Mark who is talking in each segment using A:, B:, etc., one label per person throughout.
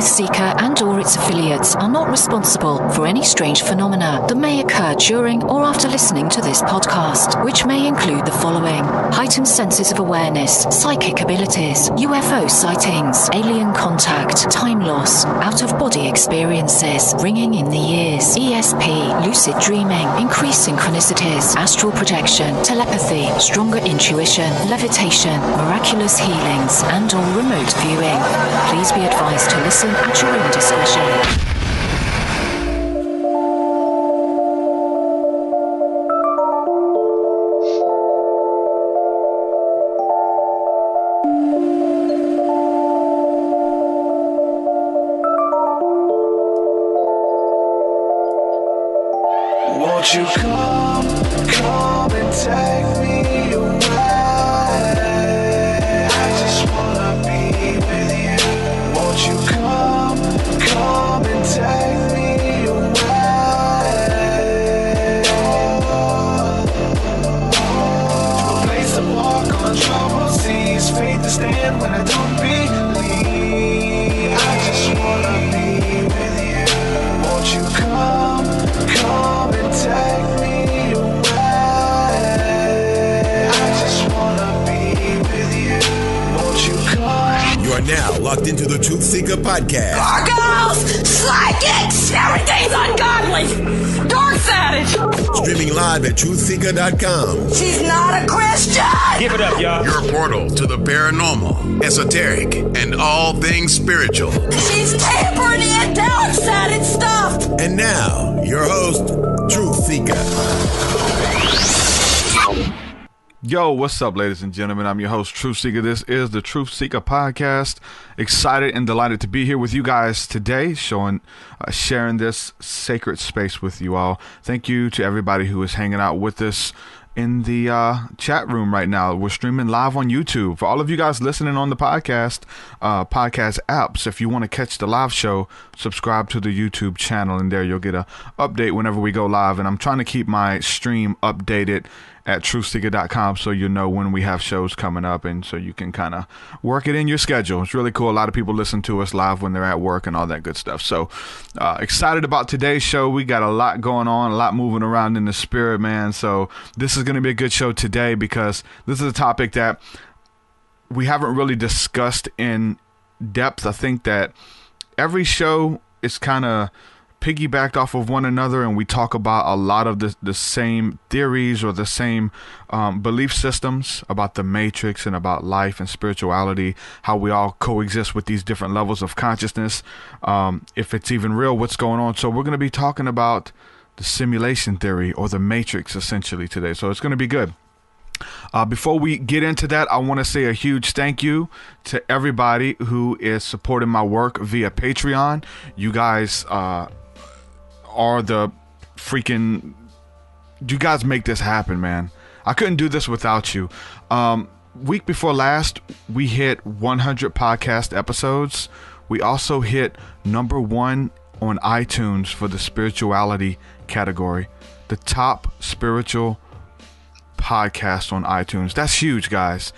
A: TruthSeekah and or its affiliates are not responsible for any strange phenomena that may occur during or after listening to this podcast, which may include the following: heightened senses of awareness, psychic abilities, UFO sightings, alien contact, time loss, out-of-body experiences, ringing in the ears, ESP, lucid dreaming, increased synchronicities, astral projection, telepathy, stronger intuition, levitation, miraculous healings, and or remote viewing. Please be advised to listen at your own discretion.
B: Won't you come and take me away? I just wanna be with you. Won't you come and take me away? To a place to walk on troubled seas, faith to stand when I don't believe. I just wanna be with you. Won't you come and take me away? I just wanna be with you. Won't you come?
C: You are now locked into the TruthSeekah podcast.
D: Gargoyles, psychics, everything's ungodly. Dark Savage.
C: Streaming live at TruthSeekah.com.
D: She's not a Christian.
E: Give it up, y'all.
C: Your portal to the paranormal, esoteric, and all things spiritual.
D: She's tampering in Dark Savage stuff.
C: And now, your host, TruthSeekah.
F: Yo, what's up, ladies and gentlemen? I'm your host, TruthSeekah. This is the TruthSeekah podcast. Excited and delighted to be here with you guys today, sharing this sacred space with you all. Thank you to everybody who is hanging out with us in the chat room right now. We're streaming live on YouTube. For all of you guys listening on the podcast apps, if you want to catch the live show, subscribe to the YouTube channel, and there you'll get a update whenever we go live. And I'm trying to keep my stream updated at TruthSeekah.com so you know when we have shows coming up, and so you can kind of work it in your schedule. It's really cool. A lot of people listen to us live when they're at work and all that good stuff. So excited about today's show. We got a lot going on, a lot moving around in the spirit, man. So this is going to be a good show today because this is a topic that we haven't really discussed in depth. I think that every show is kind of piggybacked off of one another, and we talk about a lot of the same theories or the same belief systems about the matrix and about life and spirituality, how we all coexist with these different levels of consciousness, if it's even real, what's going on. So we're going to be talking about the simulation theory or the matrix essentially today. So it's going to be good. Before we get into that, I want to say a huge thank you to everybody who is supporting my work via Patreon. You guys are the freaking, you guys make this happen, man. I couldn't do this without you. Week before last, we hit 100 podcast episodes. We also hit #1 on iTunes for the spirituality category, the top spiritual podcast on iTunes. That's huge, guys.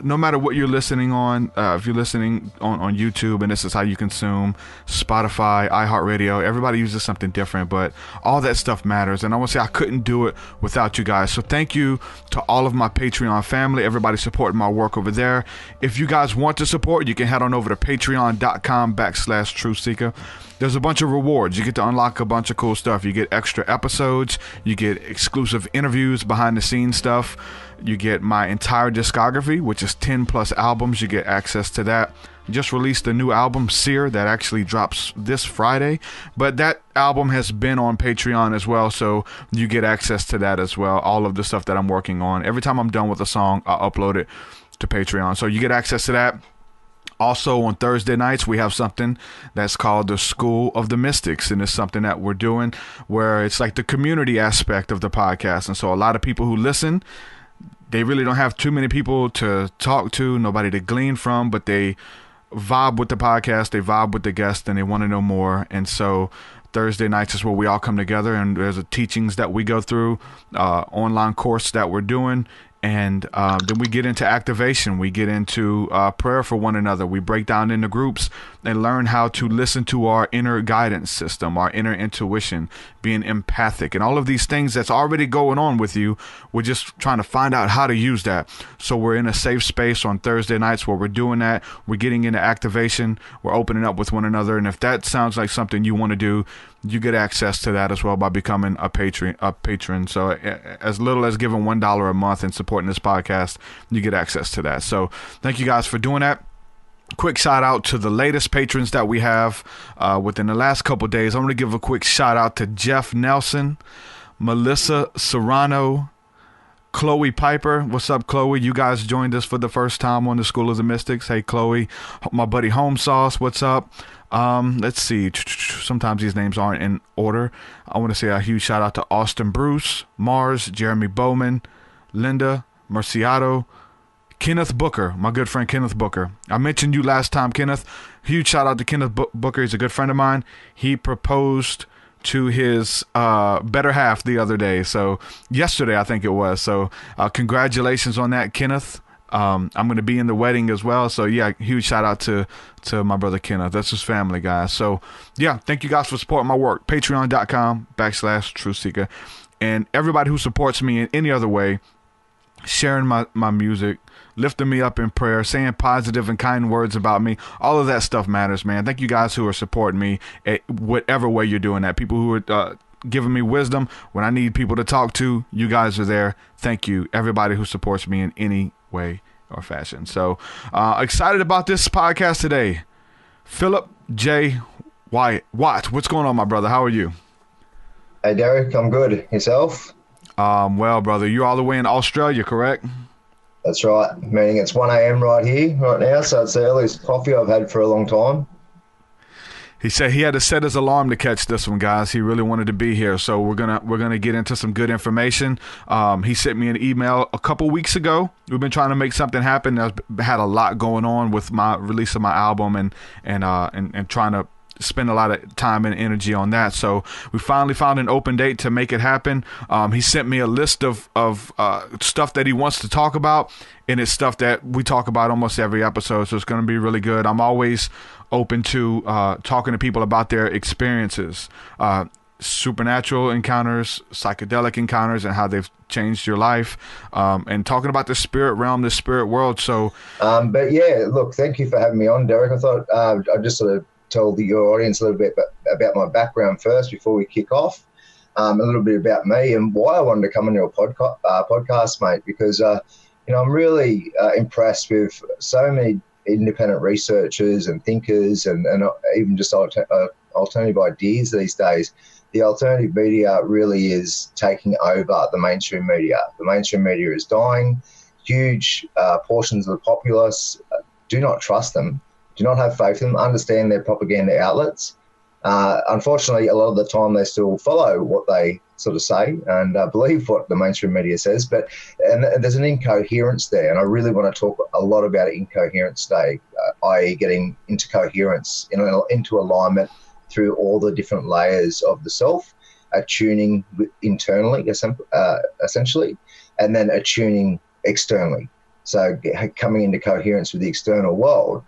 F: No matter what you're listening on, if you're listening on YouTube and this is how you consume Spotify, iHeartRadio, everybody uses something different, but all that stuff matters. And I want to say I couldn't do it without you guys. So thank you to all of my Patreon family, everybody supporting my work over there. If you guys want to support, you can head on over to patreon.com/TruthSeekah. There's a bunch of rewards. You get to unlock a bunch of cool stuff. You get extra episodes. You get exclusive interviews, behind the scenes stuff. You get my entire discography, which is 10 plus albums. You get access to that. Just released a new album, Seer, that actually drops this Friday. But that album has been on Patreon as well, so you get access to that as well. All of the stuff that I'm working on. Every time I'm done with a song, I'll upload it to Patreon. So you get access to that. Also, on Thursday nights, we have something that's called the School of the Mystics, and it's something that we're doing where it's like the community aspect of the podcast. And so a lot of people who listen, they really don't have too many people to talk to, nobody to glean from, but they vibe with the podcast, they vibe with the guest, and they want to know more. And so Thursday nights is where we all come together, and there's teachings that we go through, online course that we're doing, And then we get into activation. We get into prayer for one another. We break down into groups and learn how to listen to our inner guidance system, our inner intuition, being empathic, and all of these things that's already going on with you. We're just trying to find out how to use that. So we're in a safe space on Thursday nights where we're doing that. We're getting into activation. We're opening up with one another. And if that sounds like something you want to do, you get access to that as well by becoming a patron. So as little as giving $1 a month and supporting this podcast, you get access to that. So thank you guys for doing that. Quick shout out to the latest patrons that we have within the last couple of days. I'm going to give a quick shout out to Jeff Nelson, Melissa Serrano, Chloe Piper. What's up, Chloe? You guys joined us for the first time on the School of the Mystics. Hey, Chloe. My buddy Home Sauce, what's up? Let's see. Sometimes these names aren't in order. I want to say a huge shout out to Austin Bruce, Mars, Jeremy Bowman, Linda Merciato, Kenneth Booker, my good friend Kenneth Booker. I mentioned you last time, Kenneth. Huge shout out to Kenneth Booker. He's a good friend of mine. He proposed to his better half the other day. So yesterday, I think it was. So congratulations on that, Kenneth. I'm going to be in the wedding as well. So yeah, huge shout out to my brother Kenneth. That's his family, guys. So yeah, thank you guys for supporting my work. Patreon.com/TruthSeekah. And everybody who supports me in any other way, sharing my music, lifting me up in prayer, saying positive and kind words about me. All of that stuff matters, man. Thank you guys who are supporting me at whatever way you're doing that. People who are giving me wisdom when I need people to talk to, you guys are there. Thank you, everybody who supports me in any way or fashion. So excited about this podcast today. Phillip J. Watt, what's going on, my brother? How are you?
E: Hey, Derek, I'm good. Yourself?
F: Well, brother, you're all the way in Australia, correct?
E: That's right. Meaning it's 1 a.m. right here, right now, so it's the earliest coffee I've had for a long time.
F: He said he had to set his alarm to catch this one, guys. He really wanted to be here, so we're gonna get into some good information. He sent me an email a couple weeks ago. We've been trying to make something happen. I've had a lot going on with my release of my album and trying to spend a lot of time and energy on that. So we finally found an open date to make it happen. He sent me a list of stuff that he wants to talk about, and it's stuff that we talk about almost every episode. So it's going to be really good. I'm always open to talking to people about their experiences, supernatural encounters, psychedelic encounters, and how they've changed your life, and talking about the spirit realm, the spirit world. So,
E: but yeah, look, thank you for having me on, Derek. I thought I'd just sort of tell your audience a little bit about my background first before we kick off. A little bit about me and why I wanted to come on your podcast, mate, because I'm really impressed with so many independent researchers and thinkers and even just alternative ideas these days. The alternative media really is taking over the mainstream media. The mainstream media is dying. Huge portions of the populace do not trust them, do not have faith in them, understand their propaganda outlets. Unfortunately, a lot of the time they still follow what they sort of say and believe what the mainstream media says. And there's an incoherence there, and I really want to talk a lot about incoherence today, i.e. getting into coherence, into alignment through all the different layers of the self, attuning internally, essentially, and then attuning externally. So coming into coherence with the external world,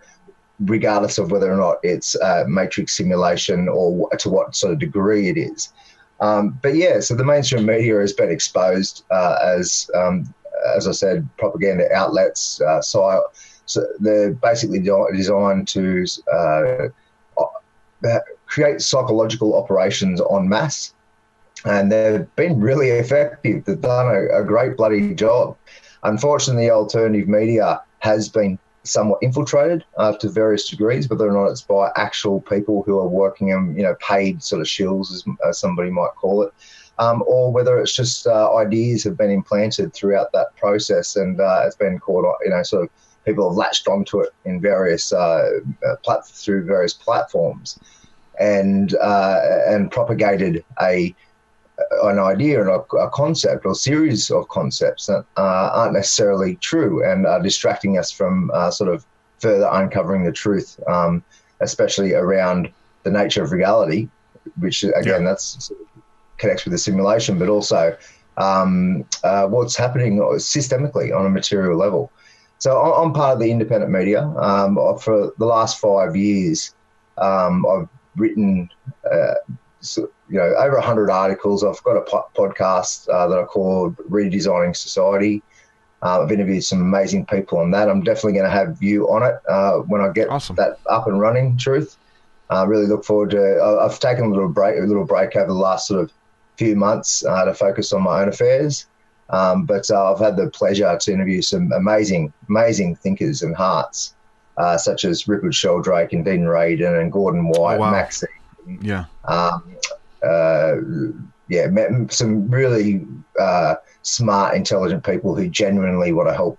E: regardless of whether or not it's matrix simulation or to what sort of degree it is. But yeah, so the mainstream media has been exposed as I said, propaganda outlets. So they're basically designed to create psychological operations en masse, and they've been really effective. They've done a great bloody job. Unfortunately, the alternative media has been somewhat infiltrated to various degrees, whether or not it's by actual people who are working in, paid sort of shills, as somebody might call it, or whether it's just ideas have been implanted throughout that process, and it's been caught, sort of people have latched onto it in various through various platforms, and propagated an idea and a concept or series of concepts that aren't necessarily true and are distracting us from sort of further uncovering the truth, especially around the nature of reality, which again, that's sort of connects with the simulation, but also what's happening systemically on a material level. So I'm part of the independent media. For the last 5 years, I've written over 100 articles. I've got a podcast that I call Redesigning Society. I've interviewed some amazing people on that. I'm definitely going to have you on it when I get that up and running, Truth. I really look forward to I've taken a little break over the last sort of few months to focus on my own affairs. But I've had the pleasure to interview some amazing thinkers and hearts, such as Ripard Sheldrake and Dean Radin and Gordon White, Maxine.
F: Yeah.
E: Met some really smart, intelligent people who genuinely want to help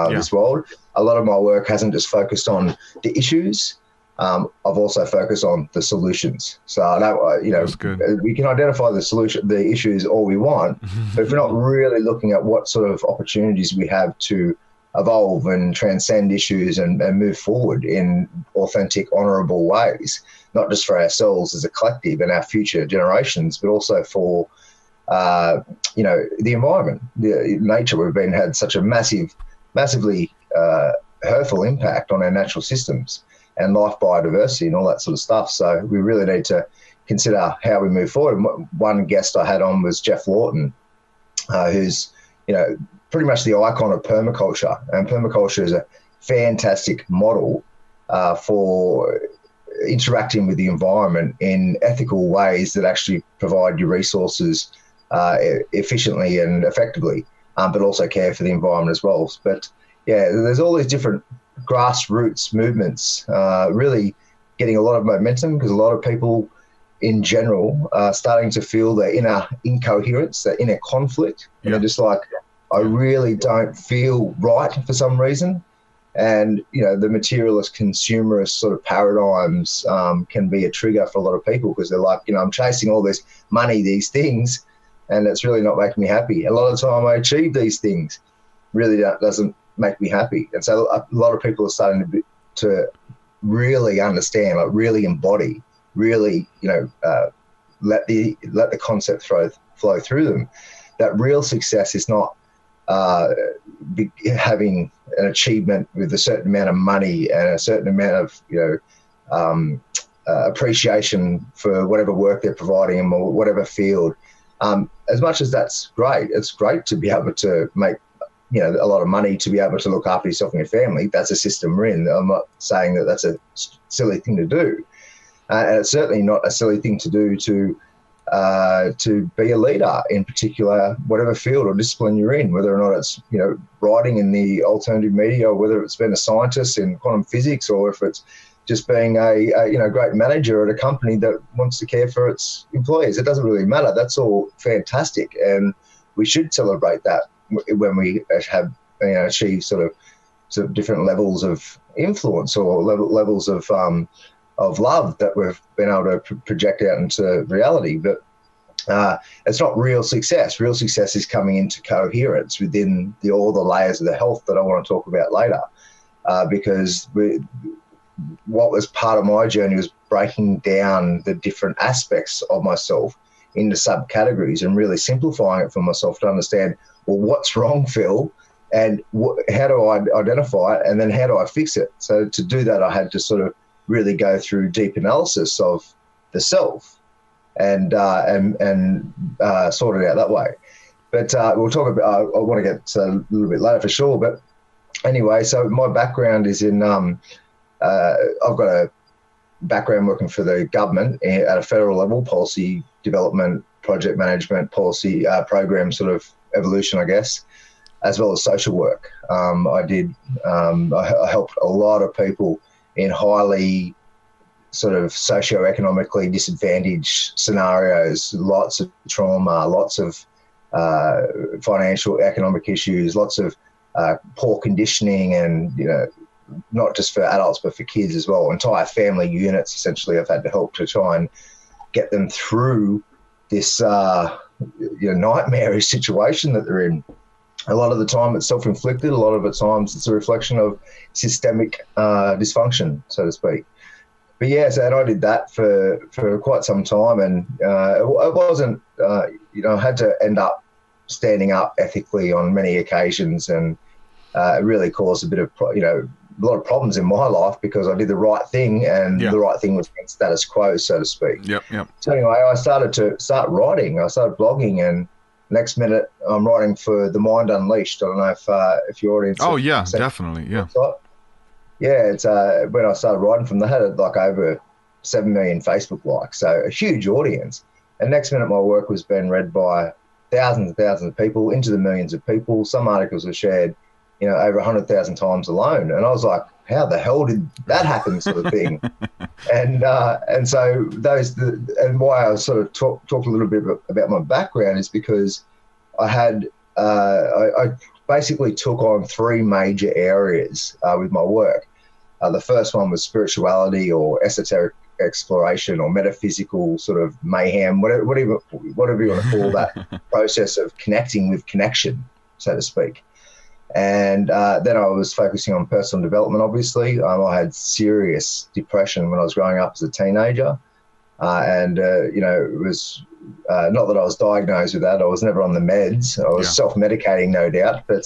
E: this world. A lot of my work hasn't just focused on the issues. I've also focused on the solutions. So I don't, we can identify the issues all we want, but if we're not really looking at what sort of opportunities we have to evolve and transcend issues and move forward in authentic, honourable ways, not just for ourselves as a collective and our future generations, but also for the environment, nature. We've had such a massively hurtful impact on our natural systems and life biodiversity and all that sort of stuff. So we really need to consider how we move forward. And one guest I had on was Jeff Lawton, who's, pretty much the icon of permaculture. And permaculture is a fantastic model for interacting with the environment in ethical ways that actually provide you resources efficiently and effectively, but also care for the environment as well. But yeah, there's all these different grassroots movements really getting a lot of momentum, because a lot of people in general are starting to feel their inner incoherence, their inner conflict. Yeah. And they're just like, I really don't feel right for some reason. And, the materialist, consumerist sort of paradigms can be a trigger for a lot of people, because they're like, I'm chasing all this money, these things, and it's really not making me happy. A lot of the time I achieve these things, really doesn't make me happy. And so a lot of people are starting to really understand, like really embody, really, let the concept flow through them, that real success is not having an achievement with a certain amount of money and a certain amount of appreciation for whatever work they're providing them or whatever field. As much as that's great, it's great to be able to make a lot of money to be able to look after yourself and your family. That's a system we're in. I'm not saying that that's a silly thing to do, and it's certainly not a silly thing to do to be a leader in particular, whatever field or discipline you're in, whether or not it's, writing in the alternative media, or whether it's been a scientist in quantum physics, or if it's just being a great manager at a company that wants to care for its employees. It doesn't really matter. That's all fantastic. And we should celebrate that when we have achieved sort of different levels of influence or levels of love that we've been able to project out into reality. But it's not real success. Real success is coming into coherence within all the layers of the health that I want to talk about later, because what was part of my journey was breaking down the different aspects of myself into subcategories and really simplifying it for myself to understand, well, what's wrong, Phil, and how do I identify it, and then how do I fix it? So to do that, I had to sort of really go through deep analysis of the self and sort it out that way. But we'll talk about, I want to get to a little bit later for sure. But anyway, so my background is in, I've got a background working for the government at a federal level, policy development, project management, policy program sort of evolution, I guess, as well as social work. I helped a lot of people in highly sort of socioeconomically disadvantaged scenarios, lots of trauma, lots of financial, economic issues, lots of poor conditioning, and, not just for adults, but for kids as well. Entire family units, essentially, I've had to help to try and get them through this nightmarish situation that they're in. A lot of the time it's self-inflicted. A lot of the times it's a reflection of systemic dysfunction, so to speak. But yeah, so and I did that for quite some time, and it wasn't, I had to end up standing up ethically on many occasions, and it really caused a lot of problems in my life because I did the right thing, and the right thing was against status quo, so to speak.
F: Yep.
E: So anyway, I started writing. I started blogging, and next minute I'm writing for The Mind Unleashed. I don't know if your audience.
F: Oh yeah, definitely. Yeah.
E: Yeah, it's when I started writing from, they had like over 7 million Facebook likes, so a huge audience. And next minute my work was being read by thousands and thousands of people, into the millions of people. Some articles were shared, over 100,000 times alone. And I was like, how the hell did that happen, sort of thing? And so and why I sort of talked a little bit about my background is because I had, I basically took on 3 major areas with my work. The first one was spirituality or esoteric exploration or metaphysical sort of mayhem, whatever you want to call that process of connecting with connection, so to speak. And then I was focusing on personal development, obviously. I had serious depression when I was growing up as a teenager. It was not that I was diagnosed with that. I was never on the meds. I was self-medicating, no doubt. But,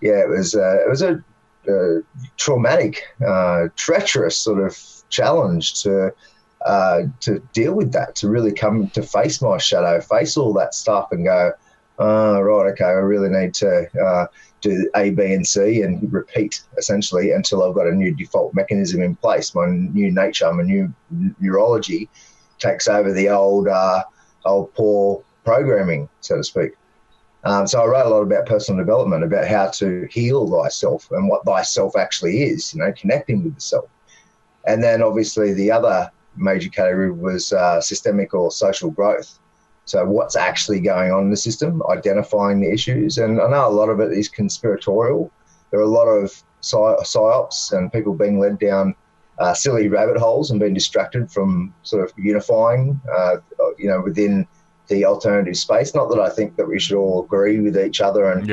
E: it was a traumatic, treacherous sort of challenge to deal with that, to really come to face my shadow, face all that stuff and go, right, okay, I really need to do A, B, and C and repeat, essentially, until I've got a new default mechanism in place. My new nature, my new neurology takes over the old poor programming, so to speak. So I wrote a lot about personal development, about how to heal thyself and what thyself actually is, connecting with the self. And then obviously the other major category was systemic or social growth. So what's actually going on in the system, identifying the issues. And I know a lot of it is conspiratorial. There are a lot of psyops and people being led down silly rabbit holes and being distracted from sort of unifying, within the alternative space. Not that I think that we should all agree with each other and,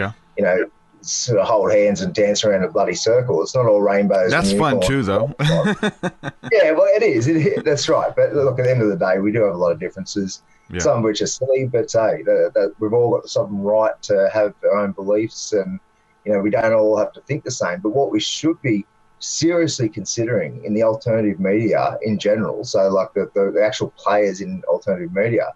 E: sort of hold hands and dance around a bloody circle. It's not all rainbows.
F: That's fun too, though.
E: Yeah, well, it is. That's right. But look, at the end of the day, we do have a lot of differences. Yeah. Some of which are silly, but hey, we've all got the sovereign right to have our own beliefs, and we don't all have to think the same. But what we should be seriously considering in the alternative media in general, so like the actual players in alternative media,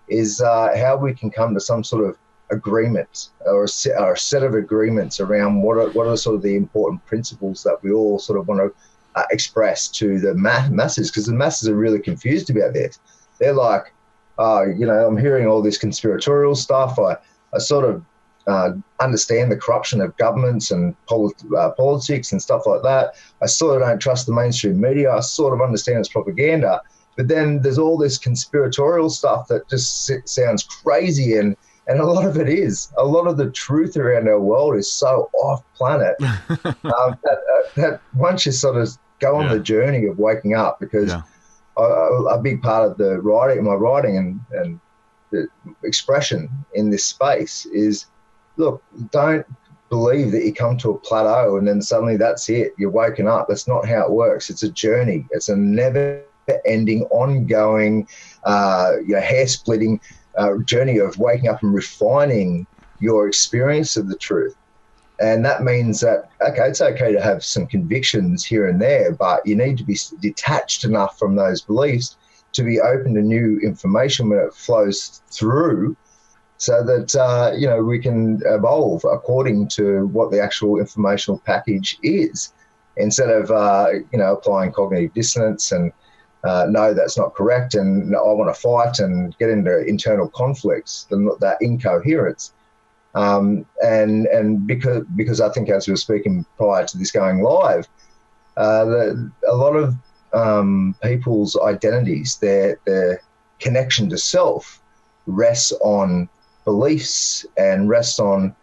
E: is how we can come to some sort of agreement or a set of agreements around what are sort of the important principles that we all sort of want to express to the masses, because the masses are really confused about this. They're like, I'm hearing all this conspiratorial stuff. I sort of understand the corruption of governments and politics and stuff like that. I sort of don't trust the mainstream media. I sort of understand it's propaganda. But then there's all this conspiratorial stuff that just sounds crazy, and a lot of it is. A lot of the truth around our world is so off-planet that once you sort of go on the journey of waking up, because a big part of my writing and the expression in this space is, look, don't believe that you come to a plateau and then suddenly that's it. You're woken up. That's not how it works. It's a journey. It's a never-ending, ongoing, hair-splitting journey of waking up and refining your experience of the truth. And that means that, okay, it's okay to have some convictions here and there, but you need to be detached enough from those beliefs to be open to new information when it flows through, so that, we can evolve according to what the actual informational package is, instead of, applying cognitive dissonance and, no, that's not correct, and I want to fight and get into internal conflicts, that incoherence. And because I think, as we were speaking prior to this going live, a lot of people's identities, their connection to self, rests on beliefs and rests on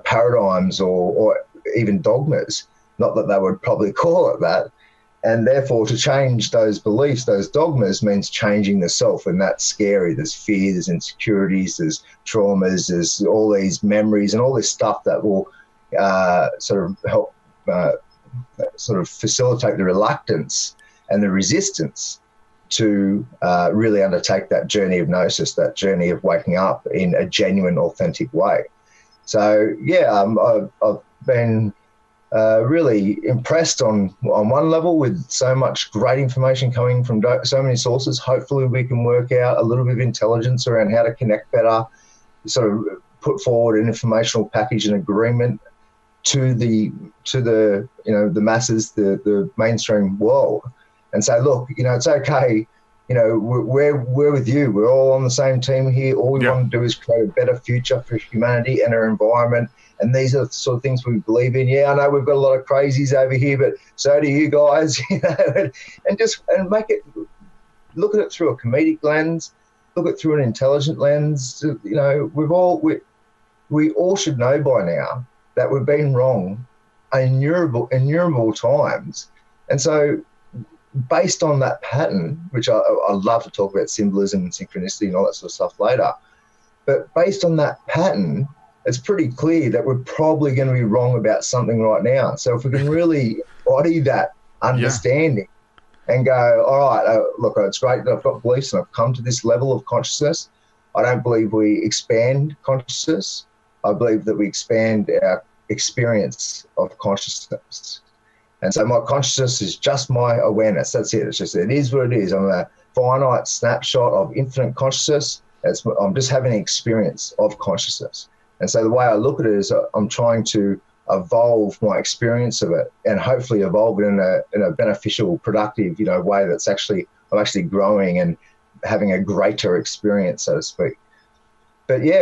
E: paradigms or even dogmas. Not that they would probably call it that. And therefore, to change those beliefs, those dogmas, means changing the self, and that's scary. There's fear, there's insecurities, there's traumas, there's all these memories and all this stuff that will sort of help sort of facilitate the reluctance and the resistance to really undertake that journey of gnosis, that journey of waking up in a genuine, authentic way. So, yeah, I've been really impressed on one level with so much great information coming from so many sources. Hopefully we can work out a little bit of intelligence around how to connect better, sort of put forward an informational package and agreement to the the masses, the mainstream world, and say, look, it's okay. We're with you. We're all on the same team here. All we want to do is create a better future for humanity and our environment. And these are the sort of things we believe in. Yeah, I know we've got a lot of crazies over here, but so do you guys. And make it, look at it through a comedic lens, look at it through an intelligent lens. We all should know by now that we've been wrong innumerable times, and so based on that pattern, which I love to talk about symbolism and synchronicity and all that sort of stuff later, but based on that pattern, it's pretty clear that we're probably going to be wrong about something right now. So if we can really body that understanding and go, all right, look, it's great that I've got beliefs and I've come to this level of consciousness. I don't believe we expand consciousness. I believe that we expand our experience of consciousness. And so my consciousness is just my awareness. That's it. It is what it is. I'm a finite snapshot of infinite consciousness. I'm just having an experience of consciousness. And so the way I look at it is I'm trying to evolve my experience of it and hopefully evolve it in a beneficial, productive, way that's I'm actually growing and having a greater experience, so to speak. But yeah,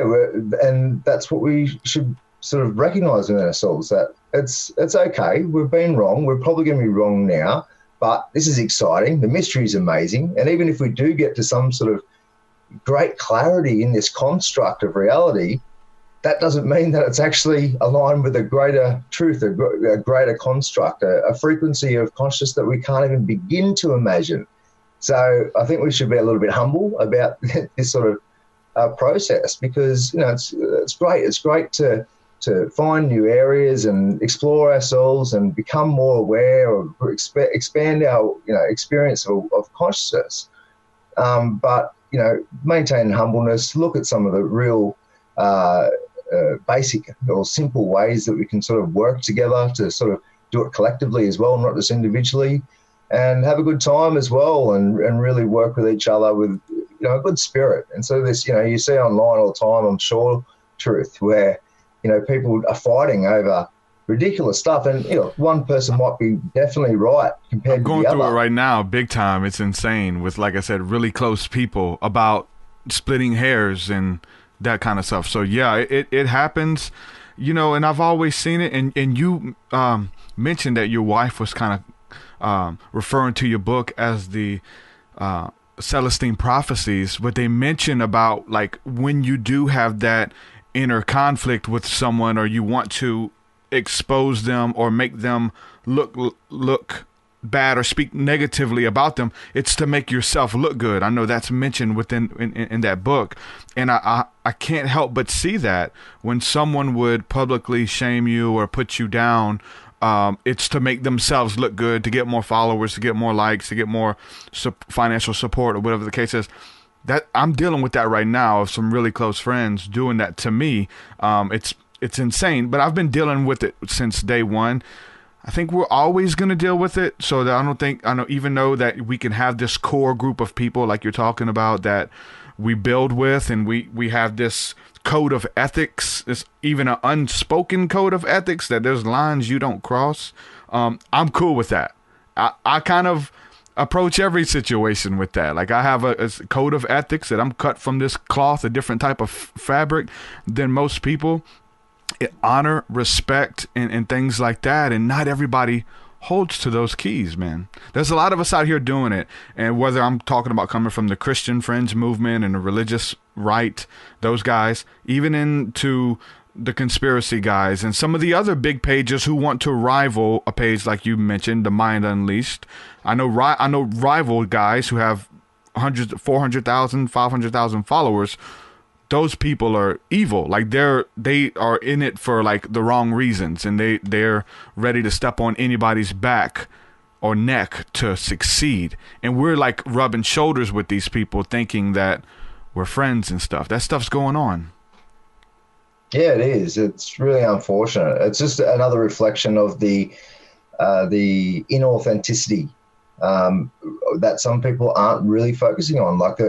E: and that's what we should sort of recognize in ourselves, that it's okay. We've been wrong. We're probably going to be wrong now, but this is exciting. The mystery is amazing. And even if we do get to some sort of great clarity in this construct of reality, that doesn't mean that it's actually aligned with a greater truth, a greater construct, a frequency of consciousness that we can't even begin to imagine. So I think we should be a little bit humble about this sort of process, because it's great. It's great to find new areas and explore ourselves and become more aware or expand our experience of consciousness. But maintain humbleness. Look at some of the real basic or simple ways that we can sort of work together to sort of do it collectively as well, not just individually, and have a good time as well, and really work with each other with a good spirit. And so this, you see online all the time, I'm sure, Truth, where people are fighting over ridiculous stuff, and one person might be definitely right compared to the other.
F: I'm going through it right now, big time. It's insane with, like I said, really close people about splitting hairs and that kind of stuff. So yeah, it happens, and I've always seen it. And you mentioned that your wife was kind of referring to your book as the Celestine Prophecies, but they mention about, like, when you do have that inner conflict with someone, or you want to expose them or make them look bad or speak negatively about them, it's to make yourself look good. I know that's mentioned in that book, and I can't help but see that when someone would publicly shame you or put you down, it's to make themselves look good, to get more followers, to get more likes, to get more financial support, or whatever the case is. That I'm dealing with that right now, of some really close friends doing that to me. It's insane, but I've been dealing with it since day one. I think we're always going to deal with it, so that even though that we can have this core group of people like you're talking about that we build with, and we have this code of ethics, it's even an unspoken code of ethics that there's lines you don't cross. I'm cool with that. I kind of approach every situation with that. Like, I have a code of ethics that I'm cut from this cloth, a different type of fabric than most people. Honor, respect, and things like that. And not everybody holds to those keys, man. There's a lot of us out here doing it. And whether I'm talking about coming from the Christian fringe movement and the religious right, those guys, even into the conspiracy guys and some of the other big pages who want to rival a page like you mentioned, The Mind Unleashed. I know rival guys who have 400,000, 500,000 followers. Those people are evil. Like, they are in it for, like, the wrong reasons, and they're ready to step on anybody's back or neck to succeed. And we're like rubbing shoulders with these people thinking that we're friends and stuff. That stuff's going on.
E: Yeah, it is. It's really unfortunate. It's just another reflection of the inauthenticity that some people aren't really focusing on. Like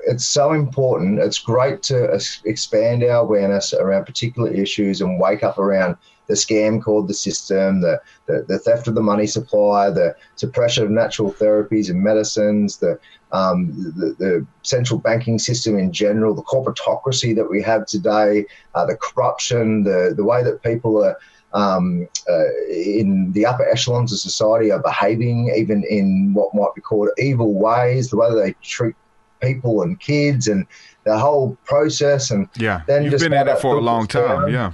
E: it's so important. It's great to expand our awareness around particular issues and wake up around the scam called the system, the theft of the money supply, the suppression of natural therapies and medicines, the central banking system in general, the corporatocracy that we have today, the corruption, the way that people are in the upper echelons of society are behaving even in what might be called evil ways, the way that they treat people and kids and the whole process. And
F: then you've been in it for a long time. Yeah.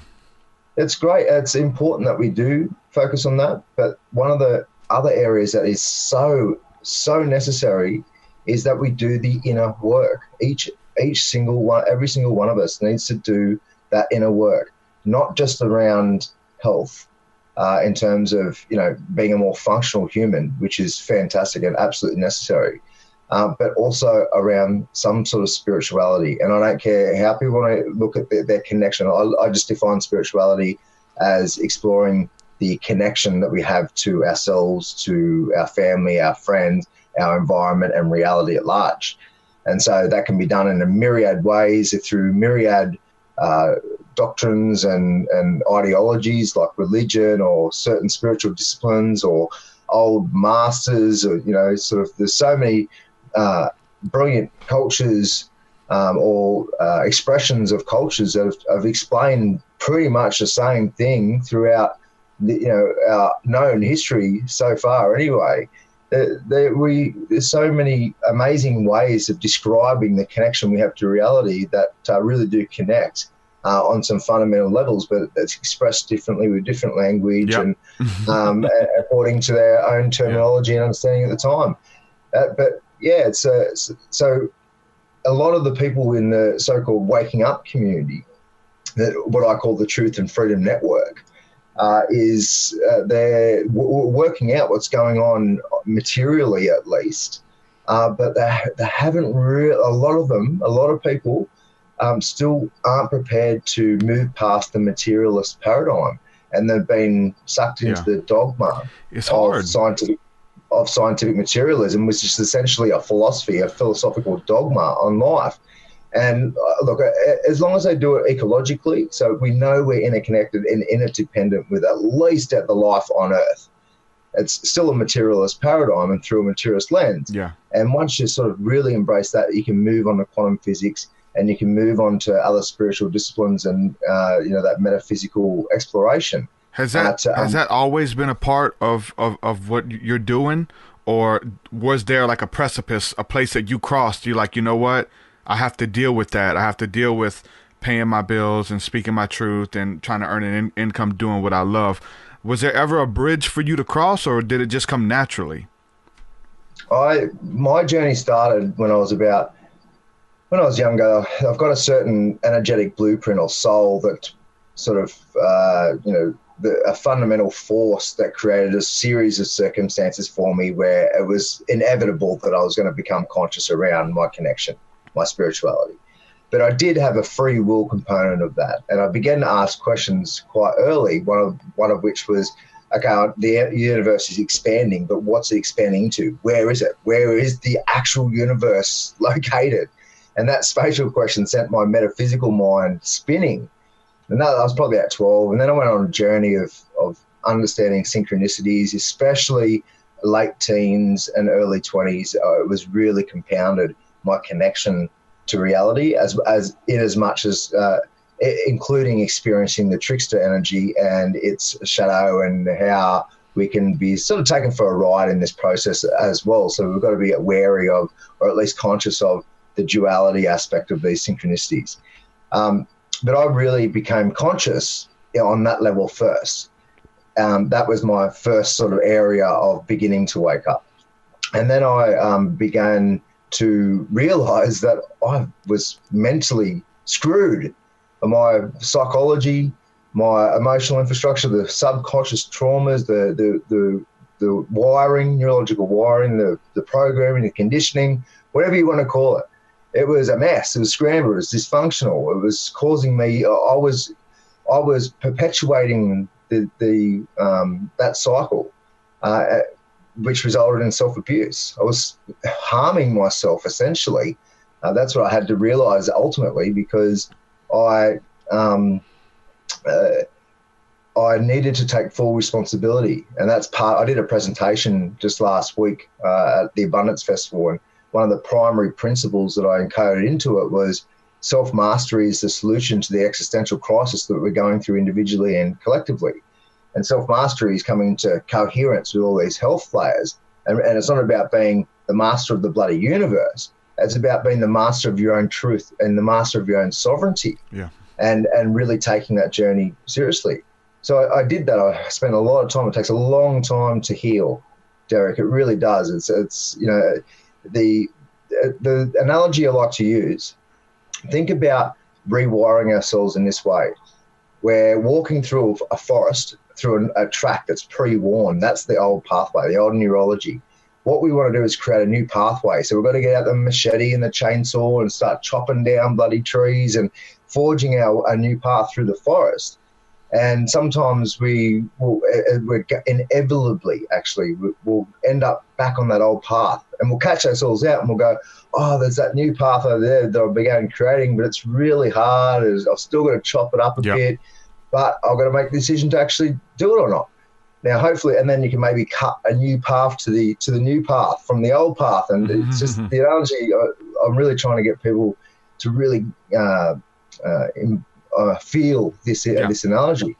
E: It's great. It's important that we do focus on that. But one of the other areas that is so necessary is that we do the inner work. Every single one of us needs to do that inner work, not just around health, in terms of, being a more functional human, which is fantastic and absolutely necessary, but also around some sort of spirituality. And I don't care how people want to look at their connection. I just define spirituality as exploring the connection that we have to ourselves, to our family, our friends, our environment, and reality at large. And so that can be done in a myriad ways through myriad doctrines and ideologies like religion or certain spiritual disciplines or old masters, or there's so many brilliant cultures or expressions of cultures that have explained pretty much the same thing throughout our known history so far anyway. There's so many amazing ways of describing the connection we have to reality that really do connect on some fundamental levels, but it's expressed differently with different language and according to their own terminology and understanding at the time. So a lot of the people in the so-called waking up community, what I call the Truth and Freedom Network, they're working out what's going on materially at least, but they haven't really, a lot of people still aren't prepared to move past the materialist paradigm, and they've been sucked into the dogma of scientific materialism, which is essentially a philosophy, a philosophical dogma on life. And look, as long as they do it ecologically, so we know we're interconnected and interdependent with at least at the life on Earth, it's still a materialist paradigm and through a materialist lens. Yeah. And once you sort of really embrace that, you can move on to quantum physics and you can move on to other spiritual disciplines and, that metaphysical exploration.
F: Has that always been a part of what you're doing? Or was there like a precipice, a place that you crossed? You're like, you know what? I have to deal with that. I have to deal with paying my bills and speaking my truth and trying to earn an income doing what I love. Was there ever a bridge for you to cross, or did it just come naturally?
E: My journey started when I was younger. I've got a certain energetic blueprint or soul that sort of, a fundamental force that created a series of circumstances for me where it was inevitable that I was going to become conscious around my connection, my spirituality. But I did have a free will component of that. And I began to ask questions quite early, one of which was, okay, the universe is expanding, but what's it expanding to? Where is it? Where is the actual universe located? And that spatial question sent my metaphysical mind spinning. And I was probably at 12. And then I went on a journey of understanding synchronicities, especially late teens and early 20s. It was really compounded my connection to reality as much as including experiencing the trickster energy and its shadow and how we can be sort of taken for a ride in this process as well. So we've got to be wary of, or at least conscious of, the duality aspect of these synchronicities. But I really became conscious on that level first. That was my first sort of area of beginning to wake up. And then I began to realize that I was mentally screwed. My psychology, my emotional infrastructure, the subconscious traumas, the wiring, neurological wiring, the programming, the conditioning, whatever you want to call it. It was a mess. It was scrambled. It was dysfunctional. It was causing me. I was perpetuating that cycle, which resulted in self-abuse. I was harming myself essentially. That's what I had to realize ultimately, because I needed to take full responsibility, and that's part. I did a presentation just last week at the Abundance Festival, and one of the primary principles that I encoded into it was self-mastery is the solution to the existential crisis that we're going through individually and collectively. And self-mastery is coming into coherence with all these health players. And it's not about being the master of the bloody universe. It's about being the master of your own truth and the master of your own sovereignty. Yeah. And really taking that journey seriously. So I did that. I spent a lot of time. It takes a long time to heal, Derek. It really does. It's you know, the analogy I like to use, think about rewiring ourselves in this way. We're walking through a forest, through a track that's pre-worn. That's the old pathway, the old neurology. What we want to do is create a new pathway. So we've got to get out the machete and the chainsaw and start chopping down bloody trees and forging a new path through the forest. And sometimes we're inevitably, actually, we'll end up back on that old path, and we'll catch ourselves out and we'll go, oh, there's that new path over there that I've begun creating, but it's really hard. I've still got to chop it up a bit, but I've got to make the decision to actually do it or not. Now, hopefully, and then you can maybe cut a new path to the new path from the old path. And it's just the analogy. I'm really trying to get people to really feel this analogy.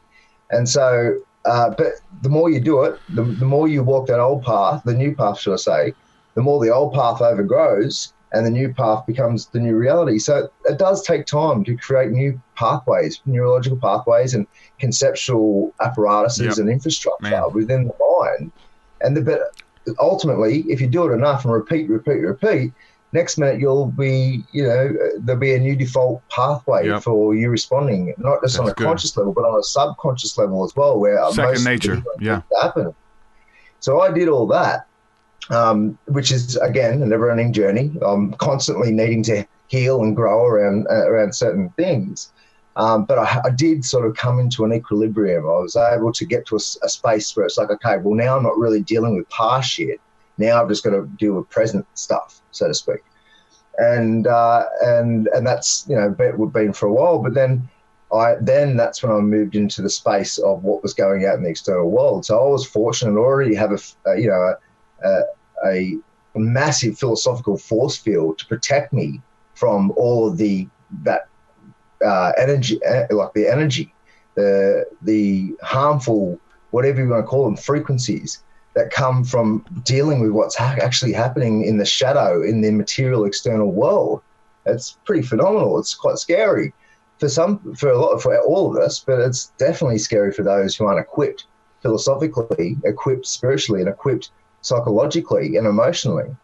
E: And so, but the more you do it, the more you walk that old path, the new path, should I say, the more the old path overgrows and the new path becomes the new reality. So it does take time to create new pathways, neurological pathways and conceptual apparatuses and infrastructure within the mind. But ultimately, if you do it enough and repeat, next minute you'll be, there'll be a new default pathway for you responding, not just on a conscious level, but on a subconscious level as well, where
F: second nature
E: happen. So I did all that, which is again a never-ending journey. I'm constantly needing to heal and grow around certain things, but I did sort of come into an equilibrium. I was able to get to a space where it's like, okay, well now I'm not really dealing with past shit. Now I've just got to deal with present stuff, so to speak. And that's, been for a while. But then that's when I moved into the space of what was going out in the external world. So I was fortunate to already have a massive philosophical force field to protect me from all of that energy, like the energy, the harmful, whatever you want to call them, frequencies that come from dealing with what's actually happening in the shadow, in the material external world. It's pretty phenomenal. It's quite scary for all of us, but it's definitely scary for those who aren't equipped philosophically, equipped spiritually, and equipped psychologically and emotionally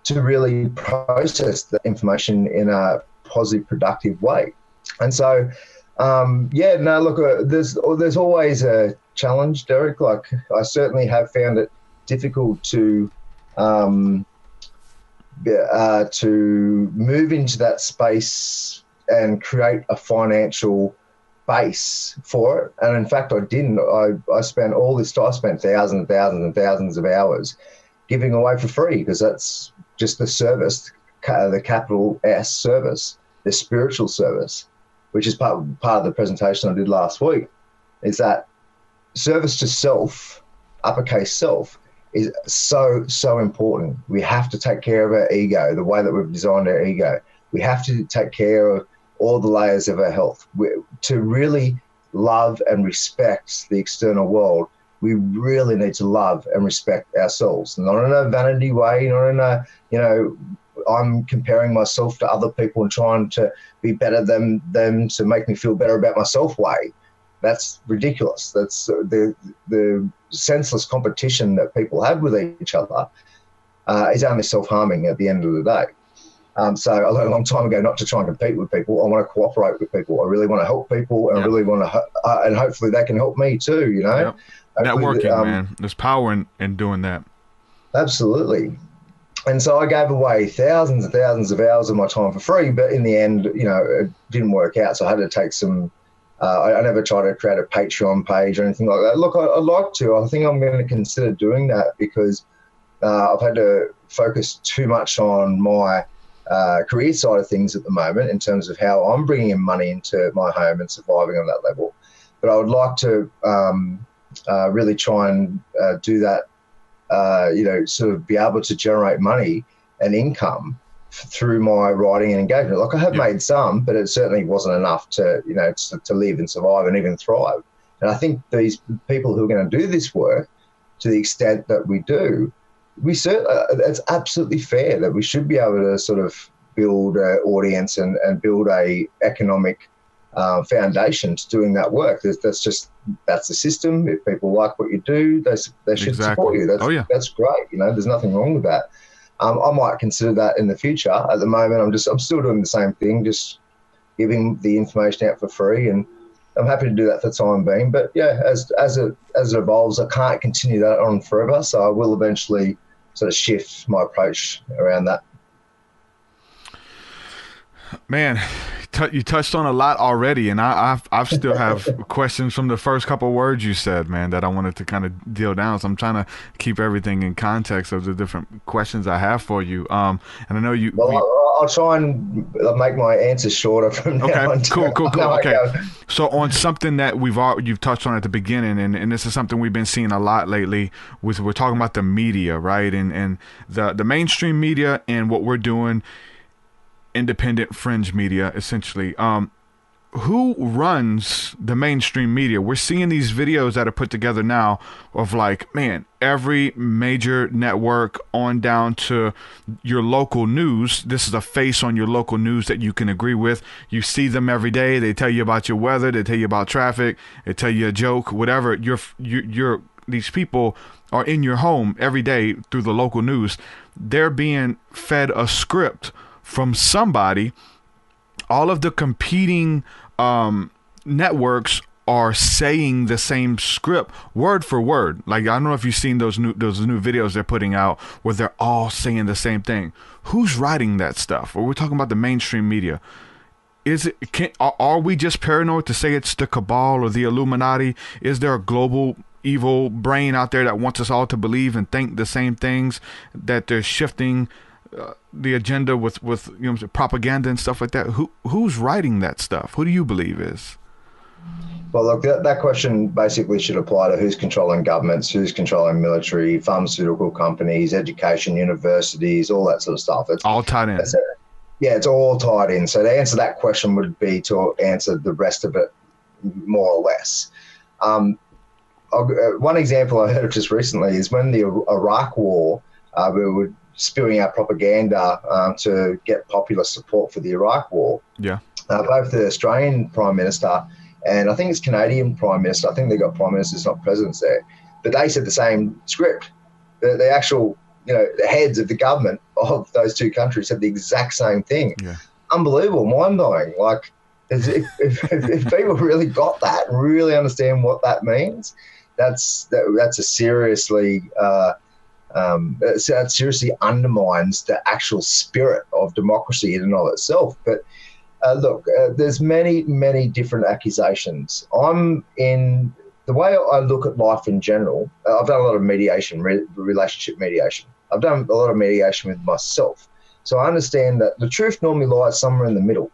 E: to really process the information in a positive, productive way. And so, there's always a challenge, Derek. Like, I certainly have found it difficult to move into that space and create a financial base for it. And in fact, I didn't. I spent all this time. I spent thousands and thousands and thousands of hours giving away for free, because that's just the service, the capital S service, the spiritual service, which is part of the presentation I did last week, is that service to self, uppercase self, is so important. We have to take care of our ego, the way that we've designed our ego. We have to take care of all the layers of our health. To really love and respect the external world, we really need to love and respect ourselves, not in a vanity way, not in a, I'm comparing myself to other people and trying to be better than them to make me feel better about myself way. That's ridiculous. That's the senseless competition that people have with each other is only self-harming at the end of the day. So I learned a long time ago not to try and compete with people. I want to cooperate with people. I really want to help people, and I really want to, and hopefully they can help me too,
F: networking, man. There's power in doing that.
E: Absolutely. And so I gave away thousands and thousands of hours of my time for free, but in the end, it didn't work out. So I had to take some. I never tried to create a Patreon page or anything like that. Look, I'd like to. I think I'm going to consider doing that because I've had to focus too much on my career side of things at the moment in terms of how I'm bringing in money into my home and surviving on that level. But I would like to really try and do that, sort of be able to generate money and income through my writing and engagement. Like I have made some, but it certainly wasn't enough to live and survive and even thrive. And I think these people who are going to do this work, to the extent that we do, it's absolutely fair that we should be able to sort of build an audience and build a economic foundation to doing that work. That's the system. If people like what you do, they should support you. That's great. There's nothing wrong with that. I might consider that in the future. At the moment, I'm still doing the same thing, just giving the information out for free, and I'm happy to do that for the time being. But yeah, as it evolves, I can't continue that on forever. So I will eventually sort of shift my approach around that.
F: Man, you touched on a lot already, and I still have questions from the first couple of words you said, man, that I wanted to kind of deal down. So I'm trying to keep everything in context of the different questions I have for you. And I know you.
E: Well, I'll try and make my answers shorter from now on.
F: Cool. Okay. So on something that you've touched on at the beginning, and this is something we've been seeing a lot lately. We're talking about the media, right, and the mainstream media and what we're doing. Independent fringe media, essentially. Who runs the mainstream media? We're seeing these videos that are put together now of like, man, every major network on down to your local news. This is a face on your local news that you can agree with. You see them every day. They tell you about your weather. They tell you about traffic. They tell you a joke, whatever. These people are in your home every day through the local news. They're being fed a script from somebody. All of the competing networks are saying the same script word for word. Like, I don't know if you've seen those new videos they're putting out where they're all saying the same thing. Who's writing that stuff? Or we're talking about the mainstream media. Are we just paranoid to say it's the cabal or the Illuminati? Is there a global evil brain out there that wants us all to believe and think the same things, that they're shifting the agenda with propaganda and stuff like that? Who's writing that stuff? Who do you believe is?
E: Well, look, that question basically should apply to who's controlling governments, who's controlling military, pharmaceutical companies, education, universities, all that sort of stuff. It's
F: all tied in.
E: It's all tied in. So to answer that question would be to answer the rest of it more or less. One example I heard of just recently is when the Iraq War, we were spewing out propaganda to get popular support for the Iraq War. Yeah. Both the Australian Prime Minister and I think it's Canadian Prime Minister, I think they got Prime Ministers, not presidents there, but they said the same script. The actual, the heads of the government of those two countries said the exact same thing. Yeah. Unbelievable, mind-blowing. Like, if people really got that and really understand what that means, that seriously undermines the actual spirit of democracy in and of itself. But look, there's many, many different accusations. The way I look at life in general, I've done a lot of mediation, relationship mediation. I've done a lot of mediation with myself. So I understand that the truth normally lies somewhere in the middle,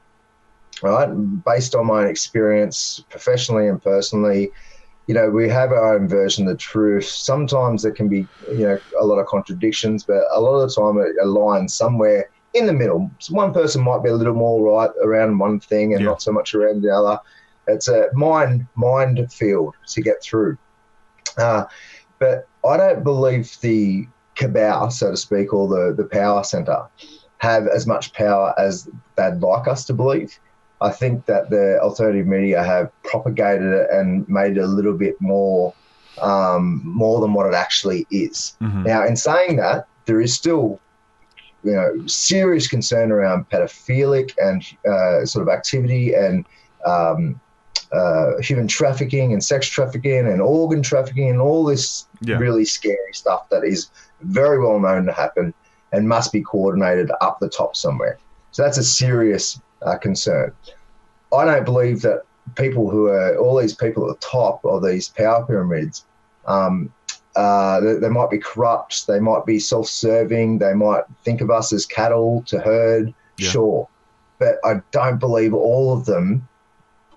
E: right? Based on my experience professionally and personally, we have our own version of the truth. Sometimes there can be, a lot of contradictions, but a lot of the time it aligns somewhere in the middle. So one person might be a little more right around one thing and not so much around the other. It's a mind field to get through. But I don't believe the cabal, so to speak, or the power centre have as much power as they'd like us to believe. I think that the alternative media have propagated it and made it a little bit more than what it actually is. Mm-hmm. Now, in saying that, there is still, serious concern around pedophilic and sort of activity and human trafficking and sex trafficking and organ trafficking and all this really scary stuff that is very well known to happen and must be coordinated up the top somewhere. So that's a serious concern. I don't believe that all these people at the top of these power pyramids, they might be corrupt, they might be self-serving, they might think of us as cattle to herd, sure. But I don't believe all of them,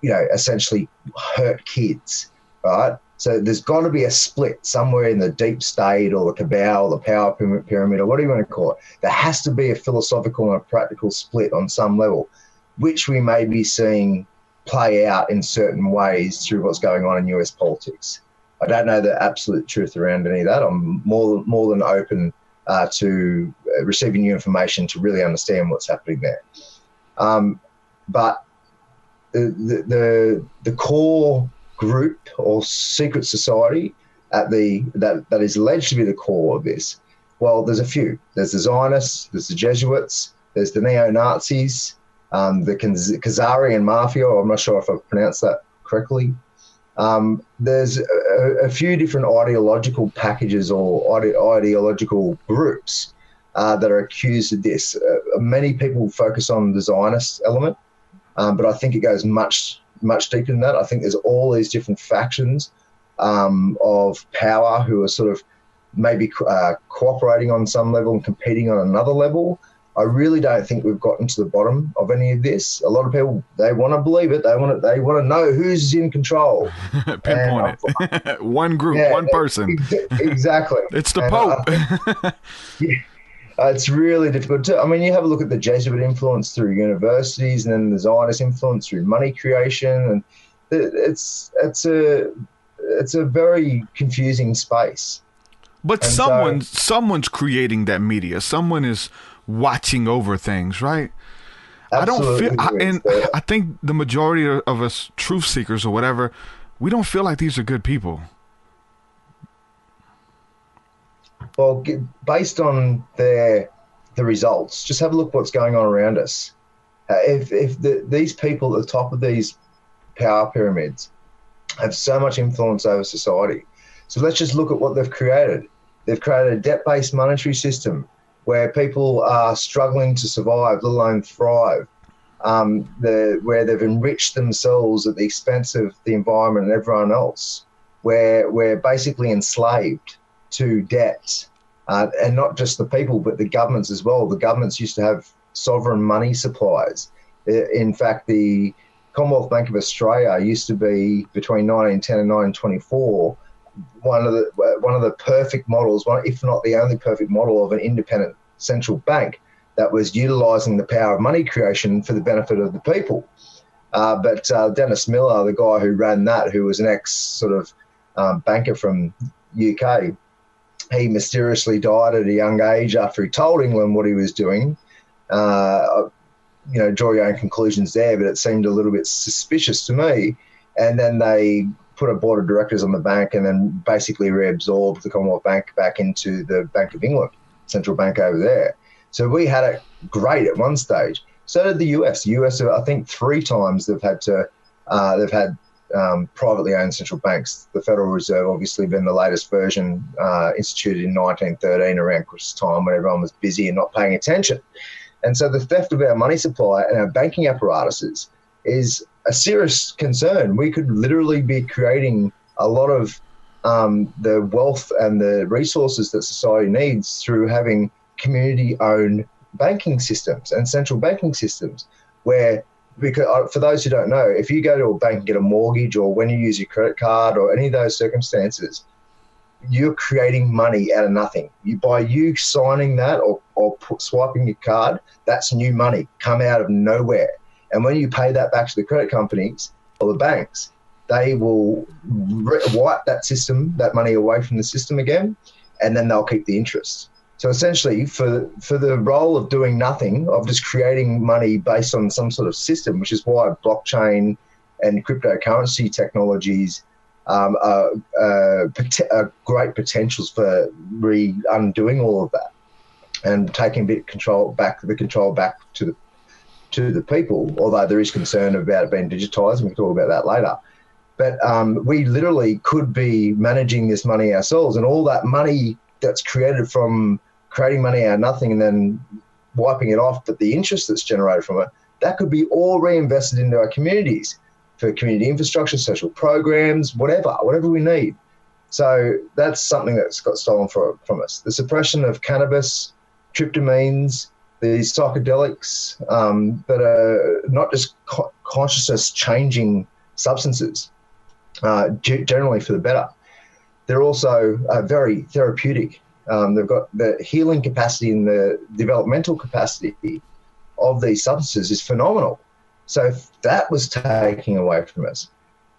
E: essentially hurt kids, right? So there's got to be a split somewhere in the deep state or the cabal or the power pyramid or what do you want to call it. There has to be a philosophical and a practical split on some level, which we may be seeing play out in certain ways through what's going on in US politics. I don't know the absolute truth around any of that. I'm more than open to receiving new information to really understand what's happening there. But the core group or secret society that is alleged to be the core of this, well, there's a few. There's the Zionists, there's the Jesuits, there's the neo-Nazis, the Khazarian Mafia, I'm not sure if I've pronounced that correctly. There's a few different ideological packages or ideological groups that are accused of this. Many people focus on the Zionist element, but I think it goes much deeper than that. I think there's all these different factions of power who are sort of maybe cooperating on some level and competing on another level. I really don't think we've gotten to the bottom of any of this. A lot of people, they want to believe it. They want to know who's in control.
F: Pinpoint it. One group, one person.
E: Exactly.
F: It's the Pope.
E: It's really difficult I mean, you have a look at the Jesuit influence through universities and then the Zionist influence through money creation, and it's a very confusing space.
F: But someone's creating that media. Someone is watching over things, right?
E: Absolutely.
F: I think the majority of us truth seekers or whatever, we don't feel like these are good people.
E: Well, based on the results, just have a look what's going on around us. If these people at the top of these power pyramids have so much influence over society, so let's just look at what they've created. They've created a debt-based monetary system where people are struggling to survive, let alone thrive, where they've enriched themselves at the expense of the environment and everyone else, where we're basically enslaved to debt, and not just the people, but the governments as well. The governments used to have sovereign money supplies. In fact, the Commonwealth Bank of Australia used to be between 1910 and 1924 one of the perfect models, if not the only perfect model of an independent central bank that was utilising the power of money creation for the benefit of the people. But Dennis Miller, the guy who ran that, who was an ex banker from UK, he mysteriously died at a young age after he told England what he was doing. Draw your own conclusions there, but it seemed a little bit suspicious to me. And then they put a board of directors on the bank and then basically reabsorbed the Commonwealth Bank back into the Bank of England, central bank over there. So we had it great at one stage. So did the US. The US, I think 3 times they've had privately owned central banks. The Federal Reserve, obviously, been the latest version, instituted in 1913 around Christmas time when everyone was busy and not paying attention. And so the theft of our money supply and our banking apparatuses is a serious concern. We could literally be creating a lot of the wealth and the resources that society needs through having community-owned banking systems and central banking systems where, because for those who don't know, if you go to a bank and get a mortgage or when you use your credit card or any of those circumstances, you're creating money out of nothing. By you signing that or swiping your card, that's new money come out of nowhere. And when you pay that back to the credit companies or the banks, they will wipe that money away from the system again, and then they'll keep the interest. So essentially, for the role of doing nothing, of just creating money based on some sort of system, which is why blockchain and cryptocurrency technologies are great potentials for undoing all of that and taking the control back to to the people, although there is concern about it being digitised, and we can talk about that later. But we literally could be managing this money ourselves, and all that money that's created from creating money out of nothing and then wiping it off, but the interest that's generated from it, that could be all reinvested into our communities for community infrastructure, social programs, whatever we need. So that's something that's got stolen from us. The suppression of cannabis, tryptamines, these psychedelics that are not just consciousness-changing substances, generally for the better. They're also very therapeutic. They've got the healing capacity and the developmental capacity of these substances is phenomenal. So if that was taken away from us,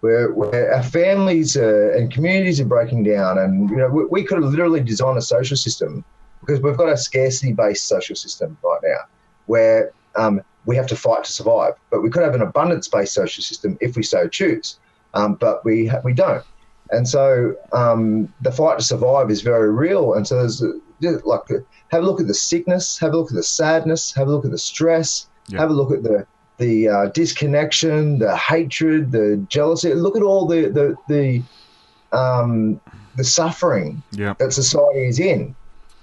E: where our families and communities are breaking down, and we could have literally designed a social system, because we've got a scarcity-based social system right now where we have to fight to survive. But we could have an abundance-based social system if we so choose, but we don't. And so the fight to survive is very real. And so there's have a look at the sickness, have a look at the sadness, have a look at the stress, have a look at the disconnection, the hatred, the jealousy. Look at all the suffering that society is in.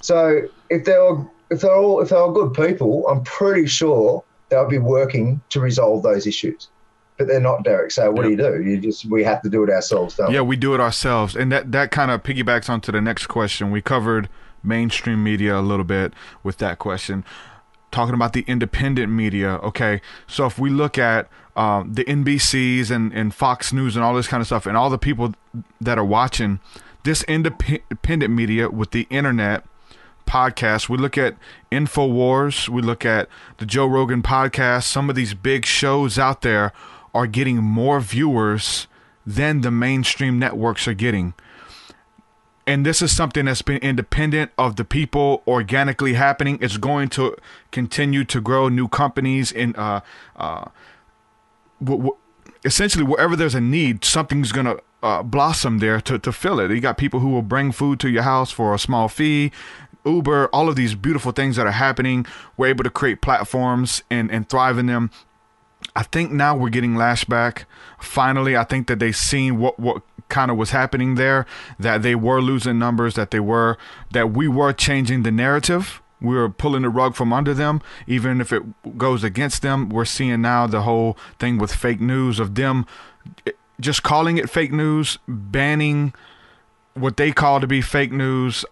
E: So if they were good people, I'm pretty sure they would be working to resolve those issues. But they're not, Derek. So what do? We have to do it ourselves, don't we?
F: Yeah, we do it ourselves. And that kind of piggybacks onto the next question. We covered mainstream media a little bit with that question, talking about the independent media. Okay, so if we look at the NBCs and Fox News and all this kind of stuff, and all the people that are watching this independent media with the internet, podcasts, we look at InfoWars, we look at the Joe Rogan podcast, some of these big shows out there are getting more viewers than the mainstream networks are getting. And this is something that's been independent of the people, organically happening. It's going to continue to grow. New companies in essentially wherever there's a need, something's going to blossom there to fill it. You got people who will bring food to your house for a small fee. Uber, all of these beautiful things that are happening. We're able to create platforms and thrive in them. I think now we're getting lashback. Finally, I think that they've seen what kind of was happening there, that they were losing numbers, that we were changing the narrative. We were pulling the rug from under them, even if it goes against them. We're seeing now the whole thing with fake news, of them just calling it fake news, banning what they call to be fake news,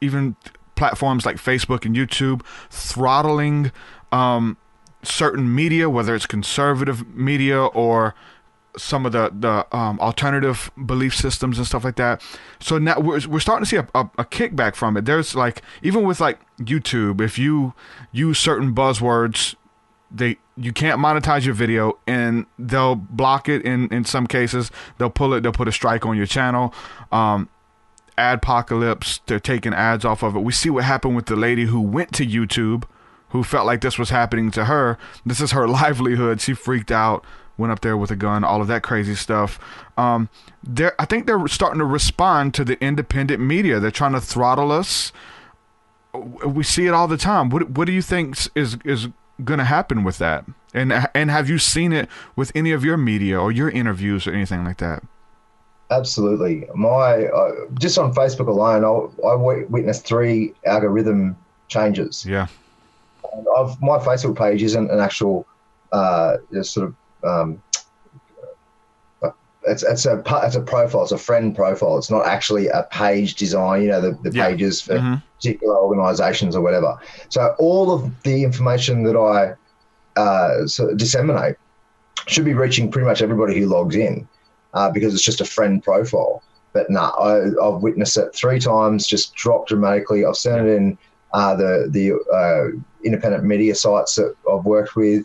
F: even platforms like Facebook and YouTube, throttling certain media, whether it's conservative media or some of the alternative belief systems and stuff like that. So now we're starting to see a kickback from it. There's even with YouTube, if you use certain buzzwords, you can't monetize your video, and they'll block it. In some cases, they'll put a strike on your channel. Adpocalypse, they're taking ads off of it. We see what happened with the lady who went to YouTube, who felt like this was happening to her. This is her livelihood. She freaked out, went up there with a gun, all of that crazy stuff. I think they're starting to respond to the independent media. They're trying to throttle us. We see it all the time. What do you think is going to happen with that? And have you seen it with any of your media or your interviews or anything like that?
E: Absolutely. Just on Facebook alone, I witnessed 3 algorithm changes.
F: Yeah.
E: My Facebook page isn't an actual it's a profile. It's a friend profile. It's not actually a page design. The pages for particular organisations or whatever. So all of the information that I disseminate should be reaching pretty much everybody who logs in, because it's just a friend profile. But I've witnessed it 3 times, just drop dramatically. I've sent it in the independent media sites that I've worked with,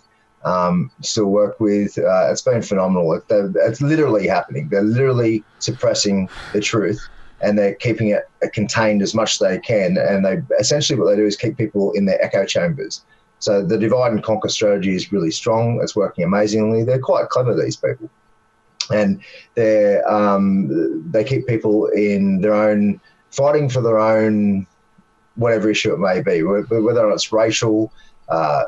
E: still work with. It's been phenomenal. It's literally happening. They're literally suppressing the truth, and they're keeping it contained as much as they can. And essentially what they do is keep people in their echo chambers. So the divide and conquer strategy is really strong. It's working amazingly. They're quite clever, these people. And they keep people in their own, fighting for their own, whatever issue it may be, whether it's racial,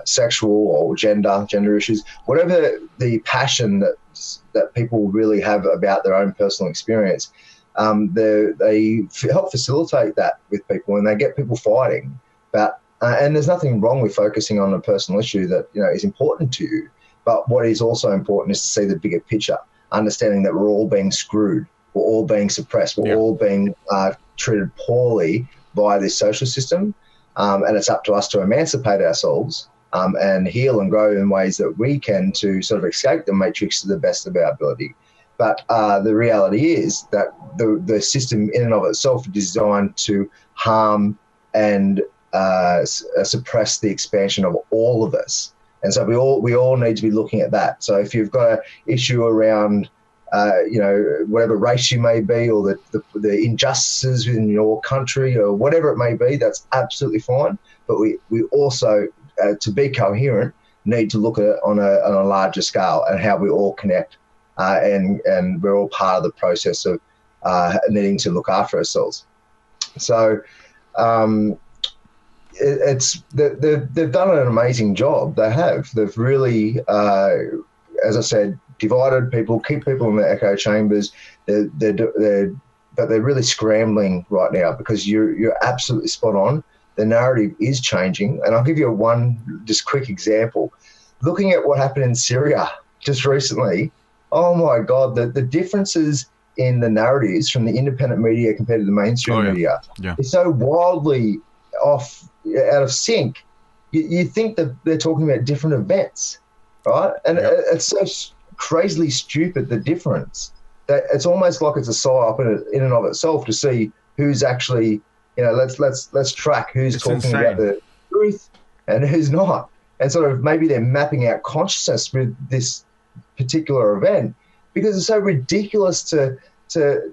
E: sexual or gender issues, whatever the passion that people really have about their own personal experience, they help facilitate that with people, and they get people fighting. But and there's nothing wrong with focusing on a personal issue that is important to you. But what is also important is to see the bigger picture, understanding that we're all being screwed, we're all being suppressed, we're all being treated poorly by this social system, and it's up to us to emancipate ourselves and heal and grow in ways that we can to sort of escape the matrix to the best of our ability. But the reality is that the system in and of itself is designed to harm and suppress the expansion of all of us. And so we all need to be looking at that. So if you've got an issue around whatever race you may be, or the injustices in your country, or whatever it may be, that's absolutely fine. But we also, to be coherent, need to look at it on a larger scale and how we all connect, and we're all part of the process of needing to look after ourselves. So they've done an amazing job. They have. They've really, as I said, divided people, keep people in the echo chambers. But they're really scrambling right now, because you're absolutely spot on. The narrative is changing, and I'll give you one just quick example. Looking at what happened in Syria just recently, oh my God, the differences in the narratives from the independent media compared to the mainstream media is so wildly off, out of sync. You think that they're talking about different events, right? And it's so crazily stupid, the difference, that it's almost like it's a psyop in and of itself to see who's actually, let's track who's talking about the truth and who's not. And sort of maybe they're mapping out consciousness with this particular event, because it's so ridiculous to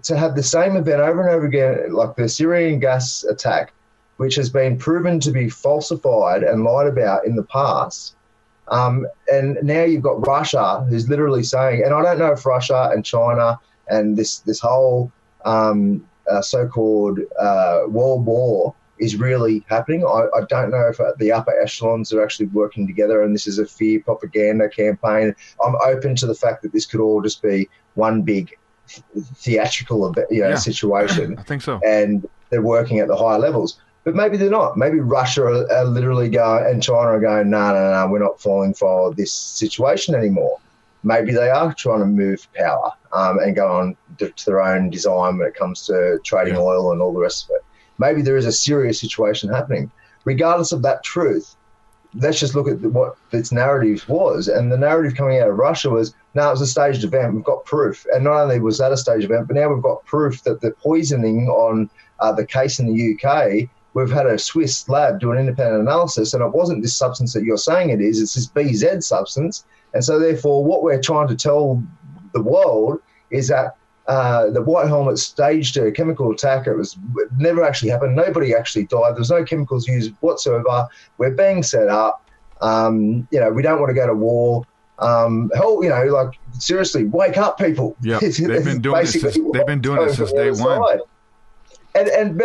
E: have the same event over and over again, like the Syrian gas attack, which has been proven to be falsified and lied about in the past. And now you've got Russia, who's literally saying, and I don't know if Russia and China and this whole so-called world war is really happening. I don't know if the upper echelons are actually working together, and this is a fear propaganda campaign. I'm open to the fact that this could all just be one big theatrical situation.
F: I think so.
E: And they're working at the higher levels. But maybe they're not. Maybe Russia are literally going, and China are going, no, we're not falling for this situation anymore. Maybe they are trying to move power and go on to their own design when it comes to trading oil and all the rest of it. Maybe there is a serious situation happening. Regardless of that truth, let's just look at what its narrative was. And the narrative coming out of Russia was, no, it was a staged event. We've got proof. And not only was that a staged event, but now we've got proof that the poisoning on the case in the UK, we've had a Swiss lab do an independent analysis, and it wasn't this substance that you're saying it is, it's this BZ substance. And so therefore what we're trying to tell the world is that the White Helmet staged a chemical attack. It never actually happened. Nobody actually died. There was no chemicals used whatsoever. We're being set up. We don't want to go to war. Hell, seriously, wake up, people.
F: Yeah, they've been doing it since day one.
E: And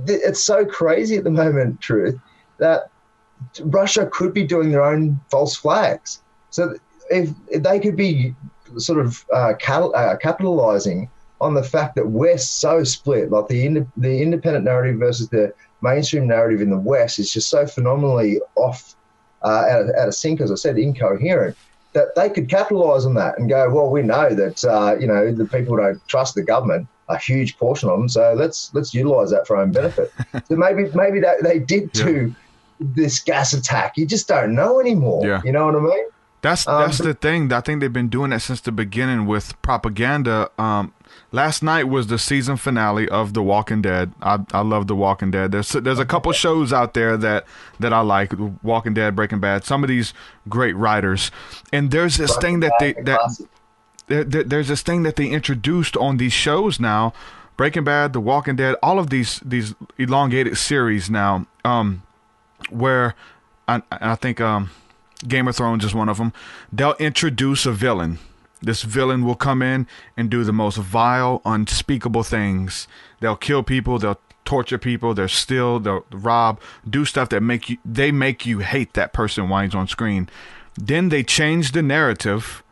E: it's so crazy at the moment, Truth, that Russia could be doing their own false flags. So if they could be sort of capitalizing on the fact that we're so split, like the independent narrative versus the mainstream narrative in the West is just so phenomenally off, out of sync, as I said, incoherent, that they could capitalize on that and go, well, we know that, the people don't trust the government, a huge portion of them, so let's utilize that for our own benefit. So maybe that they did do this gas attack. You just don't know anymore. Yeah. You know what I mean?
F: That's the thing. I think they've been doing that since the beginning with propaganda. Last night was the season finale of The Walking Dead. I love The Walking Dead. There's a couple shows out there that I like, Walking Dead, Breaking Bad, some of these great writers. And there's this thing there's this thing that they introduced on these shows now, Breaking Bad, The Walking Dead, all of these elongated series now, where I think Game of Thrones is one of them. They'll introduce a villain. This villain will come in and do the most vile, unspeakable things. They'll kill people. They'll torture people, they'll steal, they'll rob, do stuff that make you hate that person while he's on screen. Then they change the narrative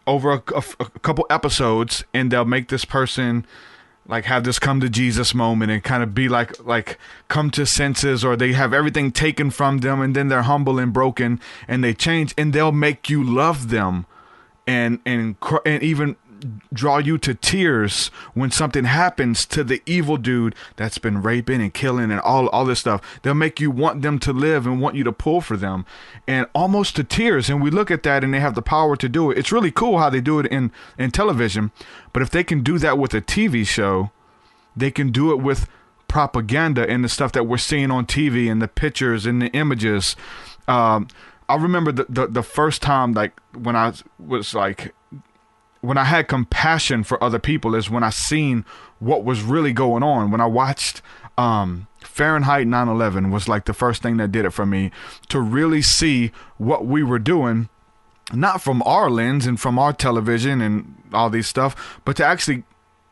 F: over a couple episodes, and they'll make this person like have this come to Jesus moment and kind of be like come to senses, or they have everything taken from them, and then they're humble and broken, and they change, and they'll make you love them and even draw you to tears when something happens to the evil dude that's been raping and killing and all this stuff. They'll make you want them to live and want you to pull for them, and almost to tears. And we look at that, and they have the power to do it. It's really cool how they do it in television, but if they can do that with a TV show, they can do it with propaganda and the stuff that we're seeing on TV and the pictures and the images. I remember the first time, like when I was like, when I had compassion for other people, is when I seen what was really going on. When I watched Fahrenheit 9/11 was like the first thing that did it for me, to really see what we were doing, not from our lens and from our television and all these stuff, but to actually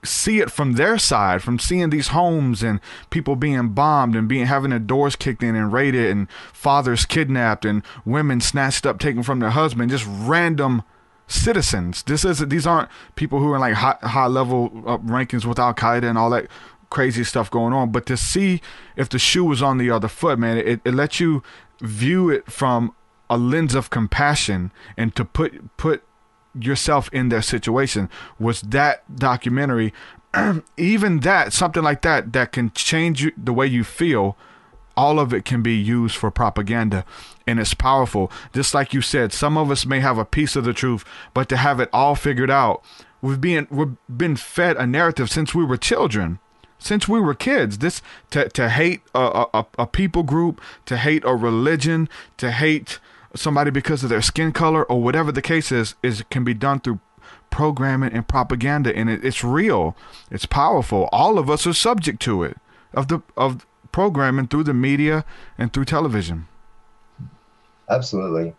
F: see it from their side, from seeing these homes and people being bombed and having their doors kicked in and raided, and fathers kidnapped and women snatched up, taken from their husband, just random citizens. These aren't people who are in like high level rankings with Al Qaeda and all that crazy stuff going on. But to see if the shoe was on the other foot, man, it lets you view it from a lens of compassion, and to put yourself in their situation. Was that documentary, even that, something like that can change you, the way you feel. All of it can be used for propaganda, and it's powerful. Just like you said, some of us may have a piece of the truth, but to have it all figured out, we've been fed a narrative since we were children, since we were kids. This to hate a people group, to hate a religion, to hate somebody because of their skin color, or whatever the case is can be done through programming and propaganda, and it's real. It's powerful. All of us are subject to it, of programming through the media and through television.
E: Absolutely.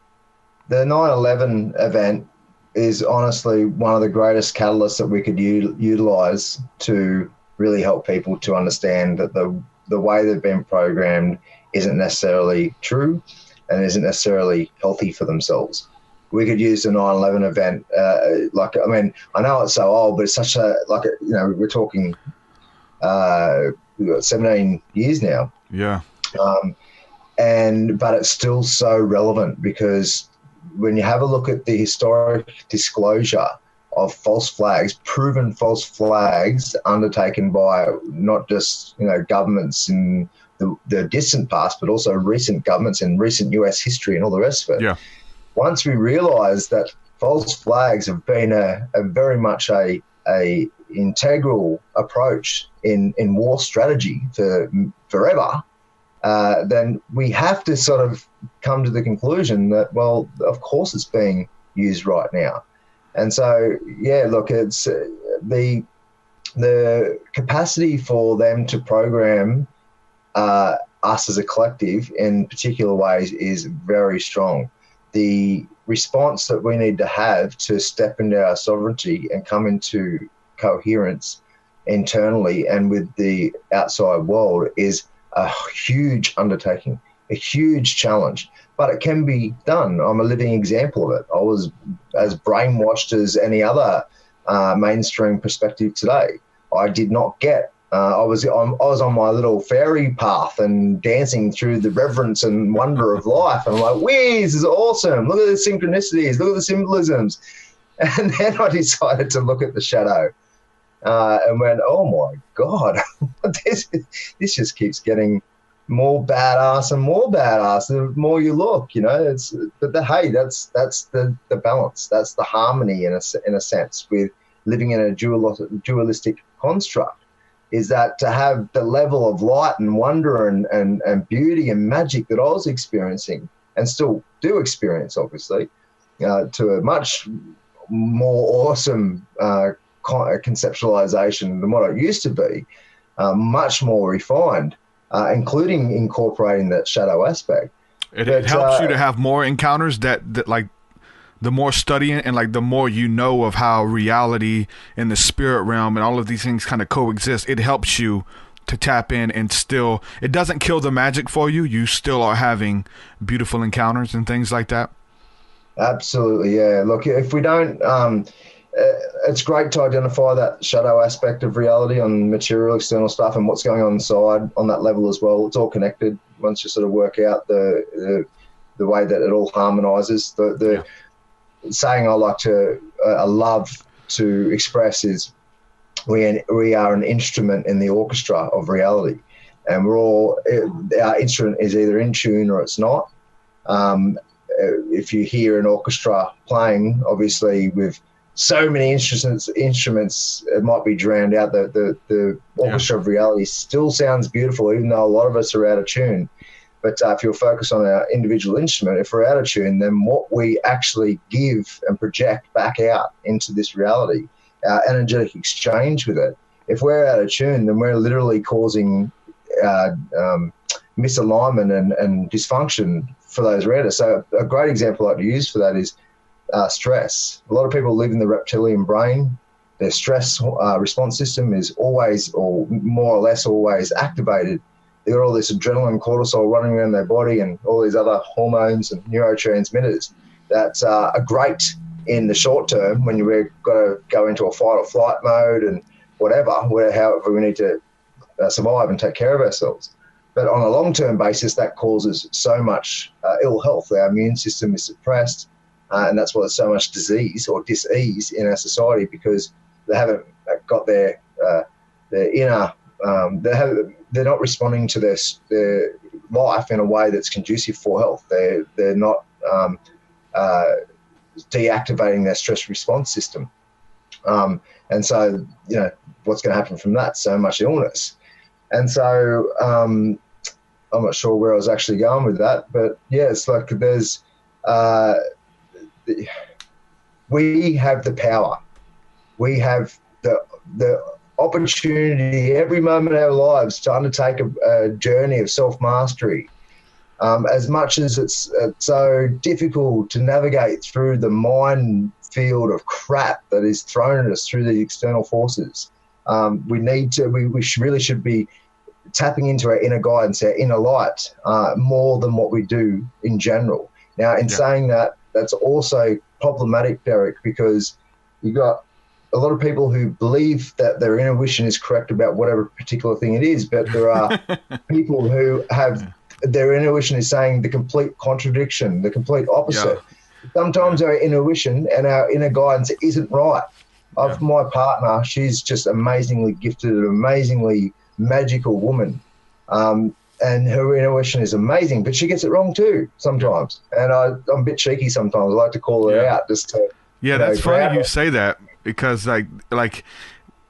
E: The 9/11 event is honestly one of the greatest catalysts that we could utilize to really help people to understand that the way they've been programmed isn't necessarily true and isn't necessarily healthy for themselves. We could use the 9/11 event, I know it's so old, but it's such we're talking we've got 17 years now.
F: Yeah.
E: But it's still so relevant, because when you have a look at the historic disclosure of false flags, proven false flags undertaken by not just, governments in the distant past, but also recent governments in recent US history and all the rest of it.
F: Yeah.
E: Once we realize that false flags have been a very much a integral approach in war strategy for forever, then we have to sort of come to the conclusion that, well, of course it's being used right now. And so, yeah, look, it's the capacity for them to program us as a collective in particular ways is very strong. The response that we need to have to step into our sovereignty and come into coherence internally and with the outside world is a huge undertaking, a huge challenge, but it can be done. I'm a living example of it. I was as brainwashed as any other mainstream perspective today. I did not get. I was on my little fairy path and dancing through the reverence and wonder of life. And I'm like, this is awesome. Look at the synchronicities. Look at the symbolisms. And then I decided to look at the shadow and went, oh, my God, this just keeps getting more badass and more badass the more you look, That's the balance. That's the harmony in a sense with living in a dualistic construct. Is that to have the level of light and wonder and beauty and magic that I was experiencing and still do experience, obviously, to a much more awesome conceptualization than what it used to be, much more refined, including incorporating that shadow aspect.
F: It helps you to have more encounters that like, the more studying and like the more you know of how reality and the spirit realm and all of these things kind of coexist, it helps you tap in, and still, it doesn't kill the magic for you. You still are having beautiful encounters and things like that.
E: Absolutely, yeah. Look, if we don't, it's great to identify that shadow aspect of reality on material, external stuff, and what's going on inside on that level as well. It's all connected once you sort of work out the way that it all harmonizes. The saying I love to express is we are an instrument in the orchestra of reality, and our instrument is either in tune or it's not. If you hear an orchestra playing, obviously with so many instruments, it might be drowned out. The orchestra of reality still sounds beautiful, even though a lot of us are out of tune. But if you'll focus on our individual instrument, if we're out of tune, then what we actually give and project back out into this reality, our energetic exchange with it, if we're out of tune, then we're literally causing misalignment and dysfunction for those around us. So a great example I like to use for that is stress. A lot of people live in the reptilian brain. Their stress response system is always, or more or less always, activated. They've got all this adrenaline, cortisol running around their body, and all these other hormones and neurotransmitters that are great in the short term when you've got to go into a fight or flight mode and however we need to survive and take care of ourselves. But on a long-term basis, that causes so much ill health. Our immune system is suppressed, and that's why there's so much disease or dis-ease in our society, because they haven't got their inner, they're not responding to their life in a way that's conducive for health. They're not deactivating their stress response system. And so, what's going to happen from that? So much illness. And so I'm not sure where I was actually going with that, but yeah, it's like we have the power. We have the opportunity every moment of our lives to undertake a journey of self-mastery. As much as it's so difficult to navigate through the minefield of crap that is thrown at us through the external forces, we really should be tapping into our inner guidance, our inner light, more than what we do in general. Now, in saying that, that's also problematic, Derek, because you've got a lot of people who believe that their intuition is correct about whatever particular thing it is, but there are people who have their intuition is saying the complete contradiction, the complete opposite. Yeah. Sometimes our intuition and our inner guidance isn't right. My partner, she's just amazingly gifted, an amazingly magical woman, and her intuition is amazing, but she gets it wrong too sometimes. And I'm a bit cheeky sometimes. I like to call her out just to.
F: Yeah, that's funny you say that, because like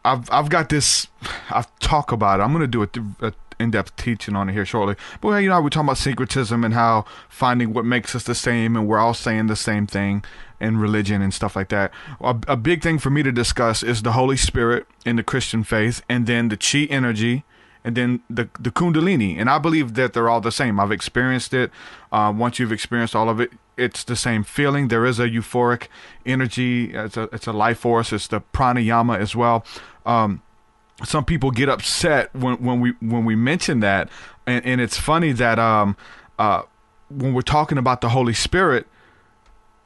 F: I've got this. I've talked about it. I'm going to do a in-depth teaching on it here shortly. But we're talking about syncretism and how finding what makes us the same, and we're all saying the same thing in religion and stuff like that. A big thing for me to discuss is the Holy Spirit in the Christian faith, and then the chi energy, and then the kundalini. And I believe that they're all the same. I've experienced it. Once you've experienced all of it, it's the same feeling. There is a euphoric energy. It's a life force. It's the pranayama as well. Some people get upset when we mention that, and it's funny that when we're talking about the Holy Spirit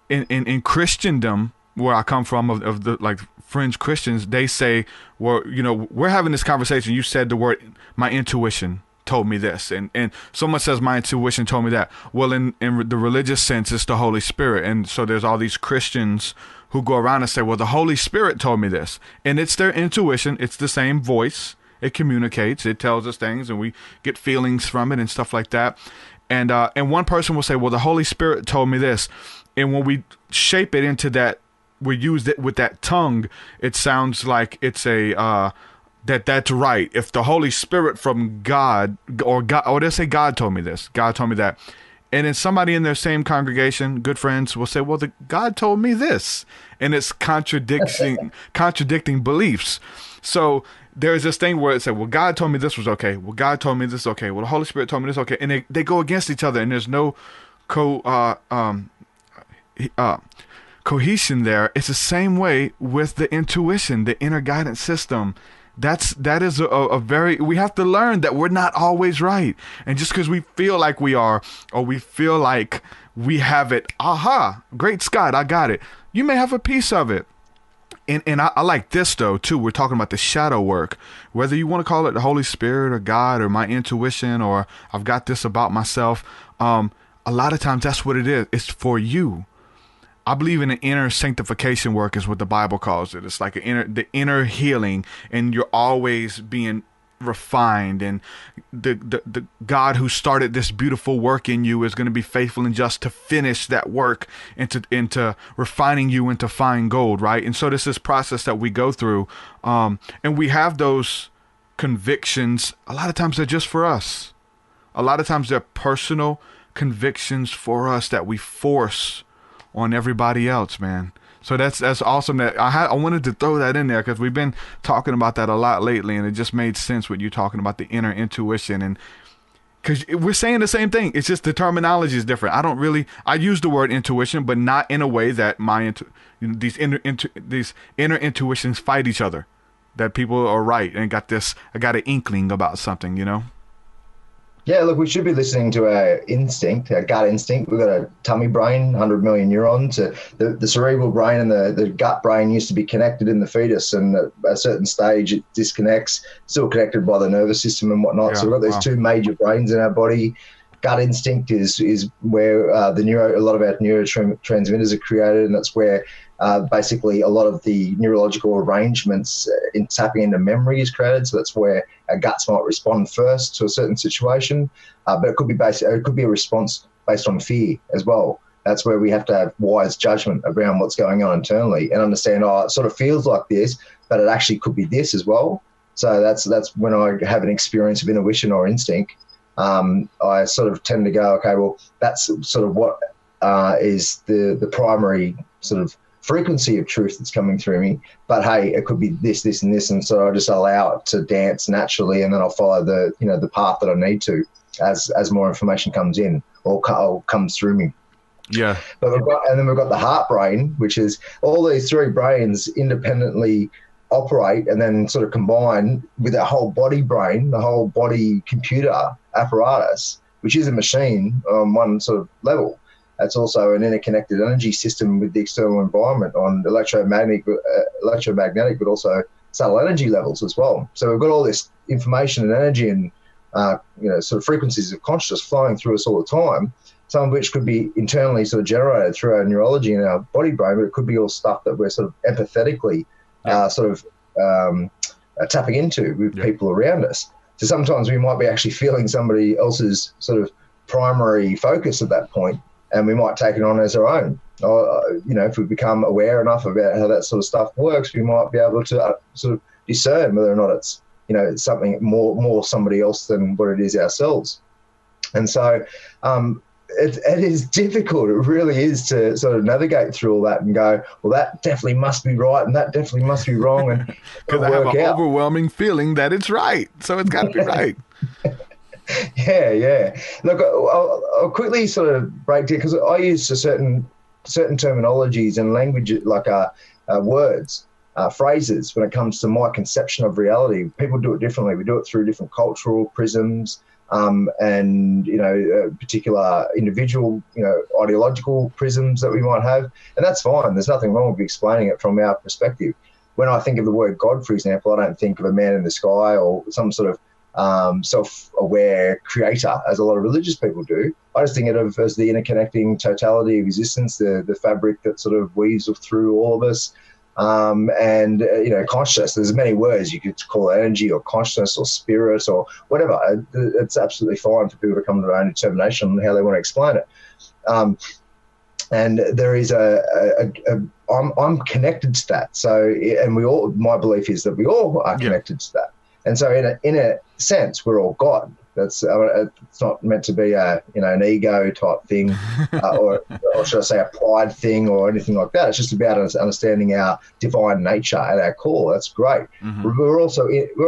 F: in Christendom, where I come from, of the like fringe Christians, they say, well, we're having this conversation. You said the word, my intuition told me this, and someone says my intuition told me that. Well, in the religious sense, it's the Holy Spirit, and so there's all these Christians who go around and say, well, the Holy Spirit told me this, and it's their intuition. It's the same voice. It communicates. It tells us things, and we get feelings from it and stuff like that. And one person will say, well, the Holy Spirit told me this, and when we shape it into that, we use it with that tongue, it sounds like it's that's right. If the Holy Spirit from God, or they say God told me this, God told me that. And then somebody in their same congregation, good friends, will say, well, God told me this. And it's contradicting beliefs. So there's this thing where it said, well, God told me this was okay. Well, God told me this is okay. Well, the Holy Spirit told me this okay. And they go against each other, and there's no cohesion there. It's the same way with the intuition, the inner guidance system. that is a very, we have to learn that we're not always right. And just because we feel like we are, or we feel like we have it, great Scott, I got it. You may have a piece of it. And I like this, though, too. We're talking about the shadow work. Whether you want to call it the Holy Spirit or God or my intuition or I've got this about myself, a lot of times that's what it is. It's for you. I believe in the inner sanctification work is what the Bible calls it. It's like the inner healing, and you're always being refined, and the God who started this beautiful work in you is going to be faithful and just to finish that work into refining you into fine gold, right? And so this is process that we go through, and we have those convictions. A lot of times they're just for us. A lot of times they're personal convictions for us that we force on everybody else, man. So that's awesome. That I wanted to throw that in there because we've been talking about that a lot lately, and it just made sense with you talking about the inner intuition, and because we're saying the same thing. It's just the terminology is different. I use the word intuition, but not in a way that these inner intuitions fight each other. That people are right and I got an inkling about something, you know.
E: Yeah, look, we should be listening to our instinct, our gut instinct. We've got a tummy brain, 100 million neurons. The cerebral brain and the gut brain used to be connected in the fetus, and at a certain stage it disconnects, still connected by the nervous system and whatnot.
F: Yeah,
E: so we've got these two major brains in our body. Gut instinct is where a lot of our neurotransmitters are created, and that's where basically a lot of the neurological arrangements in tapping into memory is created. So that's where our guts might respond first to a certain situation, but it could be a response based on fear as well. That's where we have to have wise judgment around what's going on internally and understand, it sort of feels like this, but it actually could be this as well. So that's when I have an experience of intuition or instinct. I sort of tend to go, okay, well, that's sort of what is the primary sort of frequency of truth that's coming through me. But hey, it could be this, this, and this, and so I just allow it to dance naturally, and then I'll follow the path that I need to as more information comes in or comes through me.
F: Yeah.
E: But we've got the heart brain, which is all these three brains independently operate and then sort of combine with our whole body brain, the whole body computer apparatus, which is a machine on one sort of level. That's also an interconnected energy system with the external environment on electromagnetic, but also subtle energy levels as well. So we've got all this information and energy and sort of frequencies of consciousness flowing through us all the time. Some of which could be internally sort of generated through our neurology and our body brain, but it could be all stuff that we're sort of empathetically tapping into with people around us. So sometimes we might be actually feeling somebody else's sort of primary focus at that point, and we might take it on as our own. Or, if we become aware enough about how that sort of stuff works, we might be able to sort of discern whether or not it's, something more somebody else than what it is ourselves. And so it is difficult. It really is to sort of navigate through all that and go, well, that definitely must be right and that definitely must be wrong. And
F: because I have an overwhelming feeling that it's right. So it's got to be right.
E: Yeah. Look, I'll quickly sort of break down because I use certain terminologies and language like words, phrases when it comes to my conception of reality. People do it differently. We do it through different cultural prisms and particular individual, ideological prisms that we might have, and that's fine. There's nothing wrong with explaining it from our perspective. When I think of the word God, for example, I don't think of a man in the sky or some sort of self-aware creator, as a lot of religious people do. I just think of it as the interconnecting totality of existence, the fabric that sort of weaves through all of us. Consciousness. There's many words you could call it, energy or consciousness or spirit or whatever. It's absolutely fine for people to come to their own determination on how they want to explain it. And there is I'm connected to that. So, and we all, my belief is that we all are connected to that. And so in a sense, we're all God. That's it's not meant to be an ego type thing, or should I say a pride thing or anything like that. It's just about us understanding our divine nature at our core. That's great. Mm-hmm. We're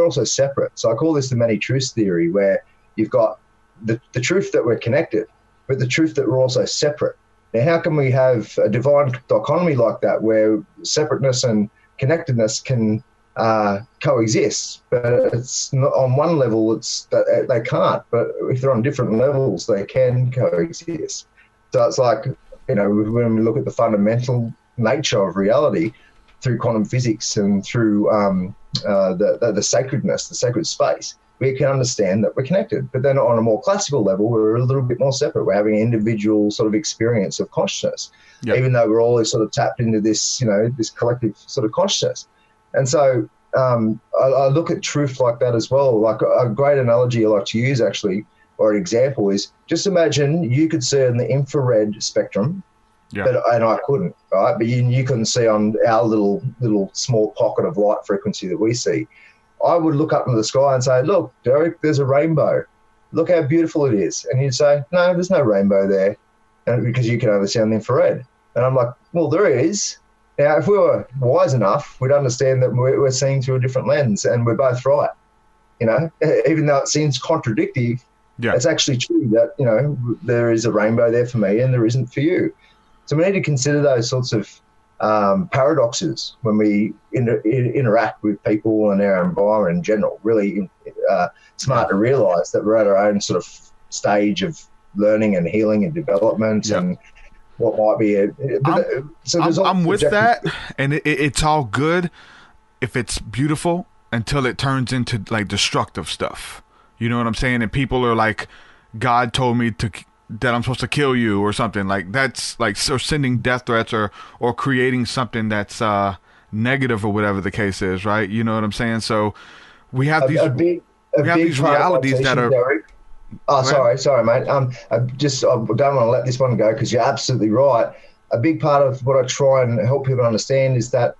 E: also separate. So I call this the many truths theory, where you've got the truth that we're connected, but the truth that we're also separate. Now, how can we have a divine dichotomy like that, where separateness and connectedness can coexist, but it's not on one level. It's that they can't, but if they're on different levels, they can coexist. So it's like, you know, when we look at the fundamental nature of reality through quantum physics and through the sacredness, the sacred space, we can understand that we're connected. But then on a more classical level, we're a little bit more separate. We're having an individual sort of experience of consciousness, even though we're all sort of tapped into this, you know, this collective sort of consciousness. And so I look at truth like that as well. Like a great analogy I like to use, actually, or an example is, just imagine you could see in the infrared spectrum, and I couldn't, right? But you couldn't see on our little small pocket of light frequency that we see. I would look up into the sky and say, look, Derek, there's a rainbow. Look how beautiful it is. And you'd say, no, there's no rainbow there, and because you can only see on the infrared. And I'm like, well, there is. Now, if we were wise enough, we'd understand that we're seeing through a different lens, and we're both right. You know, even though it seems contradictory, it's actually true that, you know, there is a rainbow there for me and there isn't for you. So we need to consider those sorts of paradoxes when we interact with people and our environment in general. Really smart to realise that we're at our own sort of stage of learning and healing and development and what might be I'm
F: with that, and it's all good if it's beautiful until it turns into like destructive stuff. You know what I'm saying? And people are like, God told me that I'm supposed to kill you or something. Like that's like, so sending death threats or creating something that's negative or whatever the case is, right? You know what I'm saying? So we have these realities that are.
E: Derek. Oh, sorry, mate. I don't want to let this one go because you're absolutely right. A big part of what I try and help people understand is that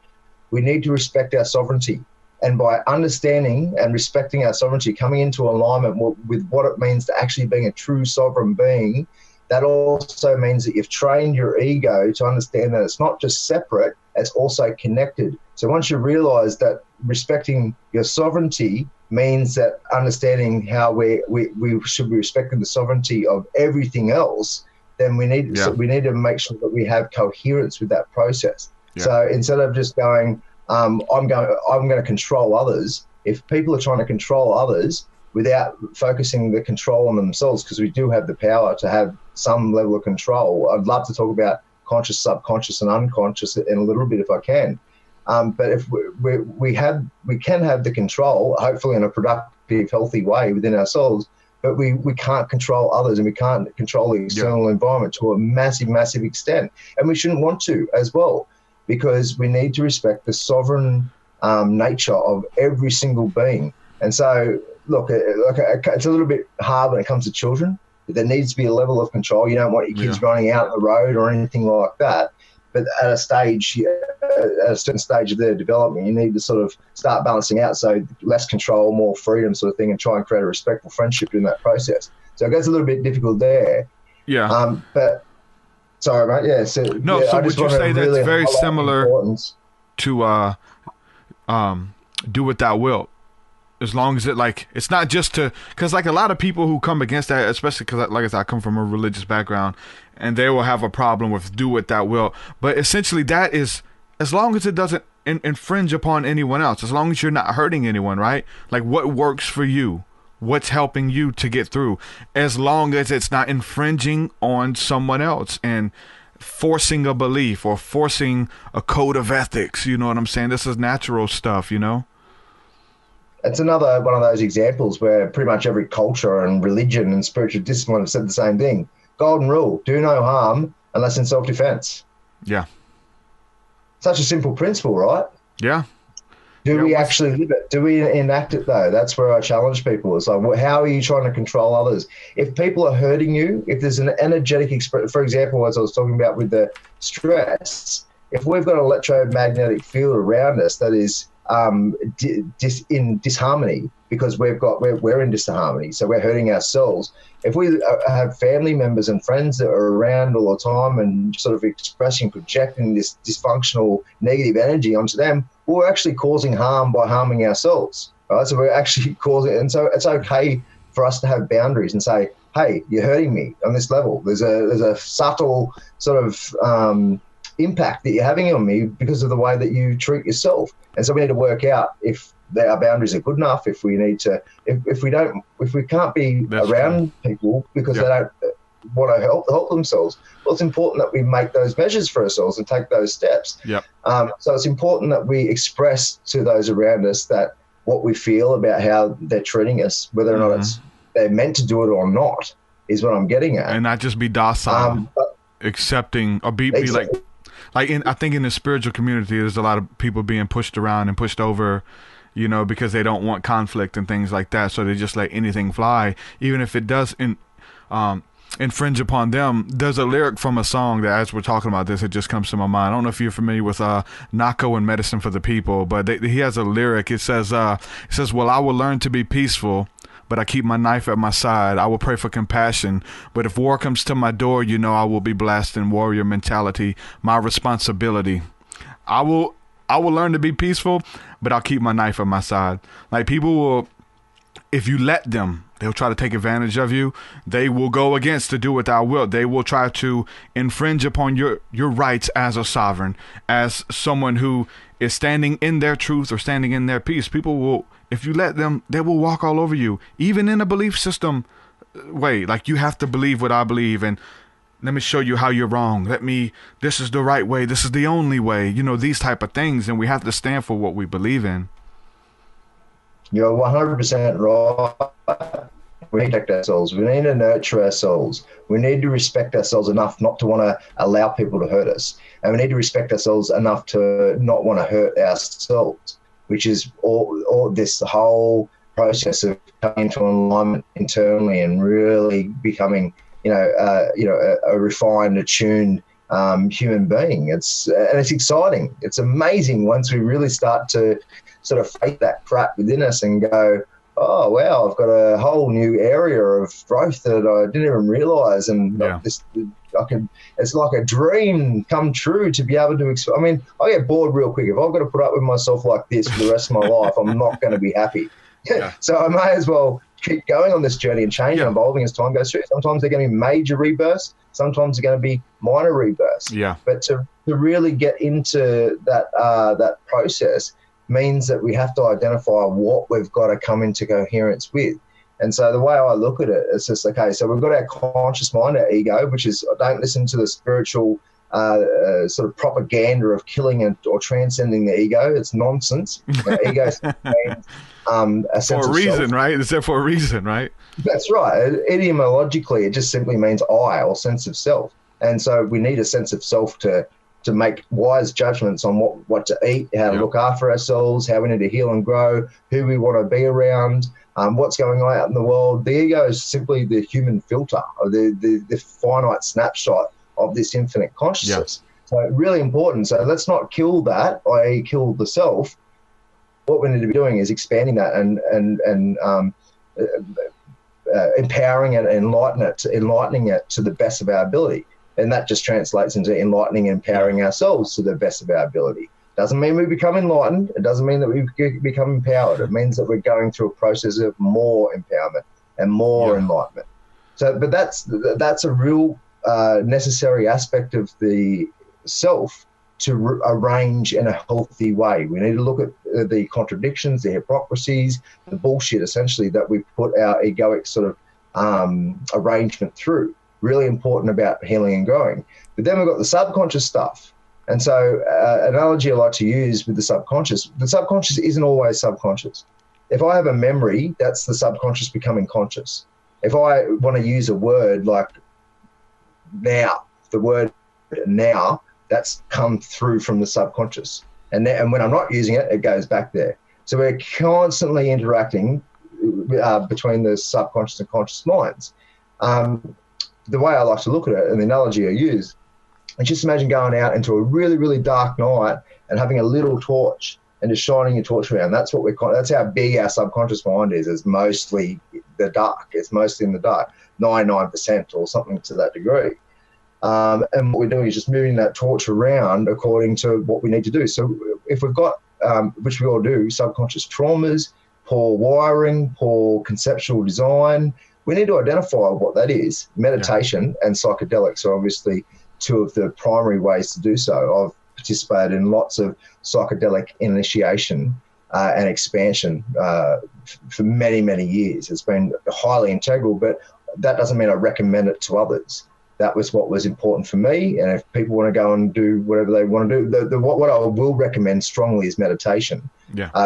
E: we need to respect our sovereignty. And by understanding and respecting our sovereignty, coming into alignment with what it means to actually being a true sovereign being, that also means that you've trained your ego to understand that it's not just separate, it's also connected. So once you realise that respecting your sovereignty means that understanding how we should be respecting the sovereignty of everything else, then we need to make sure that we have coherence with that process. So instead of just going, I'm going to control others, if people are trying to control others without focusing the control on themselves, because we do have the power to have some level of control. I'd love to talk about conscious, subconscious, and unconscious in a little bit if I can. But if we can have the control, hopefully in a productive, healthy way within ourselves, but we can't control others, and we can't control the external environment to a massive, massive extent. And we shouldn't want to as well, because we need to respect the sovereign nature of every single being. And so, look, it's a little bit hard when it comes to children. There needs to be a level of control. You don't want your kids running out on the road or anything like that. But at a certain stage of their development, you need to sort of start balancing out. So less control, more freedom sort of thing, and try and create a respectful friendship in that process. So it gets a little bit difficult there. Yeah. But sorry, mate. Yeah. So
F: so would you say that's very similar to do what thou wilt? As long as it's not just because like a lot of people who come against that, especially because like I said, I come from a religious background, and they will have a problem with do what thou wilt. But essentially that is, as long as it doesn't infringe upon anyone else, as long as you're not hurting anyone, right? Like what works for you, what's helping you to get through, as long as it's not infringing on someone else and forcing a belief or forcing a code of ethics. You know what I'm saying? This is natural stuff, you know?
E: It's another one of those examples where pretty much every culture and religion and spiritual discipline have said the same thing. Golden rule, do no harm unless in self-defense.
F: Yeah.
E: Such a simple principle, right?
F: Yeah.
E: Do we actually live it? Do we enact it, though? That's where I challenge people. It's like, how are you trying to control others? If people are hurting you, if there's an energetic expression, for example, as I was talking about with the stress, if we've got an electromagnetic field around us that is in disharmony, because we're in disharmony, so we're hurting ourselves. If we have family members and friends that are around all the time and sort of projecting this dysfunctional negative energy onto them, well, we're actually causing harm by harming ourselves, right? So we're actually causing, and so it's okay for us to have boundaries and say, hey, you're hurting me on this level. There's a subtle sort of impact that you're having on me because of the way that you treat yourself. And so we need to work out if our boundaries are good enough, if we need to, if we can't be around people because they don't want to help themselves. Well, it's important that we make those measures for ourselves and take those steps. So it's important that we express to those around us that what we feel about how they're treating us, whether or not they're meant to do it or not, is what I'm getting at.
F: And not just be docile, accepting, or be like I think in the spiritual community, there's a lot of people being pushed around and pushed over, you know, because they don't want conflict and things like that. So they just let anything fly, even if it does infringe upon them. There's a lyric from a song that, as we're talking about this, it just comes to my mind. I don't know if you're familiar with Nako and Medicine for the People, but he has a lyric. It says, well, I will learn to be peaceful, but I keep my knife at my side. I will pray for compassion, but if war comes to my door, you know I will be blasting warrior mentality, my responsibility. I will learn to be peaceful, but I'll keep my knife at my side. Like, people will, if you let them, they'll try to take advantage of you. They will go against to do what thou wilt. They will try to infringe upon your rights as a sovereign, as someone who is standing in their truth or standing in their peace. People will, if you let them, they will walk all over you, even in a belief system way. Like, you have to believe what I believe, and let me show you how you're wrong. This is the right way. This is the only way. You know, these type of things, and we have to stand for what we believe in.
E: You're 100% right. We need to protect ourselves. We need to nurture ourselves. We need to respect ourselves enough not to want to allow people to hurt us. And we need to respect ourselves enough to not want to hurt ourselves, which is all this whole process of coming into alignment internally and really becoming, a refined, attuned human being. It's exciting. It's amazing once we really start to sort of fight that crap within us and go, oh, wow, I've got a whole new area of growth that I didn't even realize. And it's like a dream come true to be able to, I mean, I get bored real quick. If I've got to put up with myself like this for the rest of my life, I'm not going to be happy. So I may as well keep going on this journey and changing and evolving as time goes through. Sometimes they're going to be major rebirths. Sometimes they're going to be minor rebirths. But to really get into that process means that we have to identify what we've got to come into coherence with. And so the way I look at it, it's just, okay, so we've got our conscious mind, our ego, which is, don't listen to the spiritual sort of propaganda of killing or transcending the ego. It's nonsense. Ego means a sense
F: for a
E: of
F: reason,
E: self.
F: right? It's there for a reason, right?
E: That's right. Etymologically, it just simply means I, or sense of self. And so we need a sense of self to make wise judgments on what to eat, how to look after ourselves, how we need to heal and grow, who we want to be around, what's going on out in the world. The ego is simply the human filter, or the finite snapshot of this infinite consciousness. So really important. So let's not kill that, i.e. kill the self. What we need to be doing is expanding that and empowering it, enlightening it to the best of our ability. And that just translates into enlightening and empowering ourselves to the best of our ability. Doesn't mean we become enlightened. It doesn't mean that we become empowered. It means that we're going through a process of more empowerment and more enlightenment. So, but that's a real necessary aspect of the self to arrange in a healthy way. We need to look at the contradictions, the hypocrisies, the bullshit, essentially, that we put our egoic sort of arrangement through. Really important about healing and growing. But then we've got the subconscious stuff. And so an analogy I like to use with the subconscious isn't always subconscious. If I have a memory, that's the subconscious becoming conscious. If I want to use a word like now, the word now, that's come through from the subconscious. And when I'm not using it, it goes back there. So we're constantly interacting between the subconscious and conscious minds. The way I like to look at it, and the analogy I use, is just imagine going out into a really, really dark night and having a little torch and just shining your torch around. That's how big our subconscious mind is. It's mostly the dark. It's mostly in the dark, 99% or something to that degree. And what we're doing is just moving that torch around according to what we need to do. So if we've got, which we all do, subconscious traumas, poor wiring, poor conceptual design, we need to identify what that is. Meditation and psychedelics are obviously two of the primary ways to do so. I've participated in lots of psychedelic initiation and expansion for many, many years. It's been highly integral, but that doesn't mean I recommend it to others. That was what was important for me, and if people want to go and do whatever they want to do, what I will recommend strongly is meditation.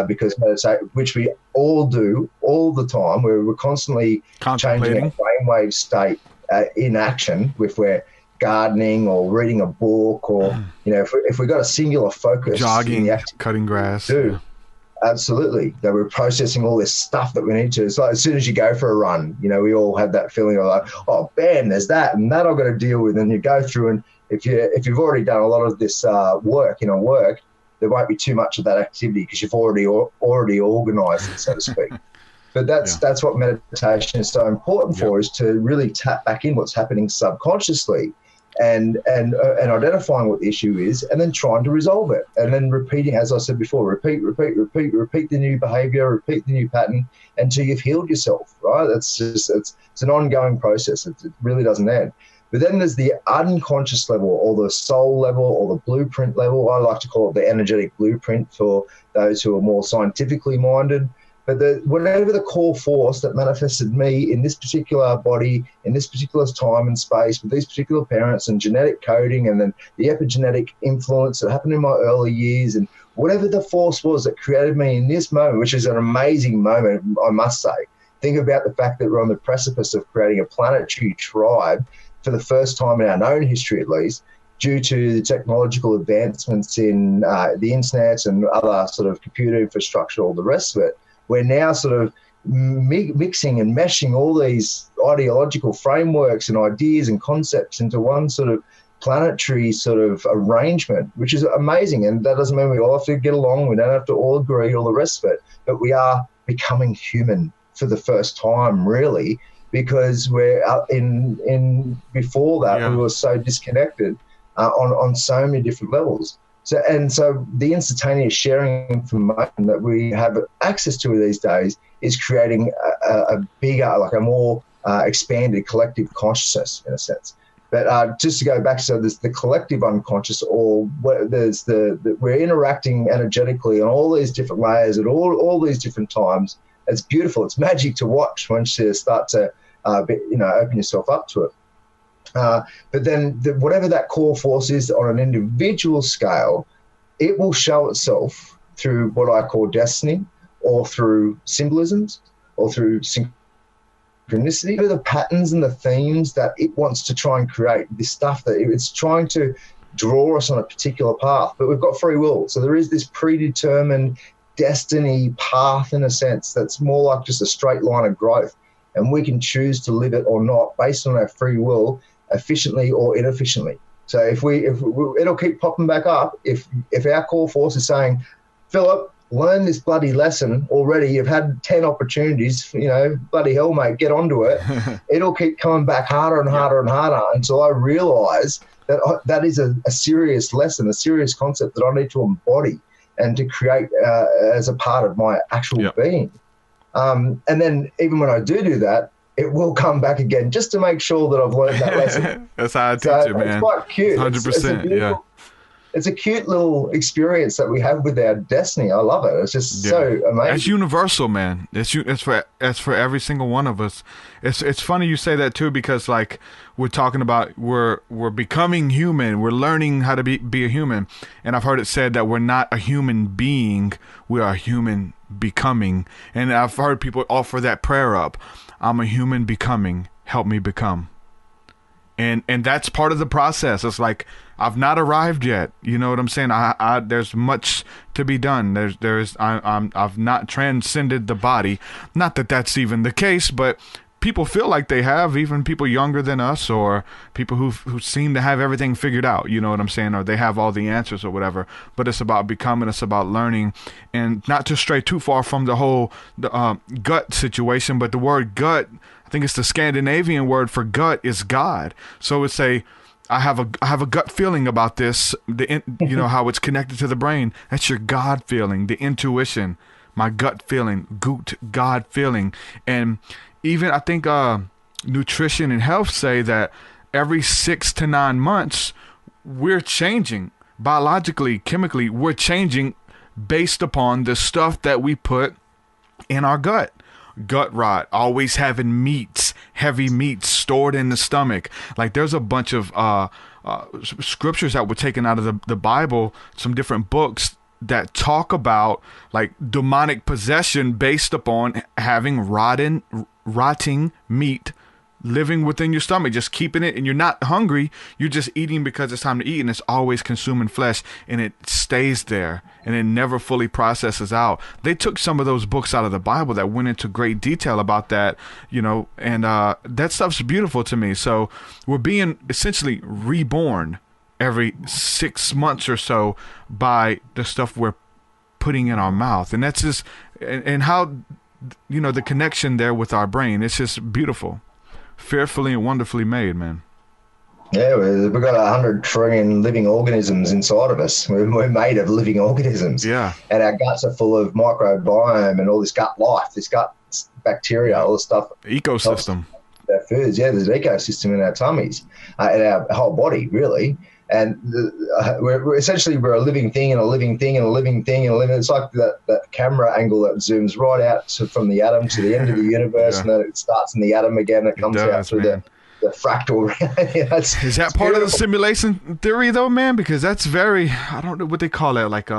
E: Because meditation, which we all do all the time, we're constantly changing our brainwave state in action if we're gardening or reading a book, or if we've got a singular focus,
F: jogging, cutting grass.
E: Absolutely. That we're processing all this stuff that we need to. It's like as soon as you go for a run, we all have that feeling of like, oh, bam, there's that and that I've got to deal with. And you go through, and if you've already done a lot of this work, there won't be too much of that activity because you've already organised it, so to speak. But that's what meditation is so important for, is to really tap back in what's happening subconsciously, and identifying what the issue is, and then trying to resolve it, and then repeating, as I said before, repeat the new behavior, repeat the new pattern until you've healed yourself, right? It's an ongoing process. It really doesn't end. But then there's the unconscious level, or the soul level, or the blueprint level. I like to call it the energetic blueprint for those who are more scientifically minded. But whatever the core force that manifested me in this particular body, in this particular time and space, with these particular parents, and genetic coding, and then the epigenetic influence that happened in my early years, and whatever the force was that created me in this moment, which is an amazing moment, I must say. Think about the fact that we're on the precipice of creating a planetary tribe for the first time in our known history, at least, due to the technological advancements in the internet and other sort of computer infrastructure, all the rest of it. We're now sort of mixing and meshing all these ideological frameworks and ideas and concepts into one sort of planetary sort of arrangement, which is amazing. And that doesn't mean we all have to get along. We don't have to all agree, all the rest of it. But we are becoming human for the first time, really, because we're in before that we were so disconnected on so many different levels. So the instantaneous sharing information that we have access to these days is creating a bigger, like a more expanded collective consciousness, in a sense. But just to go back, so there's the collective unconscious, or there's we're interacting energetically on all these different layers at all these different times. It's beautiful. It's magic to watch once you start to open yourself up to it. But then whatever that core force is on an individual scale, it will show itself through what I call destiny, or through symbolisms, or through synchronicity. The patterns and the themes that it wants to try and create, this stuff that it's trying to draw us on a particular path. But we've got free will. So there is this predetermined destiny path, in a sense, that's more like just a straight line of growth. And we can choose to live it or not based on our free will, efficiently or inefficiently. So if it'll keep popping back up. If our core force is saying, Phillip, learn this bloody lesson already. You've had 10 opportunities, bloody hell, mate, get onto it. It'll keep coming back harder and harder and harder until I realise that is a serious lesson, a serious concept that I need to embody and to create as a part of my actual being. And then even when I do that, it will come back again just to make sure that I've learned that lesson.
F: That's how I teach it, man.
E: It's quite cute.
F: 100%,
E: It's a cute little experience that we have with our destiny. I love it. It's just so amazing. It's
F: universal, man. It's for every single one of us. It's funny you say that too, because like we're talking about we're becoming human. We're learning how to be a human. And I've heard it said that we're not a human being. We are a human becoming. And I've heard people offer that prayer up. I'm a human becoming. Help me become. And that's part of the process. It's like I've not arrived yet. You know what I'm saying? There's much to be done. I've not transcended the body. Not that that's even the case, but people feel like they have, even people younger than us, or people who seem to have everything figured out. You know what I'm saying? Or they have all the answers or whatever. But it's about becoming. It's about learning, and not to stray too far from the whole gut situation. But the word gut, I think it's the Scandinavian word for gut, is God. So it's I have a gut feeling about this. How it's connected to the brain. That's your God feeling, the intuition, my gut feeling, God feeling. And even I think nutrition and health say that every 6 to 9 months, we're changing biologically, chemically. We're changing based upon the stuff that we put in our gut rot, always having meats, heavy meats stored in the stomach. Like there's a bunch of scriptures that were taken out of the Bible, some different books that talk about like demonic possession based upon having rotting meat living within your stomach, just keeping it, and you're not hungry, you're just eating because it's time to eat, and it's always consuming flesh, and it stays there, and it never fully processes out. They took some of those books out of the Bible that went into great detail about that, and that stuff's beautiful to me. So we're being essentially reborn every 6 months or so by the stuff we're putting in our mouth, and that's just, and how, the connection there with our brain, it's just beautiful. Fearfully and wonderfully made, man.
E: Yeah, we've got 100 trillion living organisms inside of us. We're made of living organisms.
F: Yeah.
E: And our guts are full of microbiome and all this gut life, this gut bacteria, all this stuff.
F: Ecosystem.
E: Our foods, yeah, there's an ecosystem in our tummies, in our whole body, really. And we're essentially a living thing and a living thing and a living thing and a living. It's like that camera angle that zooms right out from the atom to the end of the universe, and then it starts in the atom again. It comes out through the fractal.
F: Is that part of the simulation theory, though, man? Because that's very, I don't know what they call it, like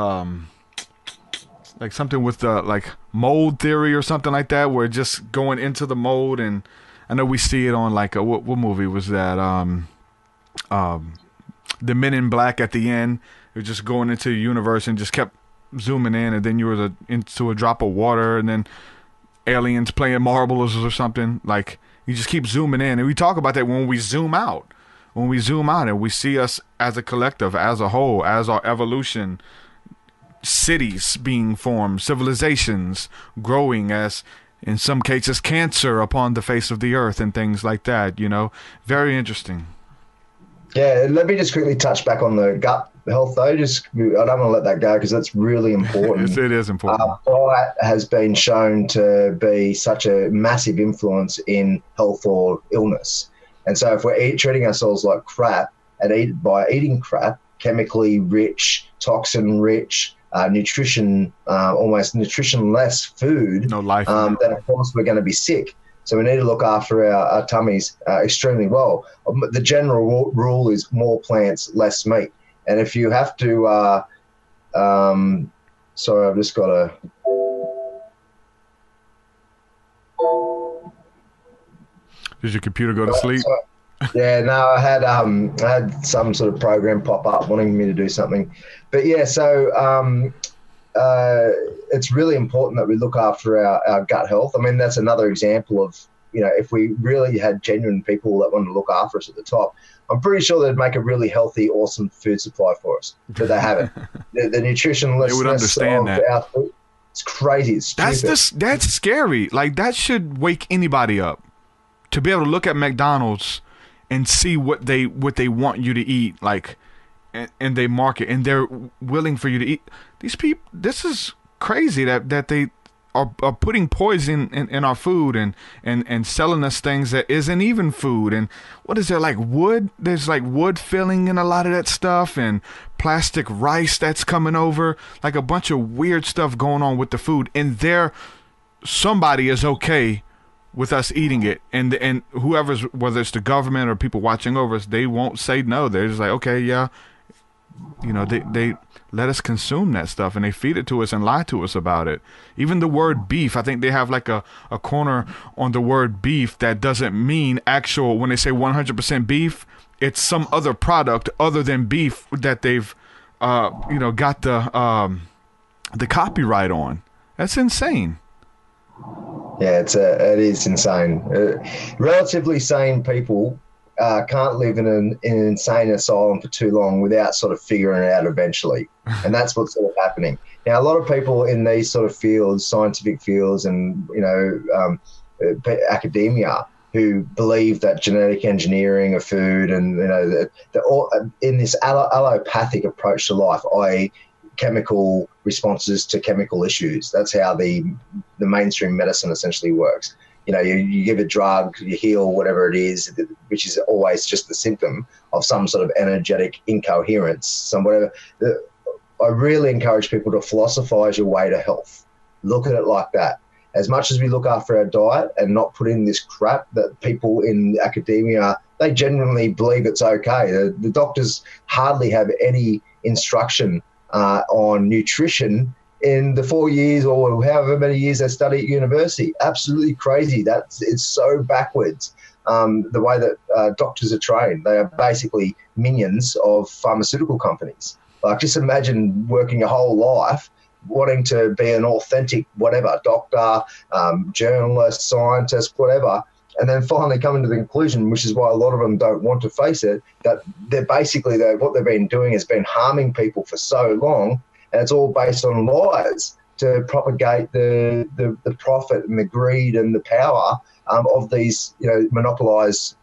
F: something with the like mold theory or something like that, where just going into the mold. And I know we see it on like what movie was that? The Men in Black at the end, you're just going into the universe and just kept zooming in, and then you were into a drop of water, and then aliens playing marbles or something. Like you just keep zooming in, and we talk about that when we zoom out. When we zoom out and we see us as a collective, as a whole, as our evolution, cities being formed, civilizations growing, as in some cases cancer upon the face of the earth and things like that. Very interesting.
E: Yeah, let me just quickly touch back on the gut health, though. I don't want to let that go because that's really important.
F: It is important.
E: Diet has been shown to be such a massive influence in health or illness. And so if we're treating ourselves like crap and by eating crap, chemically rich, toxin-rich, almost nutrition-less food,
F: no life,
E: then of course we're going to be sick. So we need to look after our tummies extremely well. The general rule is more plants, less meat. And if you have to, sorry, I've just got to.
F: Did your computer go to sleep?
E: Yeah, no, I had some sort of program pop up wanting me to do something. But yeah, so it's really important that we look after our gut health. I mean, that's another example of, if we really had genuine people that wanted to look after us at the top, I'm pretty sure they'd make a really healthy, awesome food supply for us. But they haven't. The nutritionless
F: they would understand that.
E: Our food, it's crazy. It's stupid.
F: That's scary. Like, that should wake anybody up to be able to look at McDonald's and see what they want you to eat, like, and they market, and they're willing for you to eat. These people, this is crazy that they are putting poison in our food and selling us things that isn't even food. And what is there, like wood? There's like wood filling in a lot of that stuff, and plastic rice that's coming over, like a bunch of weird stuff going on with the food. And somebody is okay with us eating it, and whoever's, whether it's the government or people watching over us, they won't say no. They're just like, okay, yeah, they let us consume that stuff, and they feed it to us and lie to us about it. Even the word beef, I think they have like a corner on the word beef that doesn't mean actual. When they say 100% beef, it's some other product other than beef that they've got the copyright on. That's insane.
E: Yeah, it is insane. Relatively sane people can't live in an insane asylum for too long without sort of figuring it out eventually. And that's what's sort of happening. Now, a lot of people in these sort of fields, scientific fields and, academia, who believe that genetic engineering of food and, in this allopathic approach to life, i.e. chemical responses to chemical issues. That's how the mainstream medicine essentially works. you give a drug, you heal whatever it is, which is always just the symptom of some sort of energetic incoherence, some whatever. I really encourage people to philosophize your way to health. Look at it like that. As much as we look after our diet and not put in this crap that people in academia, they genuinely believe it's okay. The doctors hardly have any instruction on nutrition in the 4 years or however many years they study at university. Absolutely crazy. It's so backwards, the way that doctors are trained. They are basically minions of pharmaceutical companies. Like, just imagine working your whole life wanting to be an authentic whatever, doctor, journalist, scientist, whatever, and then finally coming to the conclusion, which is why a lot of them don't want to face it, that they're basically, what they've been doing has been harming people for so long, and it's all based on lies to propagate the profit and the greed and the power of these monopolized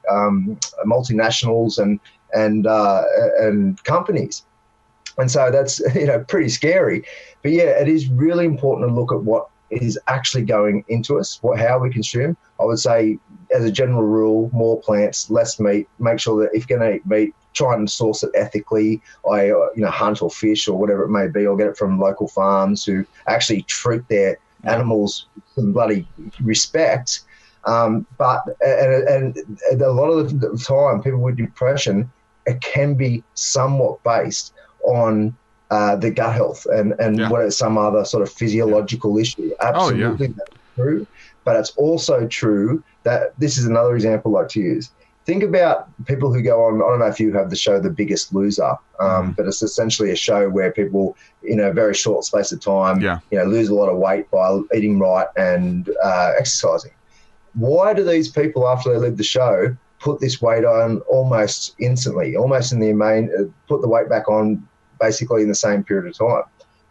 E: multinationals and companies. And so that's pretty scary. But yeah, it is really important to look at what is actually going into us, how we consume. I would say, as a general rule, more plants, less meat. Make sure that if you're going to eat meat, try and source it ethically. Hunt or fish or whatever it may be, or get it from local farms who actually treat their animals with some bloody respect. But a lot of the time, people with depression, it can be somewhat based on the gut health and what is some other sort of physiological issue. Absolutely, that's true. But it's also true that this is another example I like to use. Think about people who go on, I don't know if you have the show The Biggest Loser, but it's essentially a show where people, in a very short space of time, lose a lot of weight by eating right and exercising. Why do these people, after they leave the show, put this weight on almost instantly, almost in the put the weight back on basically in the same period of time?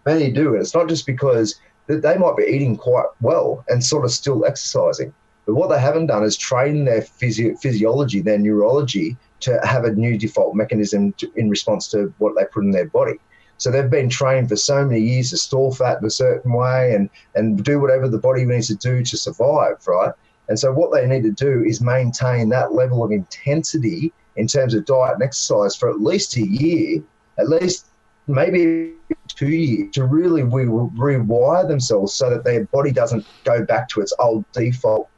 E: Many do, and it's not just because they might be eating quite well and sort of still exercising, but what they haven't done is train their physiology, their neurology, to have a new default mechanism in response to what they put in their body. So they've been trained for so many years to store fat in a certain way and do whatever the body needs to do to survive, right? And so what they need to do is maintain that level of intensity in terms of diet and exercise for at least a year, at least maybe 2 years, to really rewire themselves so that their body doesn't go back to its old default,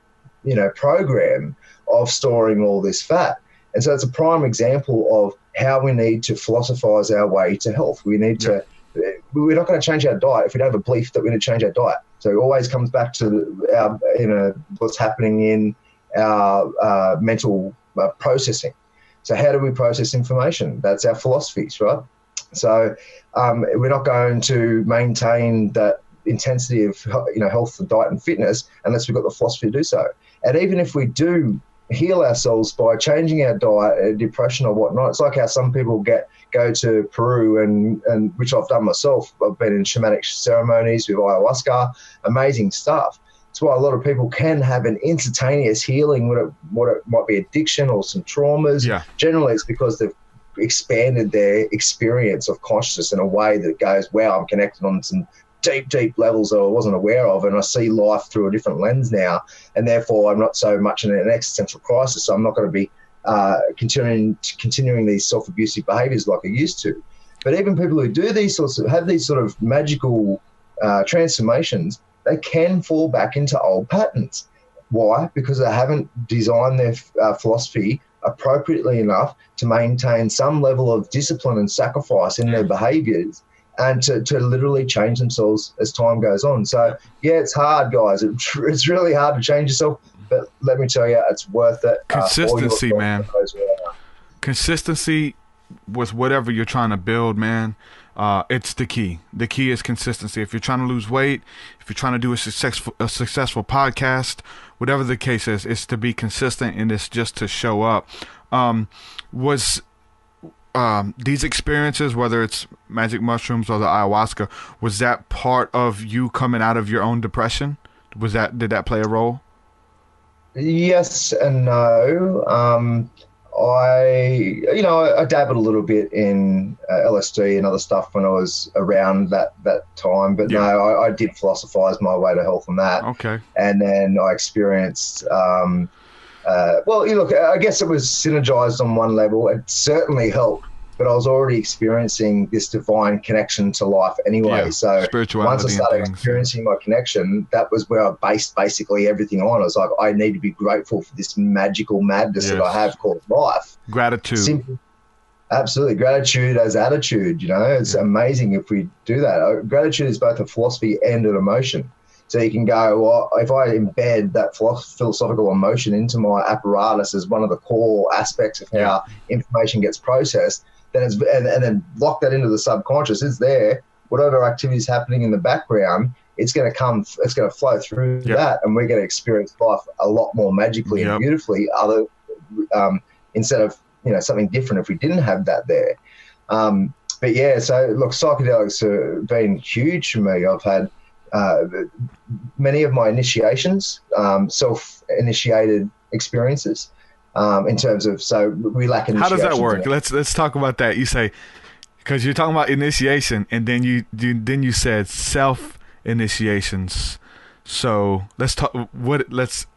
E: program of storing all this fat. And so it's a prime example of how we need to philosophize our way to health. We need to, we're not going to change our diet if we don't have a belief that we're going to change our diet. So it always comes back to our, what's happening in our mental processing. So how do we process information? That's our philosophies, right? So we're not going to maintain that intensity of health and diet and fitness unless we've got the philosophy to do so. And even if we do heal ourselves by changing our diet, depression or whatnot, it's like how some people go to Peru and which I've done myself. I've been in shamanic ceremonies with ayahuasca, amazing stuff. That's why a lot of people can have an instantaneous healing what it might be addiction or some traumas. Yeah. Generally, it's because they've expanded their experience of consciousness in a way that goes, wow, I'm connected on some deep levels that I wasn't aware of, and I see life through a different lens now, and therefore I'm not so much in an existential crisis, so I'm not going to be continuing these self-abusive behaviours like I used to. But even people who do have these sort of magical transformations, they can fall back into old patterns. Why? Because they haven't designed their philosophy appropriately enough to maintain some level of discipline and sacrifice in their behaviours, and to literally change themselves as time goes on. So, yeah, it's hard, guys. It's really hard to change yourself, but let me tell you, it's worth it.
F: Consistency, man. Consistency with whatever you're trying to build, man. It's the key. The key is consistency. If you're trying to lose weight, if you're trying to do a successful podcast, whatever the case is, it's to be consistent, and it's just to show up. These experiences, whether it's magic mushrooms or the ayahuasca, was that part of you coming out of your own depression? Did that play a role?
E: Yes and no. I dabbled a little bit in LSD and other stuff when I was around that time, but no, I did philosophize my way to health on that.
F: Okay.
E: And then I experienced, look, I guess it was synergized on one level. It certainly helped, but I was already experiencing this divine connection to life anyway. So once I started experiencing my connection, that was where I based basically everything on. I was like, I need to be grateful for this magical madness that I have called life.
F: Gratitude.
E: Absolutely. Gratitude as attitude, it's amazing if we do that. Gratitude is both a philosophy and an emotion. So you can go, well, if I embed that philosophical emotion into my apparatus as one of the core aspects of how information gets processed, then and then lock that into the subconscious, it's there. Whatever activity is happening in the background, it's going to flow through that, and we're going to experience life a lot more magically and beautifully. Instead of something different if we didn't have that there. But yeah, so look, psychedelics have been huge for me. I've had many of my initiations, self-initiated experiences. In terms of, so we lack initiation.
F: How does that work? Let's talk about that. You say, because you're talking about initiation, and then you said self-initiations. So let's talk. Let's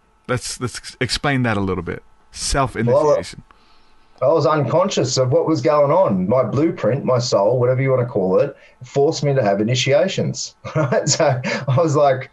F: explain that a little bit. Self-initiation.
E: I was unconscious of what was going on. My blueprint, my soul, whatever you want to call it, forced me to have initiations. Right? So I was like,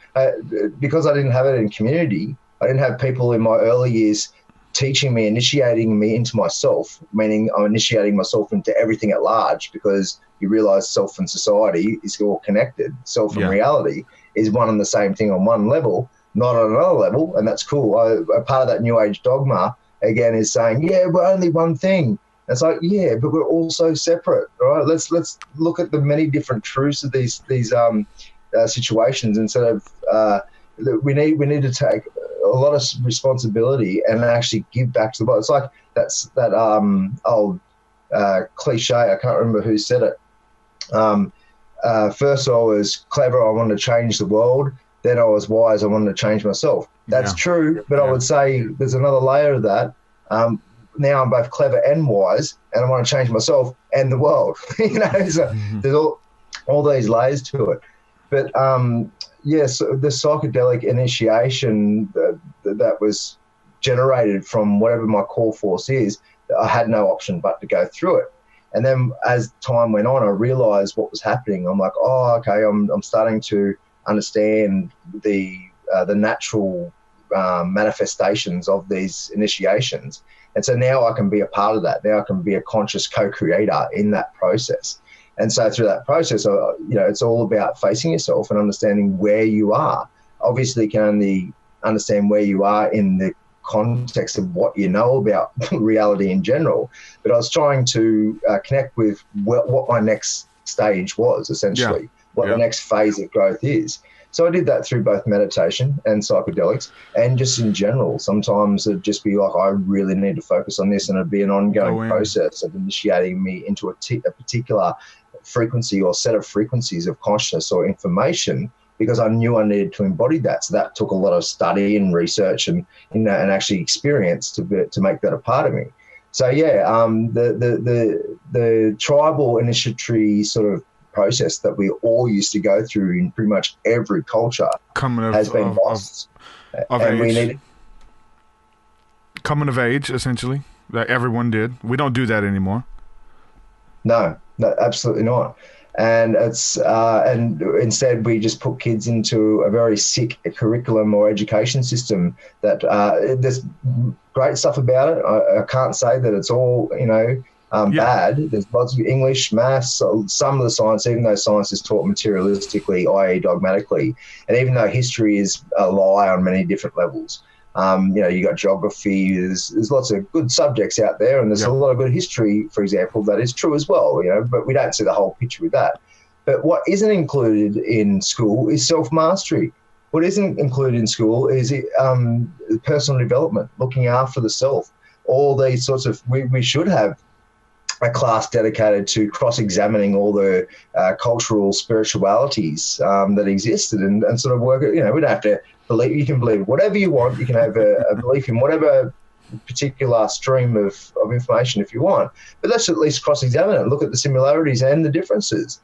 E: because I didn't have it in community, I didn't have people in my early years teaching me, initiating me into myself, meaning I'm initiating myself into everything at large, because you realize self and society is all connected. Self and reality is one and the same thing on one level, not on another level, and that's cool. A part of that New Age dogma, again, is saying, we're only one thing. It's like, but we're all so separate, right? Let's look at the many different truths of these situations instead of we need to take a lot of responsibility and actually give back to the body. It's like that old cliche. I can't remember who said it. First I was clever, I wanted to change the world. Then I was wise, I wanted to change myself. That's true, but I would say there's another layer of that. Now I'm both clever and wise, and I want to change myself and the world. So there's all these layers to it. But yes, the psychedelic initiation that was generated from whatever my core force is, I had no option but to go through it. And then as time went on, I realized what was happening. I'm like, oh, okay, I'm starting to understand the natural manifestations of these initiations. And so now I can be a part of that. Now I can be a conscious co-creator in that process. And so through that process, it's all about facing yourself and understanding where you are. Obviously, you can only understand where you are in the context of what you know about reality in general. But I was trying to connect with what my next stage was, essentially, what the next phase of growth is. So I did that through both meditation and psychedelics, and just in general. Sometimes it'd just be like, I really need to focus on this, and it'd be an ongoing process of initiating me into a particular frequency or set of frequencies of consciousness or information, because I knew I needed to embody that. So that took a lot of study and research and and actually experience to make that a part of me. So the tribal initiatory sort of process that we all used to go through in pretty much every culture has been lost.
F: Coming of age, essentially, that everyone did. We don't do that anymore.
E: No, absolutely not. And it's and instead we just put kids into a very sick curriculum or education system that there's great stuff about it. I can't say that it's all bad. There's lots of English, maths, some of the science, even though science is taught materialistically, i.e. dogmatically, and even though history is a lie on many different levels. You got geography, there's lots of good subjects out there, and there's a lot of good history, for example, that is true as well, but we don't see the whole picture with that. But what isn't included in school is self-mastery. What isn't included in school is personal development, looking after the self. All these sorts of, we should have a class dedicated to cross-examining all the cultural spiritualities that existed and sort of work it. We don't have to believe. You can believe whatever you want. You can have a belief in whatever particular stream of information if you want, but let's at least cross-examine it, look at the similarities and the differences.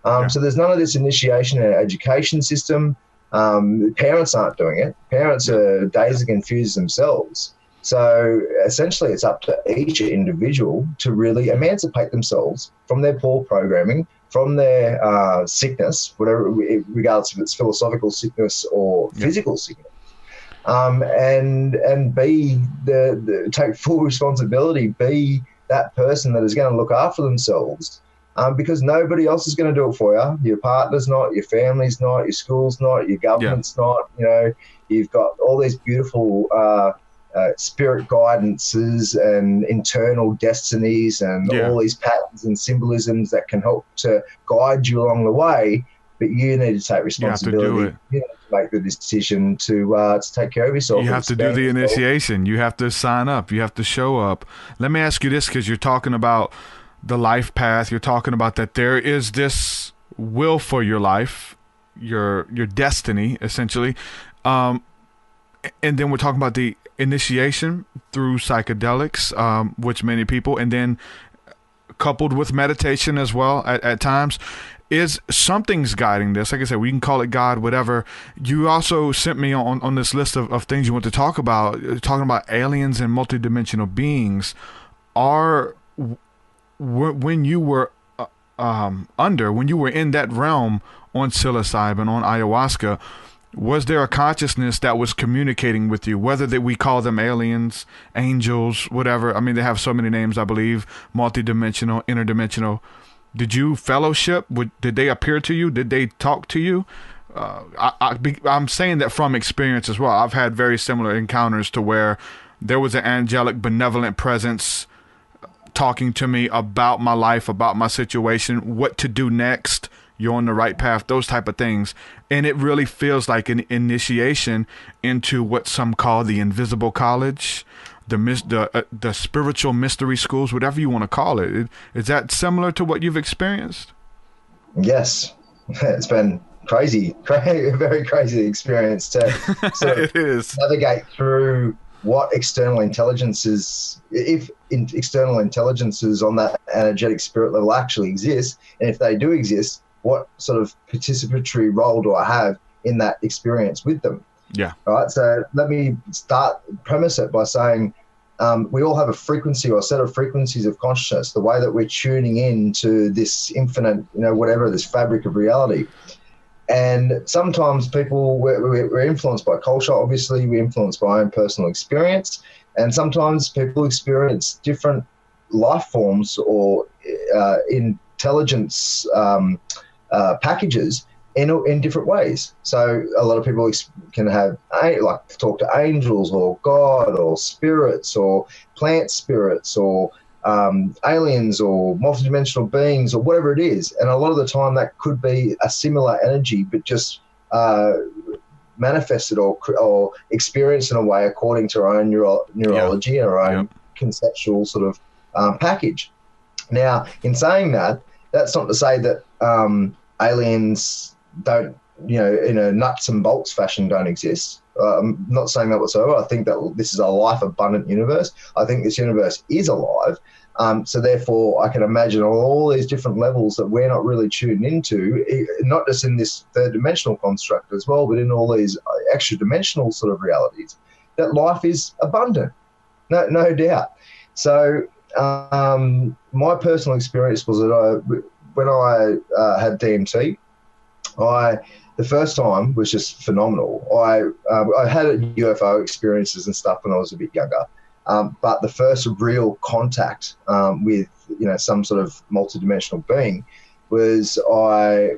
E: So there's none of this initiation in our education system. Parents aren't doing it. Parents are dazed and confused themselves. So essentially it's up to each individual to really emancipate themselves from their poor programming, from their sickness, whatever, regardless if it's philosophical sickness or physical sickness, and be take full responsibility, be that person that is going to look after themselves, because nobody else is going to do it for you. Your partner's not, your family's not, your school's not, your government's not. You know, you've got all these beautiful spirit guidances and internal destinies and all these patterns and symbolisms that can help to guide you along the way, but you need to take responsibility.
F: You have to do it.
E: You need to make the decision to take care of yourself.
F: You have to do the initiation. You have to sign up. You have to show up. Let me ask you this, because you're talking about the life path. You're talking about that there is this will for your life, your destiny, essentially. And then we're talking about the initiation through psychedelics, which many people, and then coupled with meditation as well at times, is something's guiding this. Like I said, we can call it God, whatever. You also sent me on this list of things you want to talk about, talking about aliens and multidimensional beings. When you were when you were in that realm on psilocybin, on ayahuasca, was there a consciousness that was communicating with you, whether that we call them aliens, angels, whatever? I mean, they have so many names, I believe, multidimensional, interdimensional. Did you fellowship? Did they appear to you? Did they talk to you? I'm saying that from experience as well. I've had very similar encounters to where there was an angelic, benevolent presence talking to me about my life, about my situation, what to do next. You're on the right path, those type of things. And it really feels like an initiation into what some call the invisible college, the spiritual mystery schools, whatever you want to call it. Is that similar to what you've experienced?
E: Yes. It's been crazy, very crazy experience to sort of navigate through what external intelligences, if external intelligences on that energetic spirit level actually exist, and if they do exist, what sort of participatory role do I have in that experience with them?
F: Yeah.
E: All right. So let me premise it by saying we all have a frequency or a set of frequencies of consciousness, the way that we're tuning in to this infinite, whatever, this fabric of reality. And sometimes people, we're influenced by culture, obviously, we're influenced by our own personal experience. And sometimes people experience different life forms or intelligence packages in different ways. So a lot of people can have talk to angels or God or spirits or plant spirits or aliens or multidimensional beings or whatever it is. And a lot of the time that could be a similar energy, but just manifested or experienced in a way according to our own neurology and our own conceptual sort of package. Now, in saying that, that's not to say that aliens don't, in a nuts and bolts fashion don't exist. I'm not saying that whatsoever. I think that this is a life-abundant universe. I think this universe is alive. So therefore, I can imagine all these different levels that we're not really tuned into, not just in this third-dimensional construct as well, but in all these extra-dimensional sort of realities, that life is abundant, no doubt. So my personal experience was that when I had DMT, the first time was just phenomenal. I had UFO experiences and stuff when I was a bit younger, but the first real contact with some sort of multidimensional being was I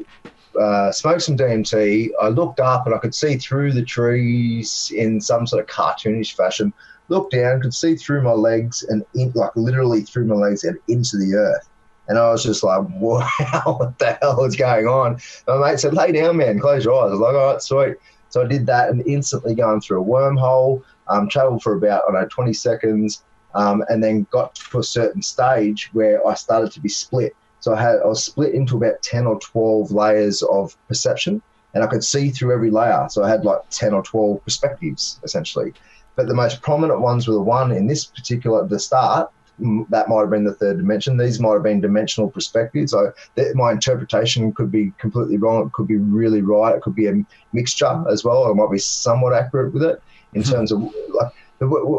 E: smoked some DMT. I looked up and I could see through the trees in some sort of cartoonish fashion. Looked down, could see through my legs and literally through my legs and into the earth. And I was just like, wow, what the hell is going on? And my mate said, lay down, man, close your eyes. I was like, all right, sweet. So I did that and instantly going through a wormhole, traveled for about, 20 seconds, and then got to a certain stage where I started to be split. So I was split into about 10 or 12 layers of perception, and I could see through every layer. So I had 10 or 12 perspectives, essentially. but the most prominent ones were the one in this particular, the start. That might have been the third dimension. These might have been dimensional perspectives. So my interpretation could be completely wrong. It could be really right. It could be a mixture as well. I might be somewhat accurate with it in terms of, like,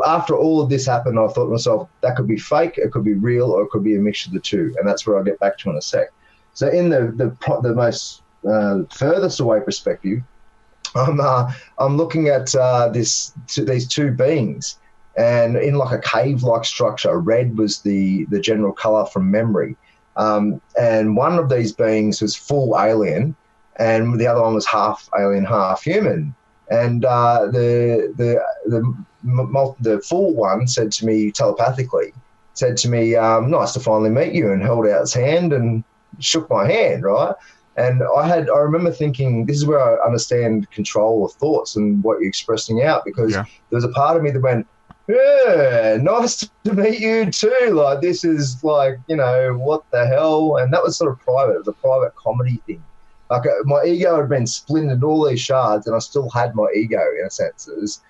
E: after all of this happened, I thought to myself, that could be fake, it could be real, or it could be a mixture of the two. And that's where I'll get back to in a sec. So in the most furthest away perspective, I'm looking at these two beings. And in like a cave-like structure, red was the general colour from memory. And one of these beings was full alien, and the other one was half alien, half human. And the full one said to me telepathically, nice to finally meet you, and held out its hand and shook my hand, right? And I remember thinking, this is where I understand control of thoughts and what you're expressing out, because there was a part of me that went, yeah, nice to meet you too. Like, this is like, what the hell? And that was sort of private. It was a private comedy thing. Like, my ego had been split into all these shards, and I still had my ego in a sense. It was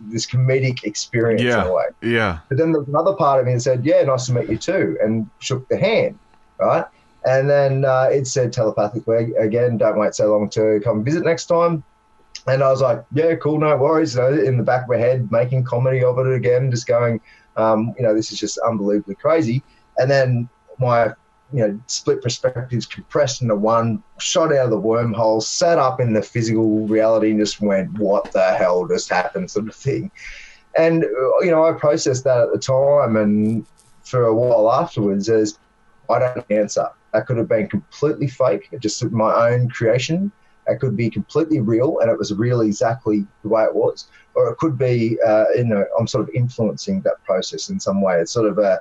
E: this comedic experience in a way.
F: Yeah.
E: But then there was another part of me that said, yeah, nice to meet you too, and shook the hand, right? And then it said telepathically, again, don't wait so long to come visit next time. And I was like, yeah, cool, no worries. In the back of my head, making comedy of it again, just going, this is just unbelievably crazy. And then my, split perspectives compressed into one, shot out of the wormhole, sat up in the physical reality and just went, what the hell just happened, sort of thing. And, I processed that at the time, and for a while afterwards, as I don't answer. That could have been completely fake, just my own creation. It could be completely real, and it was real exactly the way it was. Or it could be, I'm sort of influencing that process in some way. It's sort of a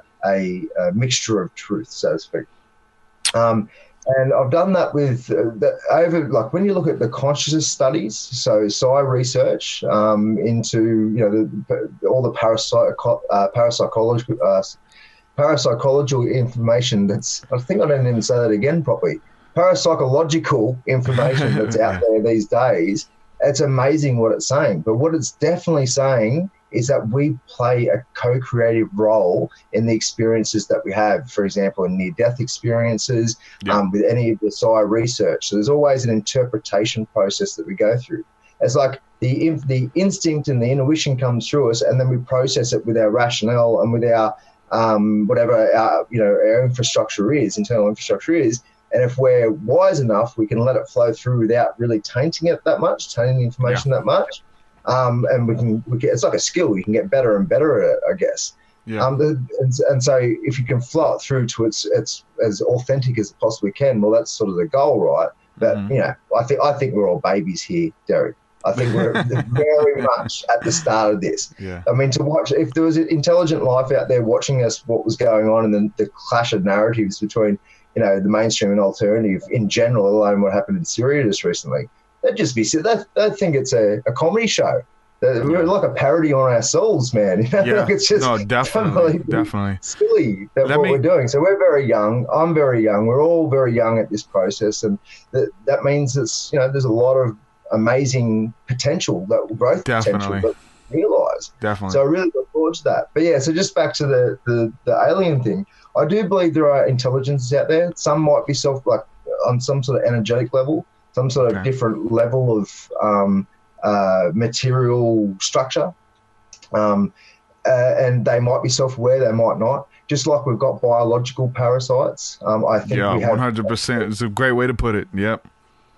E: mixture of truth, so to speak. And I've done that with when you look at the consciousness studies, so psi research into all the parapsychological information I think I don't even say that again properly. Parapsychological information that's out there these days, it's amazing what it's saying. But what it's definitely saying is that we play a co-creative role in the experiences that we have, for example, in near-death experiences, with any of the psi research. So there's always an interpretation process that we go through. It's like the instinct and the intuition comes through us, and then we process it with our rationale and with our whatever our infrastructure is, internal infrastructure is. And if we're wise enough, we can let it flow through without really tainting it that much, tainting the information that much. And we can it's like a skill. You can get better and better at it, I guess. Yeah. And so if you can flow it through to its as authentic as it possibly can, well, that's sort of the goal, right? But I think we're all babies here, Derek. I think we're very much at the start of this. Yeah. I mean, to watch, if there was an intelligent life out there watching us, what was going on, and then the clash of narratives between, the mainstream and alternative in general, alone what happened in Syria just recently, they'd just be, they'd think it's a comedy show. We're like a parody on ourselves, man. Like it's just definitely silly what we're doing. So we're very young. I'm very young. We're all very young at this process, and that means it's there's a lot of amazing potential, growth potential that we realise. Definitely. So I really look forward to that. But yeah, so just back to the alien thing. I do believe there are intelligences out there. Some might be on some sort of energetic level, some sort of different level of material structure, and they might be self-aware. They might not. Just like we've got biological parasites. I think we have
F: 100%. It's a great way to put it. Yep.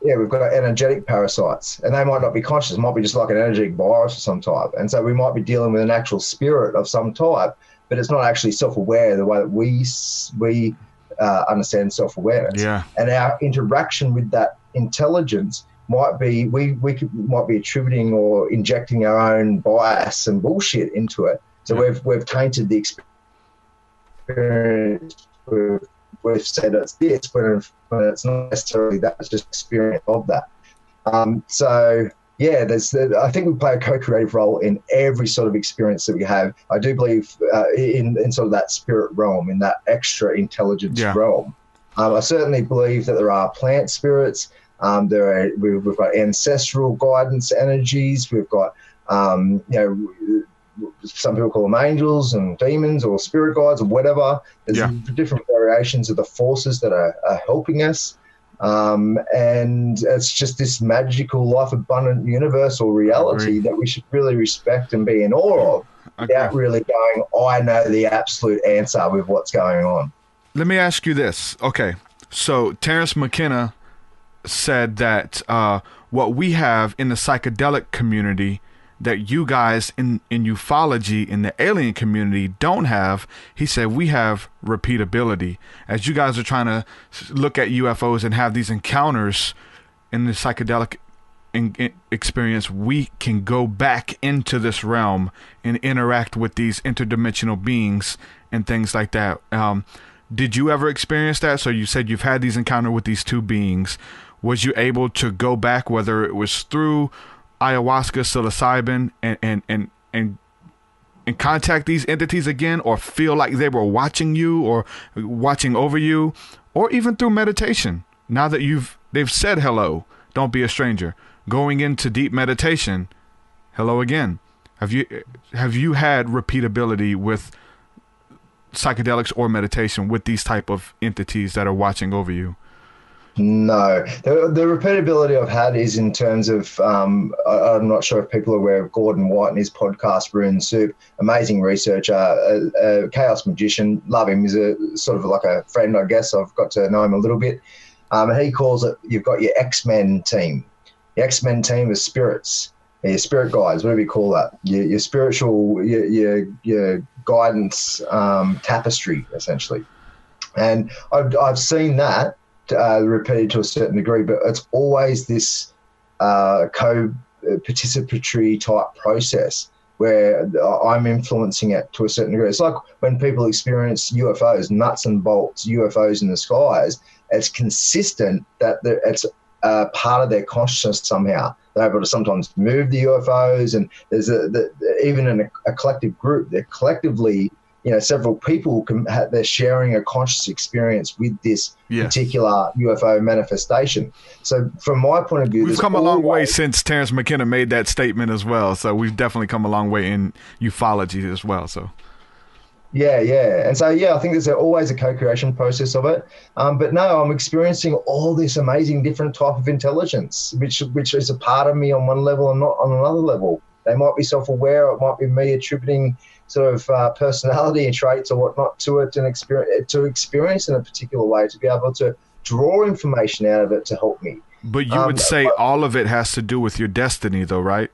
E: Yeah, we've got energetic parasites, and they might not be conscious. It might be just like an energetic virus of some type. And so we might be dealing with an actual spirit of some type, but it's not actually self-aware the way that we understand self-awareness. Yeah. And our interaction with that intelligence might be, might be attributing or injecting our own bias and bullshit into it. So we've tainted the experience. We've said it's this, when it's not necessarily that. It's just experience of that. So yeah, I think we play a co-creative role in every sort of experience that we have. I do believe in sort of that spirit realm, in that extra intelligence realm. I certainly believe that there are plant spirits. We've got ancestral guidance energies. We've got You know, some people call them angels and demons or spirit guides or whatever. There's different variations of the forces that are helping us. And it's just this magical, life-abundant universal reality that we should really respect and be in awe of without really going, I know the absolute answer with what's going on.
F: Let me ask you this. Okay, so Terence McKenna said that what we have in the psychedelic community that you guys in ufology in the alien community don't have. He said we have repeatability. As you guys are trying to look at UFOs and have these encounters in the psychedelic experience, we can go back into this realm and interact with these interdimensional beings and things like that. Did you ever experience that? So you said you've had these encounters with these two beings. Was you able to go back, whether it was through ayahuasca, psilocybin, and contact these entities again, or feel like they were watching you or watching over you, or even through meditation? Now that they've said hello, don't be a stranger, going into deep meditation, hello again. Have you had repeatability with psychedelics or meditation with these type of entities that are watching over you?
E: No. The repeatability I've had is in terms of, I'm not sure if people are aware of Gordon White and his podcast, Rune Soup, amazing researcher, a chaos magician, love him. He's a sort of like a friend, I guess. I've got to know him a little bit. And he calls it, you've got your X-Men team. The X-Men team is spirits, your spirit guides, whatever you call that, your spiritual, your guidance tapestry, essentially. And I've seen that repeated to a certain degree, but it's always this co-participatory type process where I'm influencing it to a certain degree. It's like when people experience UFOs, nuts and bolts, UFOs in the skies, it's consistent that it's part of their consciousness somehow. They're able to sometimes move the UFOs, and there's even in a collective group, they're collectively, several people they're sharing a conscious experience with this particular UFO manifestation. So from my point of view,
F: we've come a long way since Terence McKenna made that statement as well. So we've definitely come a long way in ufology as well. So.
E: Yeah. And so, I think there's always a co-creation process of it. But no, I'm experiencing all this amazing different type of intelligence, which is a part of me on one level and not on another level. They might be self-aware. It might be me attributing sort of personality and traits or whatnot to it and experience in a particular way to be able to draw information out of it to help me.
F: But you would say all of it has to do with your destiny, though, right?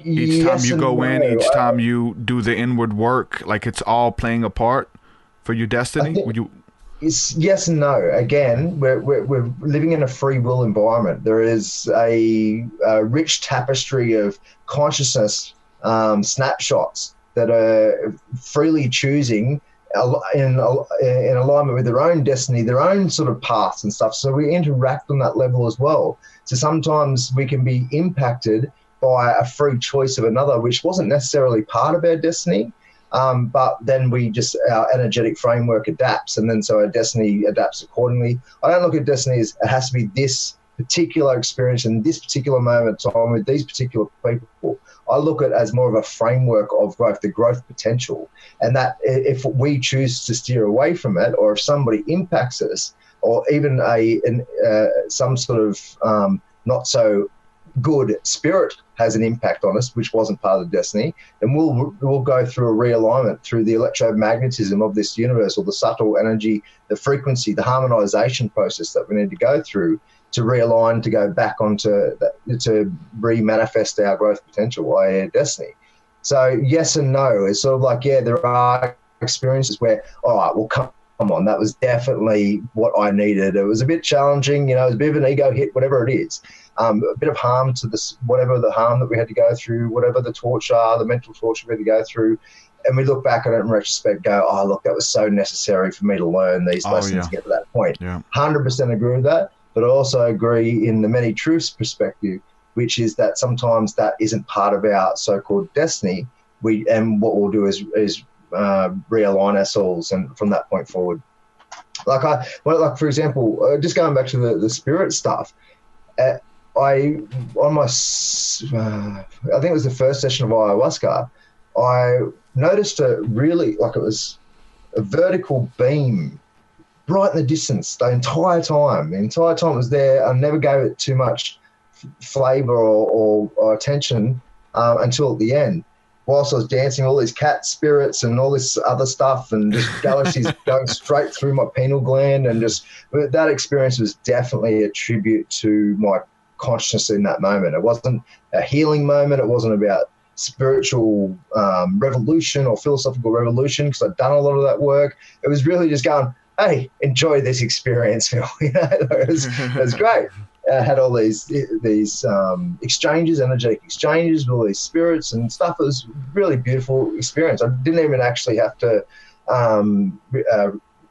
F: Each time you go in, each time you do the inward work, like it's all playing a part for your destiny?
E: It's yes and no. Again, we're living in a free will environment. There is a rich tapestry of consciousness snapshots that are freely choosing in alignment with their own destiny, their own sort of paths and stuff. So we interact on that level as well. So sometimes we can be impacted by a free choice of another, which wasn't necessarily part of our destiny. But then our energetic framework adapts, and then so our destiny adapts accordingly. I don't look at destiny as it has to be this particular experience in this particular moment of time with these particular people. I look at it as more of a framework of growth, the growth potential, and that if we choose to steer away from it, or if somebody impacts us, or even some sort of not so good spirit has an impact on us, which wasn't part of the destiny, then we'll go through a realignment through the electromagnetism of this universe, or the subtle energy, the frequency, the harmonization process that we need to go through to realign, to go back onto that, to re-manifest our growth potential, our destiny. So yes and no. It's sort of like, there are experiences where, all right, well, come on, that was definitely what I needed. It was a bit challenging, it was a bit of an ego hit, whatever it is. A bit of harm to this, whatever the harm that we had to go through, whatever the torture, the mental torture we had to go through. And we look back on it in retrospect, go, oh, look, that was so necessary for me to learn these lessons to get to that point. 100% agree with that. But I also agree in the many truths perspective, which is that sometimes that isn't part of our so-called destiny. And what we'll do is realign ourselves, and from that point forward. Like for example, just going back to the spirit stuff, I think it was the first session of ayahuasca, I noticed it was a vertical beam right in the distance the entire time. The entire time it was there. I never gave it too much flavor or attention until at the end. Whilst I was dancing, all these cat spirits and all this other stuff and just galaxies going straight through my pineal gland, and just that experience was definitely a tribute to my consciousness in that moment. It wasn't a healing moment. It wasn't about spiritual revolution or philosophical revolution, because I'd done a lot of that work. It was really just going, hey, enjoy this experience, Phil. It was great. I had all these exchanges, energetic exchanges with all these spirits and stuff. It was a really beautiful experience. I didn't even actually have to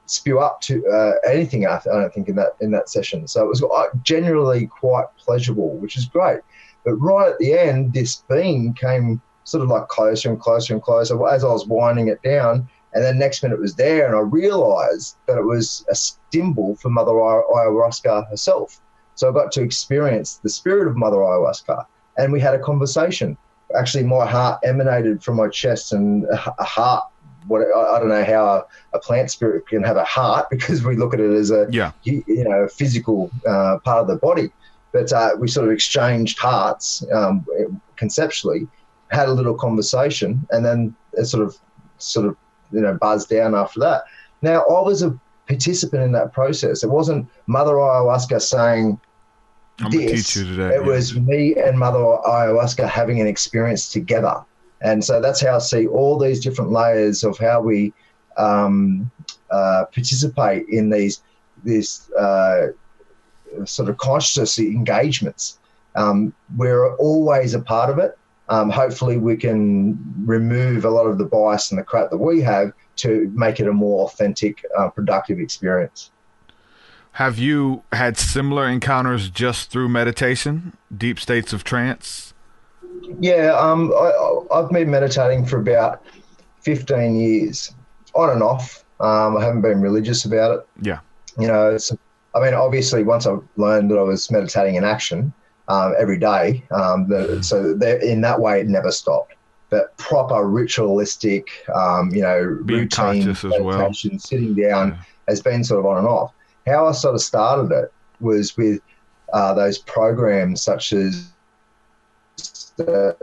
E: spew up to anything, I don't think, in that session. So it was generally quite pleasurable, which is great. But right at the end, this beam came sort of like closer and closer and closer as I was winding it down. And then next minute it was there, and I realised that it was a symbol for Mother Ayahuasca herself. So I got to experience the spirit of Mother Ayahuasca, and we had a conversation. Actually, my heart emanated from my chest, and a heart, I don't know how a plant spirit can have a heart, because we look at it as a physical part of the body. But we sort of exchanged hearts conceptually, had a little conversation, and then it sort of buzzed down after that. Now, I was a participant in that process. It wasn't Mother Ayahuasca saying,
F: I'm going to teach you today.
E: It was me and Mother Ayahuasca having an experience together. And so that's how I see all these different layers of how we participate in these sort of conscious engagements. We're always a part of it. Hopefully we can remove a lot of the bias and the crap that we have to make it a more authentic, productive experience.
F: Have you had similar encounters just through meditation, deep states of trance?
E: Yeah, I've been meditating for about 15 years, on and off. I haven't been religious about it.
F: Yeah.
E: Obviously, once I learned that I was meditating in action every day, in that way it never stopped. But proper ritualistic, being
F: routine conscious as well,
E: sitting down has been sort of on and off. How I sort of started it was with those programs such as the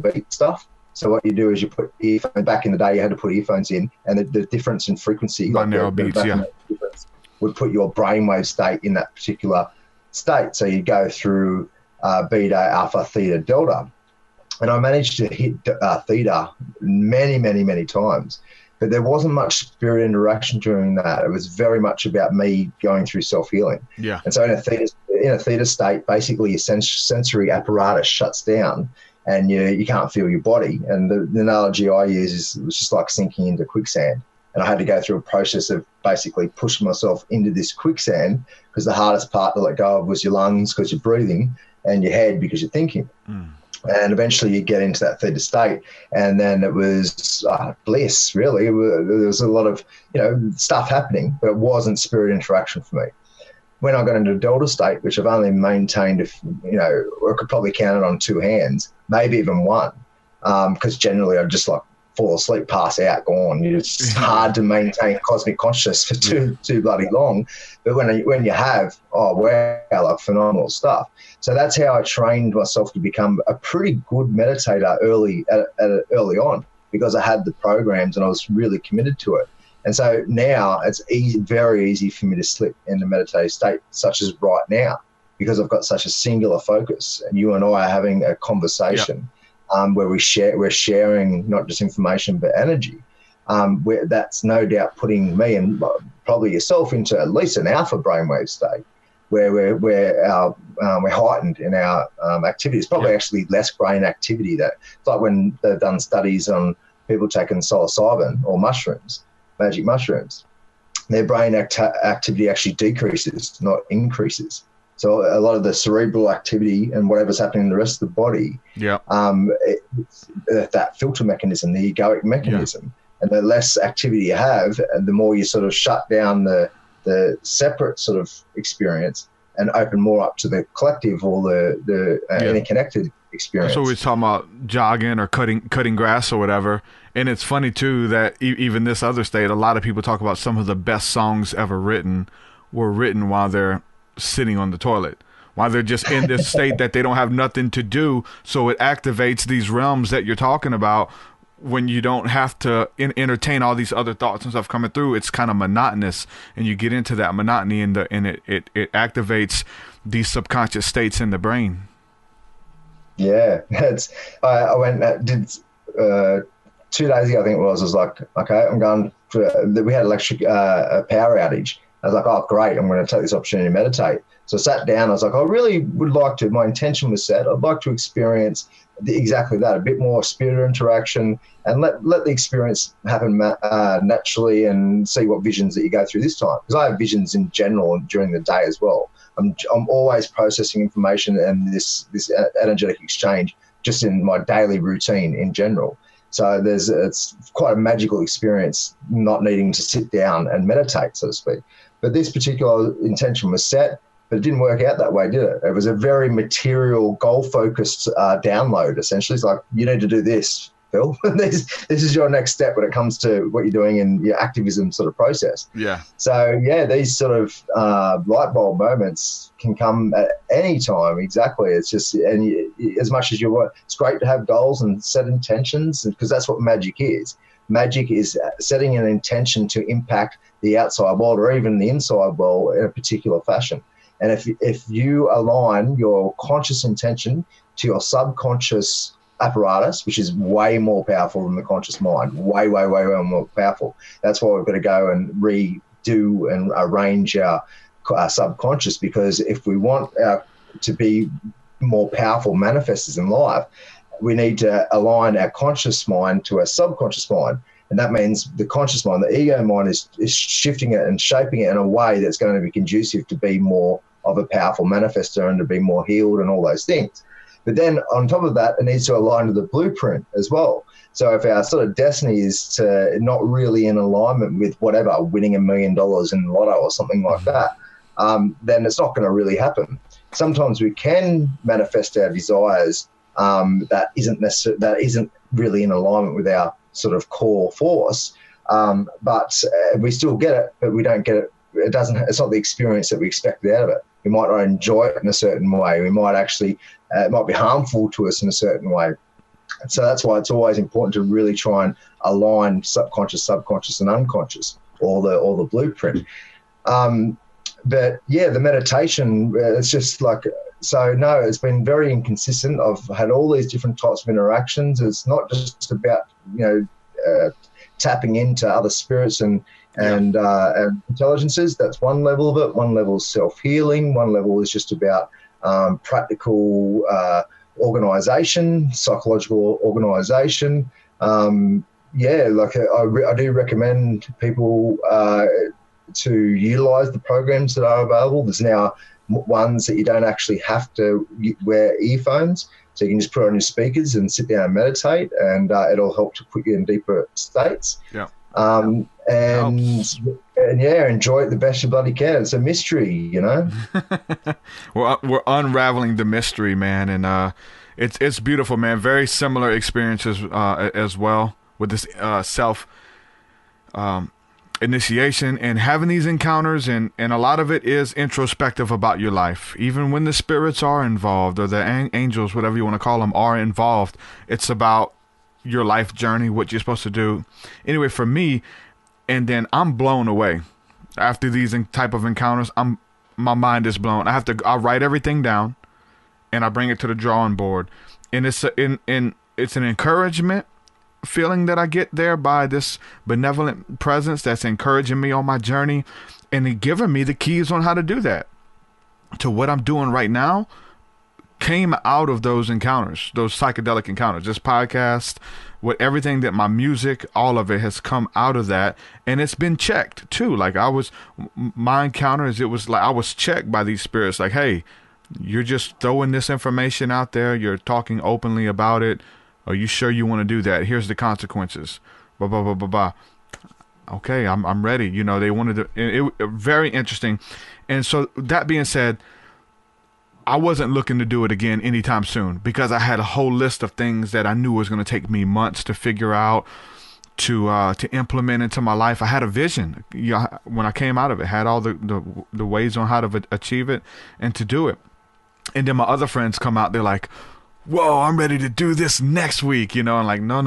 E: beat stuff. So what you do is you put earphones. Back in the day, you had to put earphones in, and the difference in frequency,
F: binaural beats,
E: would put your brainwave state in that particular state. So you go through beta, alpha, theta, delta. And I managed to hit theta many, many, many times. But there wasn't much spirit interaction during that. It was very much about me going through self-healing.
F: Yeah.
E: And so in a theta state, basically your sensory apparatus shuts down and you can't feel your body. And the analogy I use is it was just like sinking into quicksand. And I had to go through a process of basically pushing myself into this quicksand, because the hardest part to let go of was your lungs, because you're breathing, and your head, because you're thinking. And eventually you get into that theta state, and then it was bliss, really. There was a lot of stuff happening, but it wasn't spirit interaction for me. When I got into the delta state, which I've only maintained, I could probably count it on two hands, maybe even one, because generally I just fall asleep, pass out, gone. It's hard to maintain cosmic consciousness for too bloody long. But when you have, phenomenal stuff. So that's how I trained myself to become a pretty good meditator early on, because I had the programs and I was really committed to it. And so now it's very easy for me to slip in the meditative state, such as right now, because I've got such a singular focus, and you and I are having a conversation. Where we're sharing not just information but energy. Where that's no doubt putting me and probably yourself into at least an alpha brainwave state, where we're heightened in our activities. Probably actually less brain activity. It's like when they've done studies on people taking psilocybin or mushrooms, magic mushrooms, their brain activity actually decreases, not increases. So a lot of the cerebral activity and whatever's happening in the rest of the body, that filter mechanism, the egoic mechanism, and the less activity you have, and the more you sort of shut down the separate sort of experience, and open more up to the collective or the interconnected experience.
F: So we're talking about jogging or cutting grass or whatever. And it's funny too that even this other state, a lot of people talk about some of the best songs ever written were written while they're sitting on the toilet, while they're just in this state that they don't have nothing to do. So it activates these realms that you're talking about when you don't have to entertain all these other thoughts and stuff coming through. It's kind of monotonous, and you get into that monotony, and it activates these subconscious states in the brain.
E: Yeah, I went did 2 days ago, I think it was. I was like, okay, I'm going. We had electric a power outage. I was like, oh great, I'm going to take this opportunity to meditate. So I sat down. I was like, I really would like to. My intention was set. I'd like to experience exactly that, a bit more spirit interaction, and let the experience happen naturally, and see what visions that you go through this time. Because I have visions in general during the day as well. I'm always processing information and this energetic exchange just in my daily routine in general. So it's quite a magical experience not needing to sit down and meditate, so to speak. But this particular intention was set, but it didn't work out that way, did it? It was a very material, goal-focused download, essentially. It's like, you need to do this, Phil. This is your next step when it comes to what you're doing in your activism sort of process.
F: Yeah.
E: So, yeah, these sort of light bulb moments can come at any time, exactly. It's just, and as much as you want, it's great to have goals and set intentions, because that's what magic is. Magic is setting an intention to impact the outside world or even the inside world in a particular fashion. And if you align your conscious intention to your subconscious apparatus, which is way more powerful than the conscious mind, way more powerful. That's why we've got to go and redo and arrange our subconscious, because if we want to be more powerful manifestors in life, we need to align our conscious mind to our subconscious mind. And that means the conscious mind, the ego mind, is shifting it and shaping it in a way that's going to be conducive to be more of a powerful manifestor and to be more healed and all those things. But then on top of that, it needs to align to the blueprint as well. So if our sort of destiny is to not really in alignment with whatever, winning $1 million in lotto or something like that, then it's not going to really happen. Sometimes we can manifest our desires that isn't really in alignment with our sort of core force, but we still get it, but we don't get it. It's not the experience that we expected out of it. We might not enjoy it in a certain way. We might actually, it might be harmful to us in a certain way. So that's why it's always important to really try and align subconscious, and unconscious, or the blueprint. But yeah, the meditation, it's just like, so no, it's been very inconsistent. I've had all these different types of interactions. It's not just about, tapping into other spirits and intelligences. That's one level of it. One level is self-healing. One level is just about practical organisation, psychological organisation. Like I do recommend people to utilise the programs that are available. There's now ones that you don't actually have to wear earphones, so you can just put on your speakers and sit down and meditate, and it'll help to put you in deeper states.
F: Yeah.
E: And enjoy it the best you bloody can. It's a mystery,
F: We're unraveling the mystery, man, and it's beautiful, man. Very similar experiences as well with this self initiation and having these encounters, and a lot of it is introspective about your life. Even when the spirits are involved, or the angels, whatever you want to call them, are involved, it's about your life journey, what you're supposed to do. Anyway, for me, and then I'm blown away after these type of encounters. My mind is blown. I write everything down, and I bring it to the drawing board, and it's an encouragement feeling that I get there by this benevolent presence that's encouraging me on my journey, and giving me the keys on how to do that. To what I'm doing right now came out of those encounters, those psychedelic encounters. This podcast, with everything that my music, all of it has come out of that, and it's been checked too. Like my encounters, it was like I was checked by these spirits. Like, hey, you're just throwing this information out there. You're talking openly about it. Are you sure you want to do that? Here's the consequences. Blah, blah, blah, blah, blah. Okay, I'm ready. They wanted to. It very interesting. And so that being said, I wasn't looking to do it again anytime soon, because I had a whole list of things that I knew was going to take me months to figure out, to implement into my life. I had a vision. When I came out of it, had all the ways on how to achieve it and to do it. And then my other friends come out, they're like, whoa, I'm ready to do this next week, and like, no,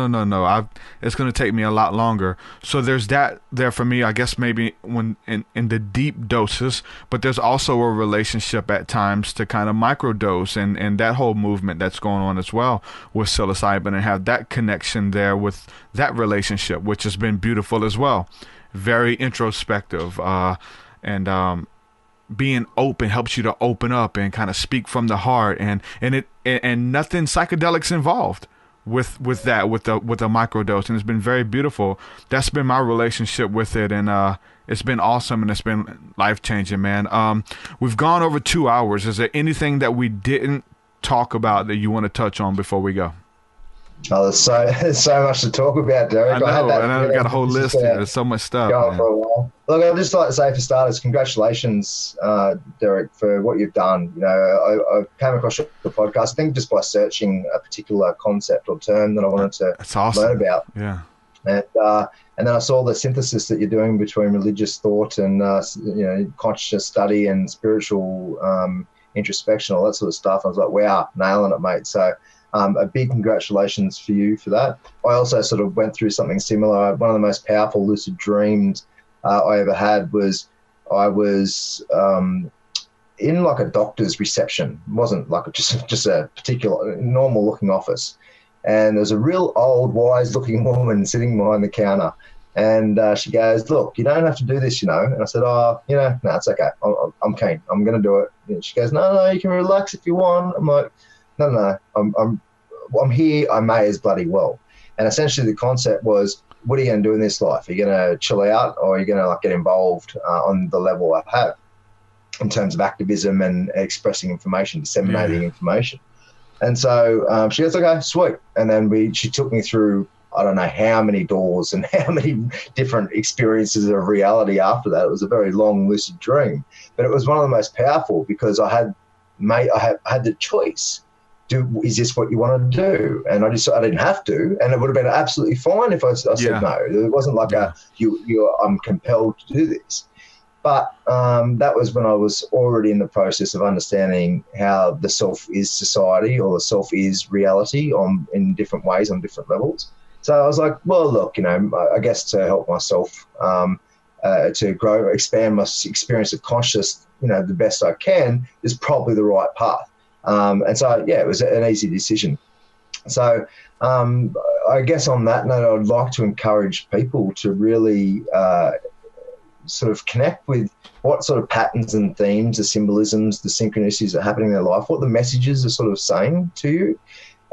F: it's going to take me a lot longer. So there's that there for me, I guess, maybe when in the deep doses, but there's also a relationship at times to kind of microdose and that whole movement that's going on as well with psilocybin, and have that connection there with that relationship, which has been beautiful as well. Very introspective, and being open helps you to open up and kind of speak from the heart, and nothing psychedelics involved with the microdose, and it's been very beautiful. That's been my relationship with it, and it's been awesome, and it's been life-changing, man. We've gone over 2 hours. Is there anything that we didn't talk about that you want to touch on before we go?
E: Oh, there's so much to talk about, Derek.
F: I know. We've got a whole list here. There's so much stuff.
E: Going for a while. Look, I'd just like to say, for starters, congratulations, Derek, for what you've done. I came across your podcast, I think, just by searching a particular concept or term that I wanted to learn about.
F: Yeah.
E: And then I saw the synthesis that you're doing between religious thought and conscious study and spiritual introspection, all that sort of stuff. I was like, wow, nailing it, mate. So a big congratulations for you for that. I also sort of went through something similar. One of the most powerful lucid dreams I ever had was I was in like a doctor's reception. It wasn't like just a particular normal looking office. And there's a real old, wise-looking woman sitting behind the counter. And she goes, look, you don't have to do this, And I said, no, it's okay. I'm keen. I'm going to do it. And she goes, no, you can relax if you want. I'm like, no, I'm here. I may as bloody well. And essentially the concept was, what are you going to do in this life? Are you going to chill out, or are you going to get involved on the level I have in terms of activism and expressing information, disseminating information? And so she goes, okay, sweet. And then she took me through, I don't know how many doors and how many different experiences of reality after that. It was a very long lucid dream, but it was one of the most powerful because I had the choice. Is this what you want to do? And I didn't have to, and it would have been absolutely fine if I said no. It wasn't like I'm compelled to do this. But that was when I was already in the process of understanding how the self is society, or the self is reality in different ways on different levels. So I was like, well, look, I guess to help myself to grow, expand my experience of consciousness, the best I can, is probably the right path. And so, it was an easy decision. So I guess on that note, I'd like to encourage people to really sort of connect with what sort of patterns and themes, the symbolisms, the synchronicities that are happening in their life, what the messages are sort of saying to you,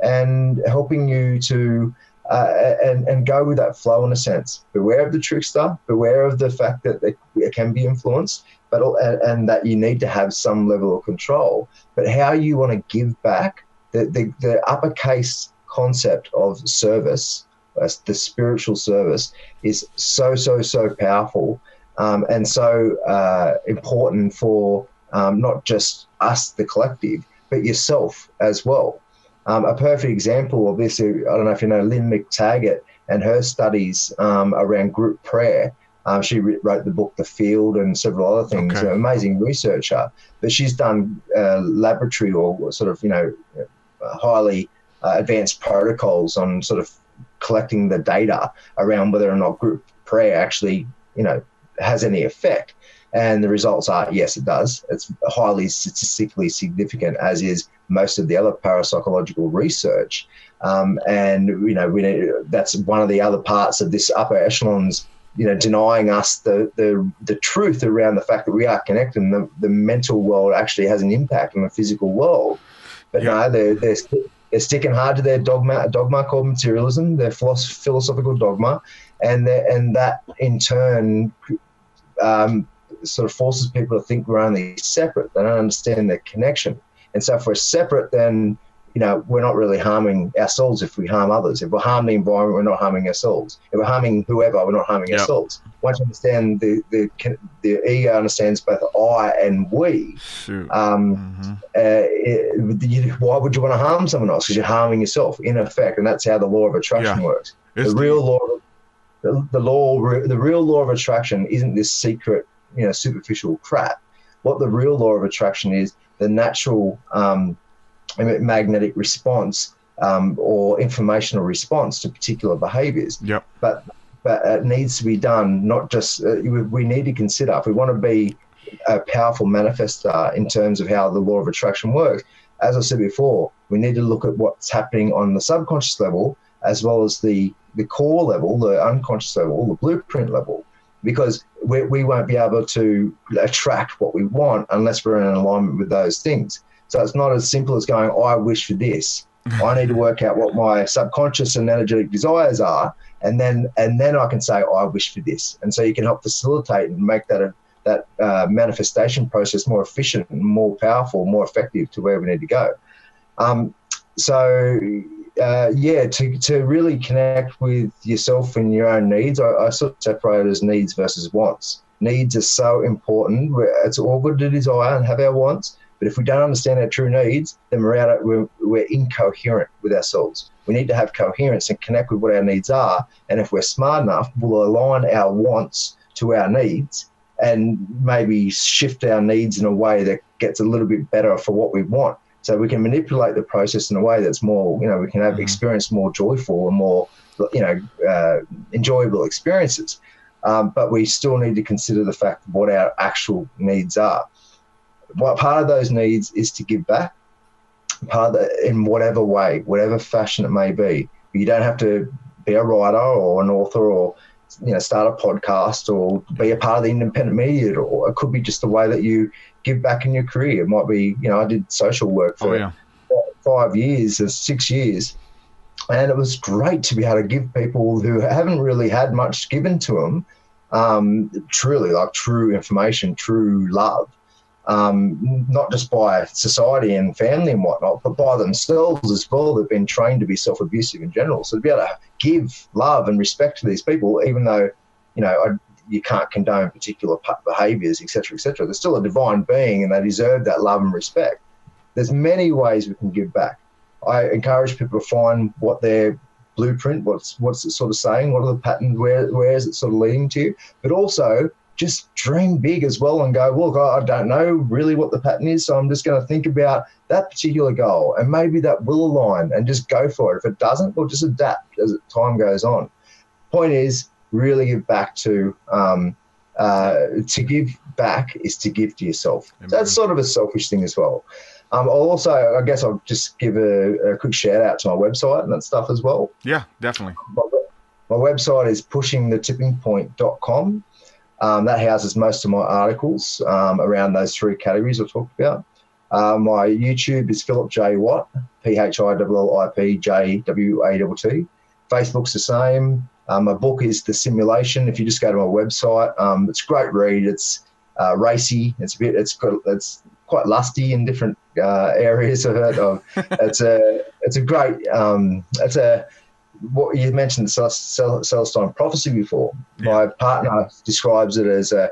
E: and helping you to and go with that flow in a sense. Beware of the trickster, beware of the fact that it can be influenced, and that you need to have some level of control. But how you want to give back, the uppercase concept of service, the spiritual service, is so powerful, and so important for not just us, the collective, but yourself as well. A perfect example of this, I don't know if you know Lynn McTaggart and her studies around group prayer. She wrote the book The Field and several other things.
F: Okay.
E: An amazing researcher, but she's done laboratory or sort of highly advanced protocols on sort of collecting the data around whether or not group prayer actually has any effect. And the results are, yes, it does. It's highly statistically significant, as is most of the other parapsychological research. And that's one of the other parts of this upper echelons, denying us the truth around the fact that we are connected, and the mental world actually has an impact on the physical world. But no, they're sticking hard to their dogma called materialism, their philosophical dogma, and that in turn sort of forces people to think we're only separate. They don't understand their connection. And so if we're separate, then we're not really harming ourselves if we harm others. If we harm the environment, we're not harming ourselves. If we're harming whoever, we're not harming ourselves. Once you understand the ego understands both I and we, why would you want to harm someone else? Because you're harming yourself, in effect, and that's how the law of attraction works. The real law of attraction isn't this secret, superficial crap. What the real law of attraction is, the natural magnetic response or informational response to particular behaviors. But it needs to be done, not just we need to consider, if we want to be a powerful manifestor in terms of how the law of attraction works, as I said before, we need to look at what's happening on the subconscious level as well as the core level, the unconscious level, the blueprint level, because we won't be able to attract what we want unless we're in alignment with those things. So it's not as simple as going, I wish for this. I need to work out what my subconscious and energetic desires are, and then I can say, I wish for this. And so you can help facilitate and make that manifestation process more efficient and more powerful, more effective to where we need to go. To really connect with yourself and your own needs, I sort of separate it as needs versus wants. Needs are so important. It's all good to desire and have our wants, but if we don't understand our true needs, then we're incoherent with ourselves. We need to have coherence and connect with what our needs are, and if we're smart enough, we'll align our wants to our needs and maybe shift our needs in a way that gets a little bit better for what we want. So we can manipulate the process in a way that's more, we can have experience more joyful and more, enjoyable experiences. But we still need to consider the fact of what our actual needs are. What part of those needs is to give back, in whatever way, whatever fashion it may be. You don't have to be a writer or an author or start a podcast or be a part of the independent media, or it could be just the way that you give back in your career. It might be, I did social work for 5 years or 6 years, and it was great to be able to give people who haven't really had much given to them, truly, like true information, true love, not just by society and family and whatnot, but by themselves as well. They've been trained to be self-abusive in general. So to be able to give love and respect to these people, even though, you can't condone particular behaviours, et cetera, they're still a divine being and they deserve that love and respect. There's many ways we can give back. I encourage people to find what their blueprint, what's it sort of saying, what are the patterns, where is it sort of leading to, but also just dream big as well and go, look, I don't know really what the pattern is, so I'm just going to think about that particular goal, and maybe that will align, and just go for it. If it doesn't, we'll just adapt as time goes on. Point is, really give back to give back is to give to yourself. So that's sort of a selfish thing as well. I'll just give a quick shout out to my website and that stuff as well.
F: Yeah, definitely.
E: My website is pushingthetippingpoint.com. That houses most of my articles around those three categories I talked about. My YouTube is Phillip J. Watt, PhillipJwatt. Facebook's the same. My book is The Simulation. If you just go to my website, it's a great read. It's racy. It's quite lusty in different areas of it. It's a great. What you mentioned, Celestine prophecy before. Yeah. My partner describes it as a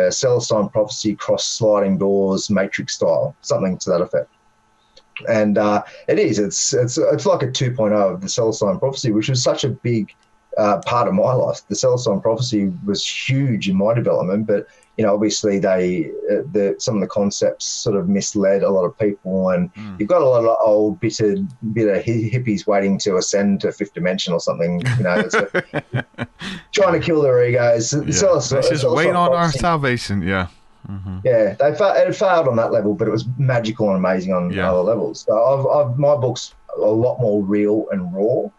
E: Celestine prophecy cross sliding doors matrix style, something to that effect. And it is. It's like a 2.0 of the Celestine prophecy, which was such a big part of my life. The Celestine prophecy was huge in my development, but obviously some of the concepts sort of misled a lot of people, and you've got a lot of old bitter hippies waiting to ascend to fifth dimension or something. Trying to kill their egos.
F: Yeah. Let's just wait on our salvation. Yeah. Mm-hmm.
E: Yeah, it failed on that level, but it was magical and amazing on other levels. So my book's a lot more real and raw.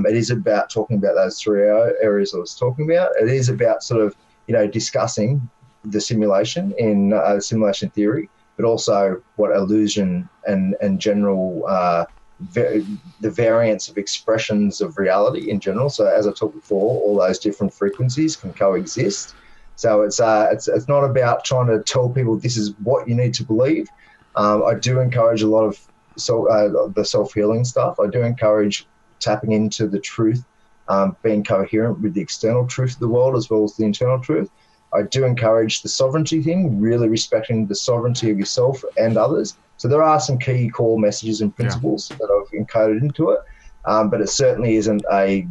E: It is about talking about those three areas I was talking about. It is about sort of discussing the simulation in simulation theory, but also what illusion and general the variance of expressions of reality in general. So as I talked before, all those different frequencies can coexist. So it's not about trying to tell people this is what you need to believe. I do encourage a lot of the self-healing stuff. I do encourage tapping into the truth, being coherent with the external truth of the world as well as the internal truth. I do encourage the sovereignty thing, really respecting the sovereignty of yourself and others. So there are some key core messages and principles that I've encoded into it. But it certainly isn't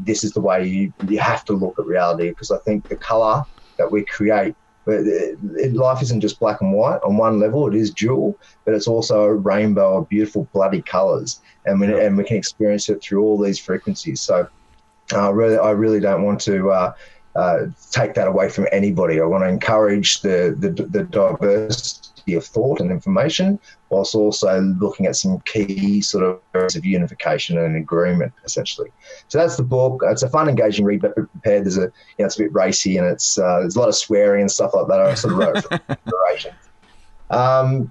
E: this is the way you have to look at reality, because I think the color that we create, life isn't just black and white. On one level, it is dual, but it's also a rainbow of beautiful bloody colors, and we can experience it through all these frequencies. So I really don't want to take that away from anybody. I want to encourage the diversity of thought and information, whilst also looking at some key sort of areas of unification and agreement, essentially. So that's the book. It's a fun, engaging read, but prepared. It's a bit racy, and there's a lot of swearing and stuff like that. I sort of wrote for inspiration. I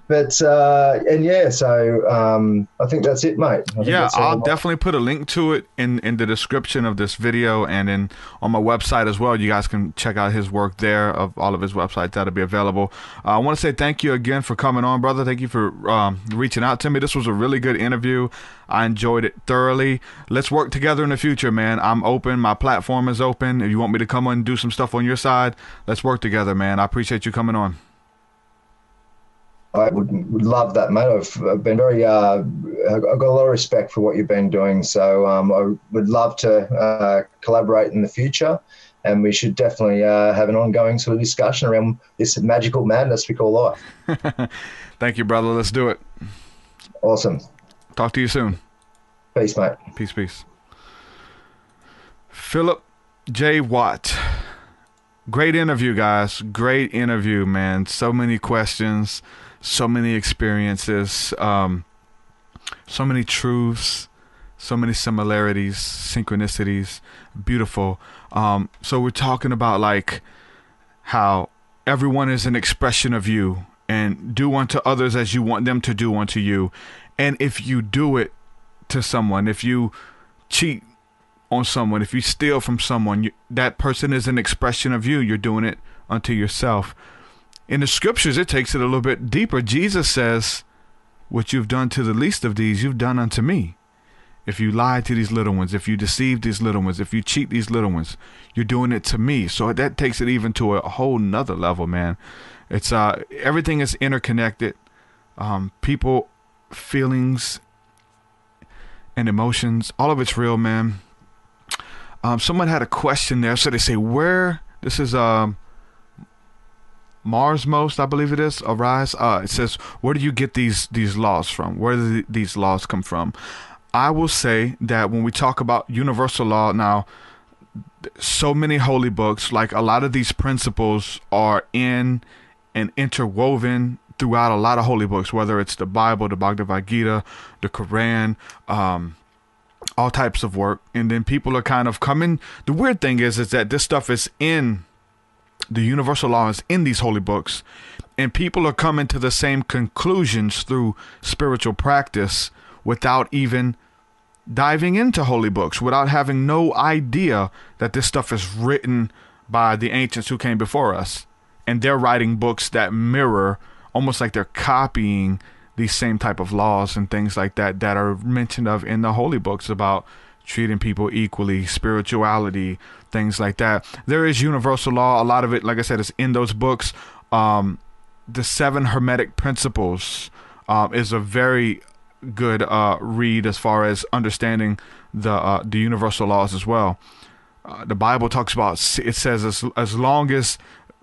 E: think that's it, mate.
F: I'll definitely put a link to it in the description of this video, and on my website as well. You guys can check out his work there, of all of his websites that'll be available. I want to say thank you again for coming on, brother. Thank you for reaching out to me. This was a really good interview. I enjoyed it thoroughly. Let's work together in the future, man. I'm open. My platform is open. If you want me to come on and do some stuff on your side, let's work together, man. I appreciate you coming on.
E: I would love that, mate. I've been very, I've got a lot of respect for what you've been doing. So I would love to collaborate in the future, and we should definitely have an ongoing sort of discussion around this magical madness we call life.
F: Thank you, brother. Let's do it.
E: Awesome.
F: Talk to you soon.
E: Peace, mate.
F: Peace. Phillip J. Watt. Great interview, guys. Great interview, man. So many questions. So many experiences, so many truths, so many similarities, synchronicities, beautiful. So we're talking about like how everyone is an expression of you, and do unto others as you want them to do unto you. And if you do it to someone, if you cheat on someone, if you steal from someone, that person is an expression of you. You're doing it unto yourself. In the scriptures, it takes it a little bit deeper. Jesus says, what you've done to the least of these, you've done unto me. If you lie to these little ones, if you deceive these little ones, if you cheat these little ones, you're doing it to me. So that takes it even to a whole nother level, man. It's everything is interconnected. People, feelings, and emotions, all of it's real, man. Someone had a question there. So they say, this is Mars Most, I believe it is, Arise. It says, where do you get these laws from? Where do these laws come from? I will say that when we talk about universal law now, so many holy books, like a lot of these principles are in and interwoven throughout a lot of holy books, whether it's the Bible, the Bhagavad Gita, the Quran, all types of work. And then people are kind of coming. The weird thing is that this stuff is in the universal law, is in these holy books, and people are coming to the same conclusions through spiritual practice without even diving into holy books, without having no idea that this stuff is written by the ancients who came before us. And they're writing books that mirror, almost like they're copying these same type of laws and things like that are mentioned of in the holy books about treating people equally, spirituality, things like that. There is universal law. A lot of it, like I said, is in those books. The 7 Hermetic Principles is a very good read as far as understanding the universal laws as well. The Bible talks about, it says, as long as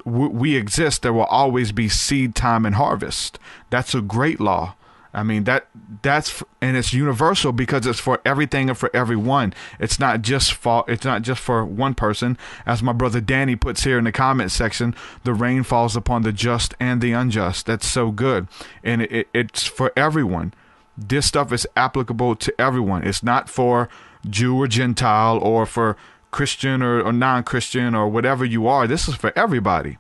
F: we exist, there will always be seed time and harvest. That's a great law. I mean, that's and it's universal because it's for everything and for everyone. It's not just for one person. As my brother Danny puts here in the comment section, the rain falls upon the just and the unjust. That's so good. And it's for everyone. This stuff is applicable to everyone. It's not for Jew or Gentile or for Christian or non-Christian or whatever you are. This is for everybody.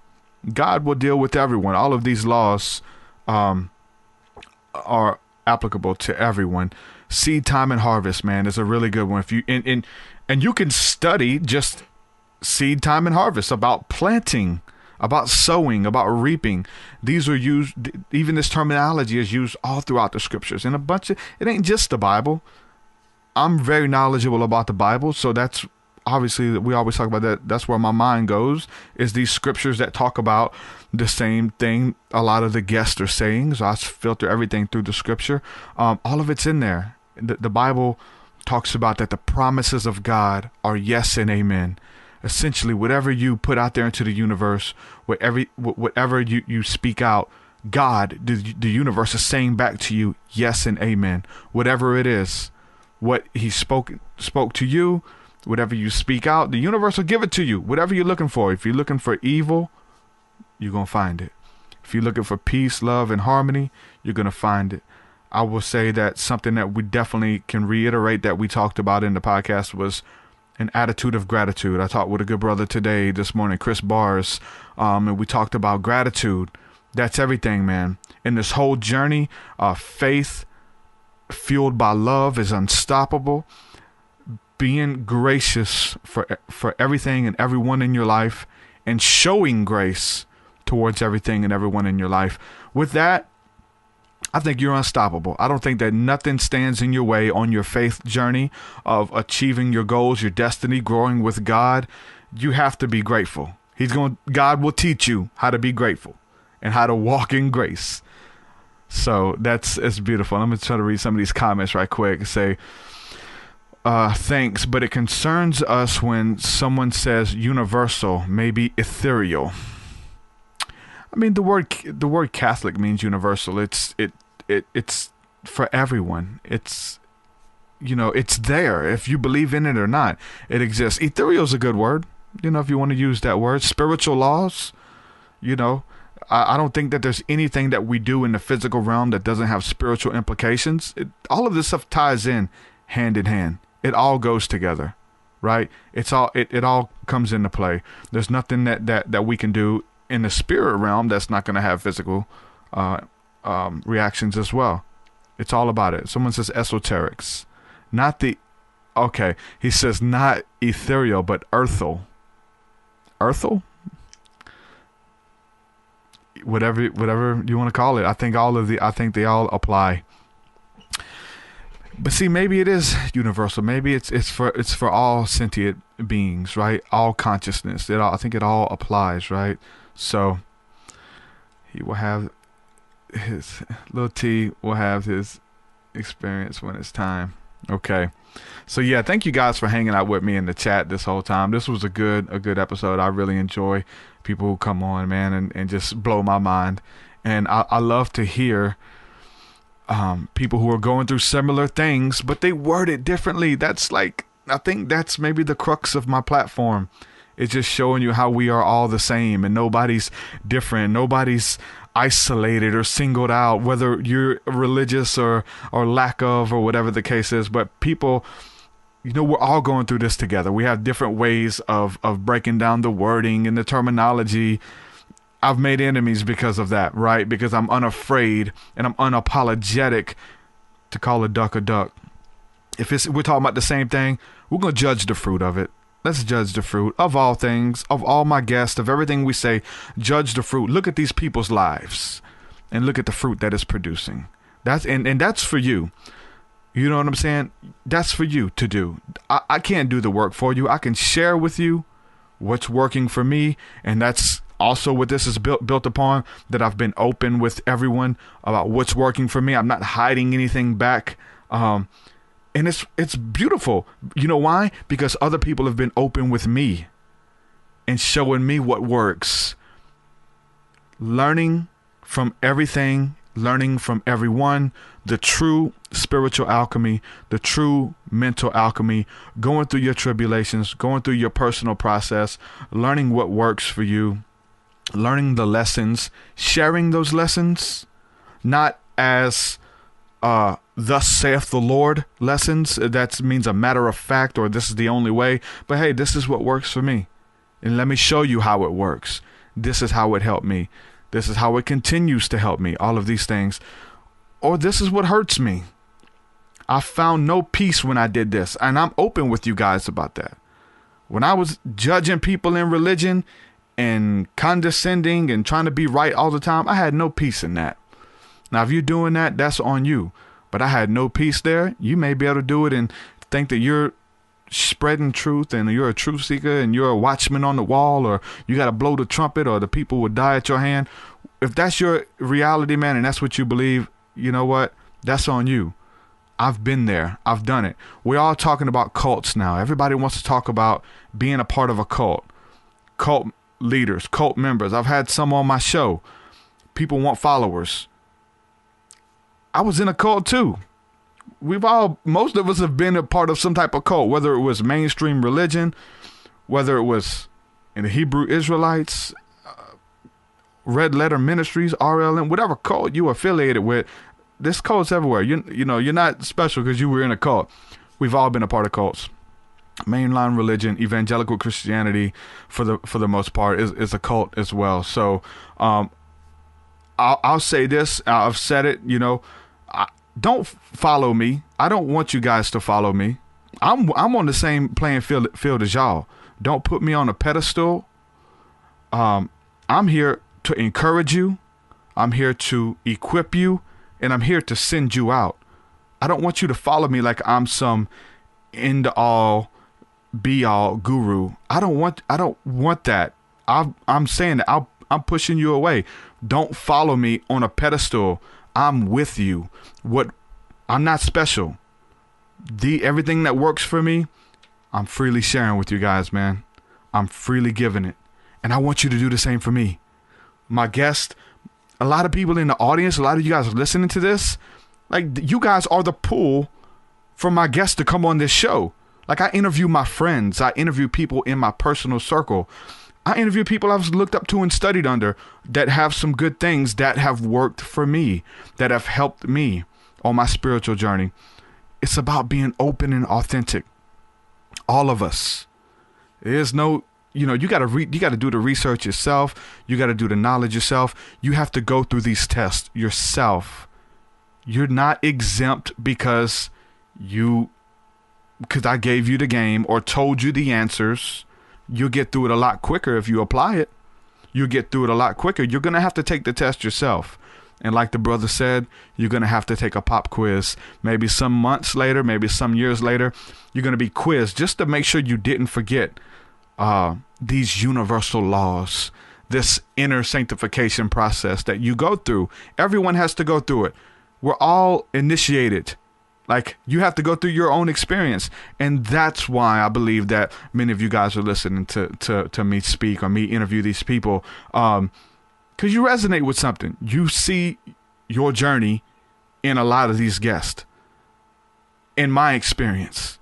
F: God will deal with everyone. All of these laws are applicable to everyone. Seed time and harvest, man, is a really good one. If you and you can study just seed time and harvest, about planting about sowing, about reaping. These are used, even this terminology is used all throughout the scriptures. And it ain't just the Bible. I'm very knowledgeable about the Bible, so that's obviously, we always talk about that. That's where my mind goes, is these scriptures that talk about the same thing a lot of the guests are saying. So I filter everything through the scripture. All of it's in there. The Bible talks about that the promises of God are yes and amen. Essentially, whatever you put out there into the universe, whatever you speak out, God, the universe is saying back to you, yes and amen. Whatever it is, what he spoke to you, whatever you speak out, the universe will give it to you. Whatever you're looking for. If you're looking for evil, you're going to find it. If you're looking for peace, love, and harmony, you're going to find it. I will say that something that we definitely can reiterate that we talked about in the podcast was an attitude of gratitude. I talked with a good brother this morning, Chris Bars, and we talked about gratitude. That's everything, man. In this whole journey, faith fueled by love is unstoppable. Being gracious for everything and everyone in your life, and showing grace towards everything and everyone in your life. With that, I think you're unstoppable. I don't think that nothing stands in your way on your faith journey of achieving your goals, your destiny, growing with God. You have to be grateful. God will teach you how to be grateful and how to walk in grace. So it's beautiful. I'm going to try to read some of these comments right quick. Say, thanks, but it concerns us when someone says universal, maybe ethereal. I mean, the word Catholic means universal. It's for everyone. It's there. If you believe in it or not, it exists. Ethereal is a good word. If you want to use that word. Spiritual laws. I don't think that there's anything that we do in the physical realm that doesn't have spiritual implications. All of this stuff ties in hand. It all goes together, right? It all comes into play. There's nothing that we can do in the spirit realm that's not going to have physical reactions as well. It's all about it. Someone says esoterics, he says not ethereal, but earthal. Whatever you want to call it. I think they all apply. But see, maybe it is universal. Maybe it's for all sentient beings, right? All consciousness. I think it all applies, right? So he will have little T will have his experience when it's time. Okay. So yeah, thank you guys for hanging out with me in the chat this whole time. This was a good episode. I really enjoy people who come on, man, and just blow my mind. And I love to hear people who are going through similar things, but they word it differently. I think that's maybe the crux of my platform. It's just showing you how we are all the same and nobody's different. Nobody's isolated or singled out, whether you're religious or lack of, or whatever the case is. But people, we're all going through this together. We have different ways of breaking down the wording and the terminology. I've made enemies because of that, right? Because I'm unafraid and I'm unapologetic to call a duck a duck. If we're talking about the same thing, we're going to judge the fruit of it. Let's judge the fruit of all things, of all my guests, of everything we say. Judge the fruit. Look at these people's lives and look at the fruit that is producing. That's for you. You know what I'm saying? That's for you to do. I can't do the work for you. I can share with you what's working for me, and that's also what this is built upon, that I've been open with everyone about what's working for me. I'm not hiding anything back. And it's beautiful. You know why? Because other people have been open with me and showing me what works. Learning from everything, learning from everyone, the true spiritual alchemy, the true mental alchemy, going through your tribulations, going through your personal process, learning what works for you, learning the lessons, sharing those lessons, not as thus saith the Lord lessons. That means a matter of fact, or this is the only way. But hey, this is what works for me. And let me show you how it works. This is how it helped me. This is how it continues to help me. All of these things. Or this is what hurts me. I found no peace when I did this. And I'm open with you guys about that. When I was judging people in religion and condescending and trying to be right all the time. I had no peace in that. Now, if you're doing that, that's on you. But I had no peace there. You may be able to do it and think that you're spreading truth and you're a truth seeker and you're a watchman on the wall, or you got to blow the trumpet or the people will die at your hand. If that's your reality, man, and that's what you believe, you know what? That's on you. I've been there. I've done it. We're all talking about cults now. Everybody wants to talk about being a part of a cult. Cult leaders, cult members. I've had some on my show. People want followers. I was in a cult too. Most of us have been a part of some type of cult, whether it was mainstream religion, whether it was in the Hebrew Israelites, Red Letter Ministries, RLM, whatever cult you affiliated with. This cult's everywhere. You know, you're not special because you were in a cult. We've all been a part of cults. Mainline religion, evangelical Christianity, for the most part, is a cult as well. So, I'll say this. I've said it. You know, don't follow me. I don't want you guys to follow me. I'm on the same playing field as y'all. Don't put me on a pedestal. I'm here to encourage you. I'm here to equip you. And I'm here to send you out. I don't want you to follow me like I'm some end-all, be-all guru. I don't want that. I'm saying that I'm pushing you away. Don't follow me on a pedestal. I'm with you. I'm not special. Everything that works for me, I'm freely sharing with you guys, man. I'm freely giving it. And I want you to do the same for me. My guest, a lot of people in the audience, a lot of you guys listening to this, like, you guys are the pull for my guests to come on this show. Like, I interview my friends. I interview people in my personal circle. I interview people I've looked up to and studied under that have some good things that have worked for me, that have helped me on my spiritual journey. It's about being open and authentic. All of us. There's no... You know, you got to do the research yourself. You got to do the knowledge yourself. You have to go through these tests yourself. You're not exempt because I gave you the game or told you the answers. You'll get through it a lot quicker if you apply it. You'll get through it a lot quicker. You're going to have to take the test yourself. And like the brother said, you're going to have to take a pop quiz. Maybe some months later, maybe some years later, you're going to be quizzed just to make sure you didn't forget these universal laws, this inner sanctification process that you go through. Everyone has to go through it. We're all initiated. Like, you have to go through your own experience. And that's why I believe that many of you guys are listening to me speak or me interview these people. Because you resonate with something. You see your journey in a lot of these guests. In my experience,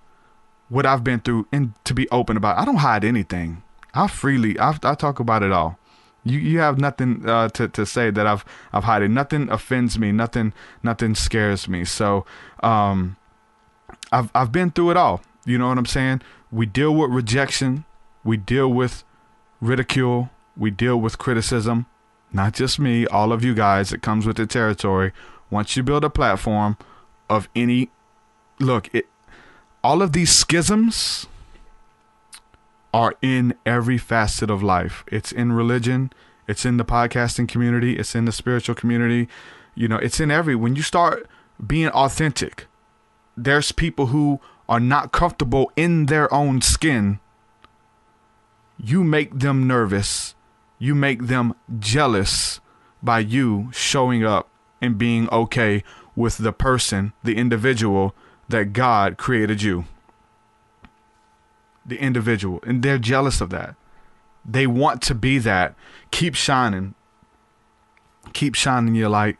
F: what I've been through, and to be open about it. I don't hide anything. I talk about it all. You have nothing to say that I've hidden. Nothing offends me. Nothing scares me. So I've been through it all. You know what I'm saying? We deal with rejection. We deal with ridicule. We deal with criticism. Not just me, all of you guys. It comes with the territory. Once you build a platform of any all of these schisms are in every facet of life. It's in religion. It's in the podcasting community. It's in the spiritual community. You know, it's in when you start being authentic, there's people who are not comfortable in their own skin. You make them nervous. You make them jealous by you showing up and being okay with the person, the individual that God created you. The individual. And they're jealous of that. They want to be that. Keep shining. Keep shining your light.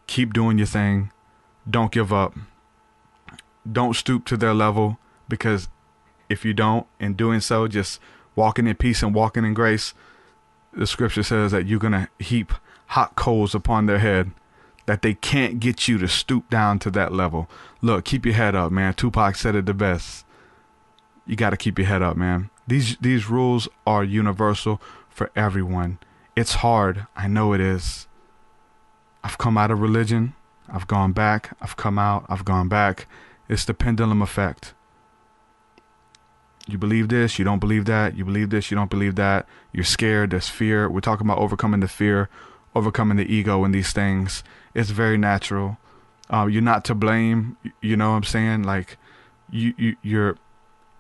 F: Keep doing your thing. Don't give up. Don't stoop to their level, because if you don't, in doing so, just walking in peace and walking in grace, the scripture says that you're going to heap hot coals upon their head, that they can't get you to stoop down to that level. Look, keep your head up, man. Tupac said it the best. You got to keep your head up, man. These rules are universal for everyone. It's hard. I know it is. I've come out of religion. I've gone back. I've come out. I've gone back. It's the pendulum effect. You believe this, you don't believe that. You believe this, you don't believe that. You're scared, there's fear. We're talking about overcoming the fear, overcoming the ego in these things. It's very natural. You're not to blame. You know what I'm saying? Like, you're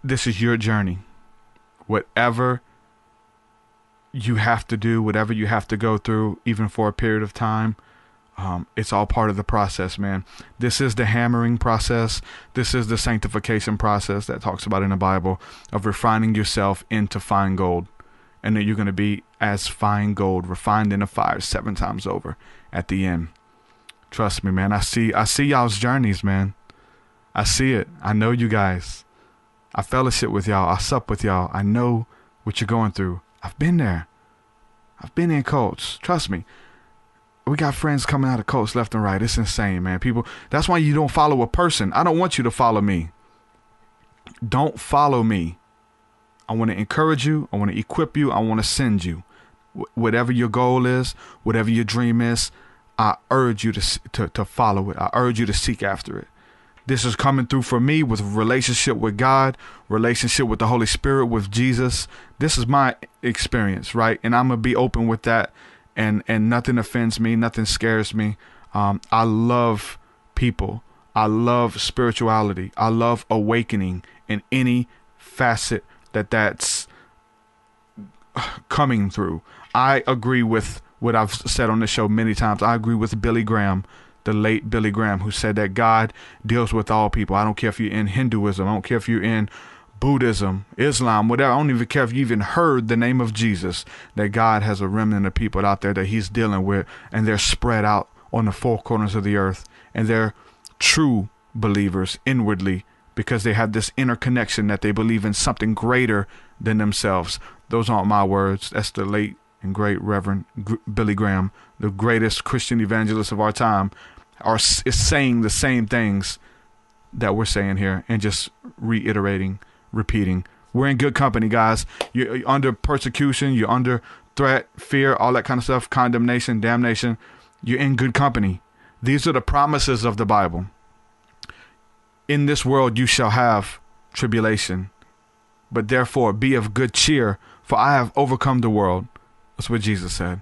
F: this is your journey. Whatever you have to do, whatever you have to go through, even for a period of time, it's all part of the process, man. This is the hammering process. This is the sanctification process that talks about in the Bible of refining yourself into fine gold. And then you're going to be as fine gold, refined in a fire 7 times over at the end. Trust me, man. I see y'all's journeys, man. I see it. I know you guys. I fellowship with y'all. I sup with y'all. I know what you're going through. I've been there. I've been in cults. Trust me. We got friends coming out of cults left and right. It's insane, man. People, that's why you don't follow a person. I don't want you to follow me. Don't follow me. I want to encourage you. I want to equip you. I want to send you. Whatever your goal is, whatever your dream is, I urge you to follow it. I urge you to seek after it. This is coming through for me with relationship with God, relationship with the Holy Spirit, with Jesus. This is my experience, right? And I'm going to be open with that. And nothing offends me. Nothing scares me. I love people. I love spirituality. I love awakening in any facet that's coming through. I agree with what I've said on the show many times. I agree with Billy Graham, the late Billy Graham, who said that God deals with all people. I don't care if you're in Hinduism. I don't care if you're in Buddhism, Islam, whatever. I don't even care if you even heard the name of Jesus, that God has a remnant of people out there that he's dealing with, and they're spread out on the 4 corners of the earth, and they're true believers inwardly because they have this inner connection that they believe in something greater than themselves. Those aren't my words. That's the late and great Reverend Billy Graham, the greatest Christian evangelist of our time, is saying the same things that we're saying here and just reiterating, repeating. We're in good company, guys. You're under persecution, you're under threat, fear, all that kind of stuff, condemnation, damnation. You're in good company. These are the promises of the Bible. In this world you shall have tribulation, but therefore be of good cheer, for I have overcome the world. That's what Jesus said.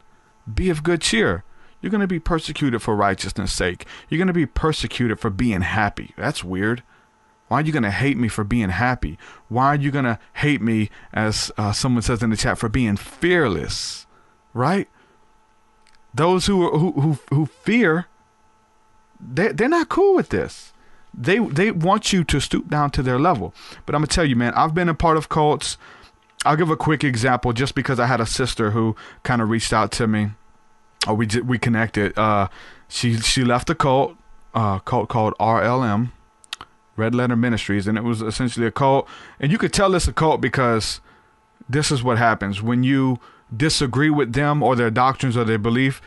F: Be of good cheer. You're going to be persecuted for righteousness' sake. You're going to be persecuted for being happy. That's weird. Why are you going to hate me for being happy? Why are you going to hate me, as someone says in the chat, for being fearless? Right? Those who fear, they're not cool with this. They want you to stoop down to their level. But I'm going to tell you, man, I've been a part of cults. I'll give a quick example just because I had a sister who kind of reached out to me. Or we connected. She left a cult called RLM, Red Letter Ministries, and it was essentially a cult. And you could tell it's a cult because this is what happens. When you disagree with them or their doctrines or their belief,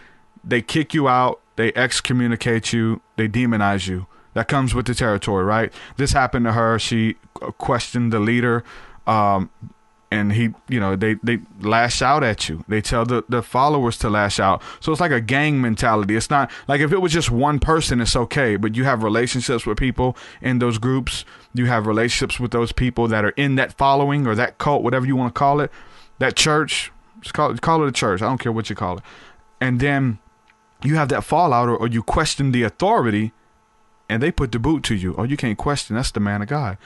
F: they kick you out, they excommunicate you, they demonize you. That comes with the territory, right? This happened to her. She questioned the leader, and they lash out at you. They tell the followers to lash out. So it's like a gang mentality. It's not like if it was just one person, it's okay. But you have relationships with people in those groups. You have relationships with those people that are in that following or that cult, whatever you want to call it, that church. Just call it a church. I don't care what you call it. And then you have that fallout, or you question the authority, and they put the boot to you. Oh, you can't question. That's the man of God.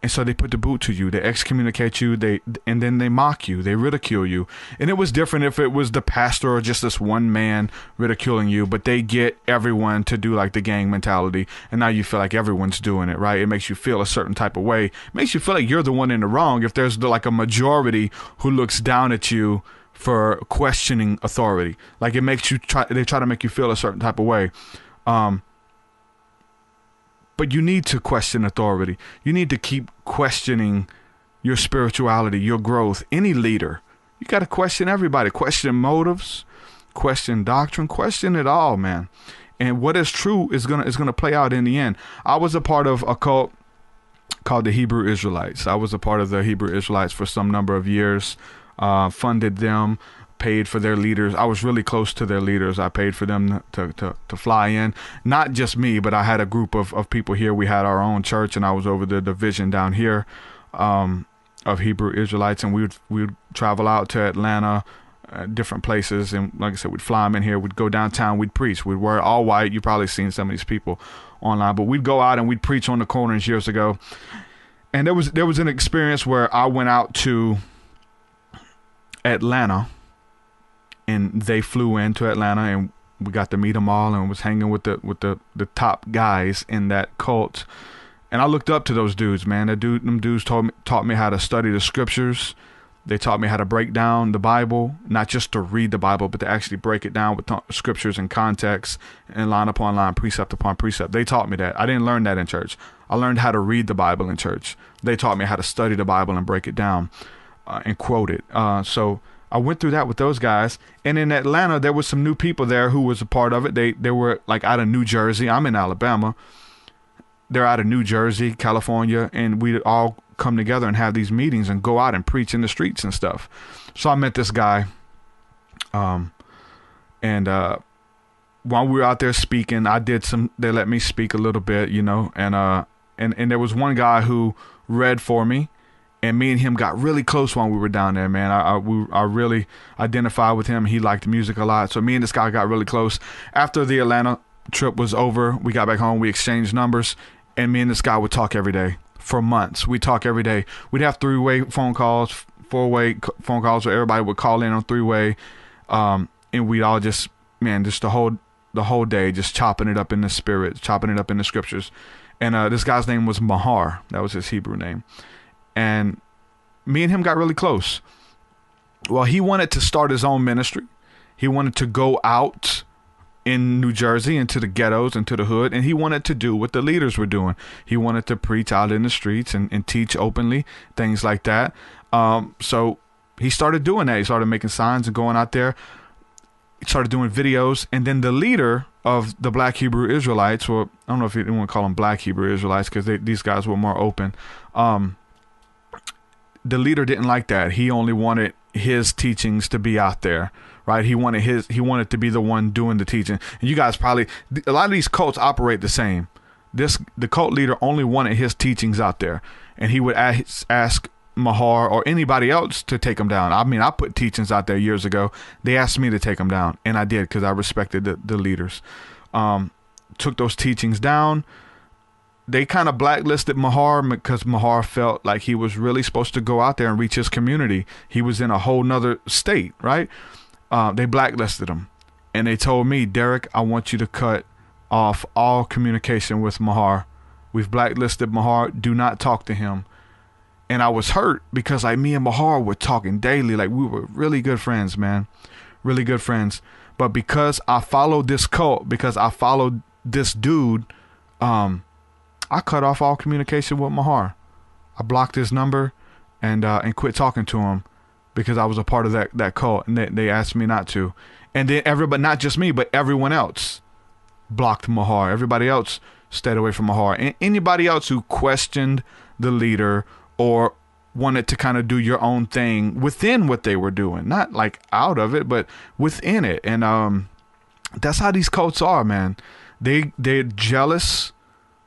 F: And so they put the boot to you. They excommunicate you. And then they mock you. They ridicule you. And it was different if it was the pastor or just this one man ridiculing you. But they get everyone to do like the gang mentality. And now you feel like everyone's doing it, right? It makes you feel a certain type of way. It makes you feel like you're the one in the wrong if there's like a majority who looks down at you for questioning authority. Like it makes you they try to make you feel a certain type of way. But you need to question authority. You need to keep questioning your spirituality, your growth. Any leader, you got to question everybody. Question motives, question doctrine, question it all, man. And what is true is gonna play out in the end. I was a part of a cult called the Hebrew Israelites. I was a part of the Hebrew Israelites for some number of years. Funded them, paid for their leaders. I was really close to their leaders. I paid for them to fly in. Not just me, but I had a group of people here. We had our own church, and I was over the division down here. of Hebrew Israelites, and we would travel out to Atlanta, different places, and like I said, we'd fly them in here. We'd go downtown. We'd preach. We'd wear all white. You've probably seen some of these people online, but we'd go out and we'd preach on the corners years ago. And there was an experience where I went out to Atlanta, and they flew into Atlanta, and we got to meet them all, and was hanging with the top guys in that cult. And I looked up to those dudes, man. Them dudes taught me how to study the scriptures. They taught me how to break down the Bible, not just to read the Bible, but to actually break it down with scriptures and context, and line upon line, precept upon precept. They taught me that. I didn't learn that in church. I learned how to read the Bible in church. They taught me how to study the Bible and break it down and quote it. So I went through that with those guys. And in Atlanta, there was some new people there who was a part of it. They were like out of New Jersey. I'm in Alabama. They're out of New Jersey, California, and we all come together and have these meetings and go out and preach in the streets and stuff. So I met this guy, and while we were out there speaking, they let me speak a little bit, and there was one guy who read for me, and me and him got really close while we were down there, man. I really identified with him. He liked music a lot, so me and this guy got really close. After the Atlanta trip was over, we got back home, we exchanged numbers, and me and this guy would talk every day for months. We'd talk every day. We'd have 3-way phone calls, 4-way phone calls, where everybody would call in on 3-way, and we'd all just the whole day just chopping it up in the spirit, chopping it up in the scriptures. And this guy's name was Mahar. That was his Hebrew name. And me and him got really close. Well, he wanted to start his own ministry. He wanted to go out in New Jersey into the ghettos, into the hood, and he wanted to do what the leaders were doing. He wanted to preach out in the streets and teach openly, things like that. So he started doing that. He started making signs and going out there. He started doing videos, and then the leader of the Black Hebrew Israelites, or I don't know if you want to call them Black Hebrew Israelites, because these guys were more open. The leader didn't like that. He only wanted his teachings to be out there, right? He wanted to be the one doing the teaching. And you guys probably, a lot of these cults operate the same. The cult leader only wanted his teachings out there, and he would ask Mahar or anybody else to take them down. I mean, I put teachings out there years ago. They asked me to take them down, and I did, because I respected the leaders. Took those teachings down. They kind of blacklisted Mahar because Mahar felt like he was really supposed to go out there and reach his community. He was in a whole nother state, right? They blacklisted him, and they told me, Derek, I want you to cut off all communication with Mahar. We've blacklisted Mahar. Do not talk to him. And I was hurt because me and Mahar were talking daily. Like, we were really good friends, man. Really good friends. But because I followed this cult, because I followed this dude, I cut off all communication with Mahar. I blocked his number and quit talking to him because I was a part of that cult, and they asked me not to. And then everybody, not just me, but everyone else blocked Mahar. Everybody else stayed away from Mahar. And anybody else who questioned the leader or wanted to kind of do your own thing within what they were doing, not like out of it, but within it. And that's how these cults are, man. They're jealous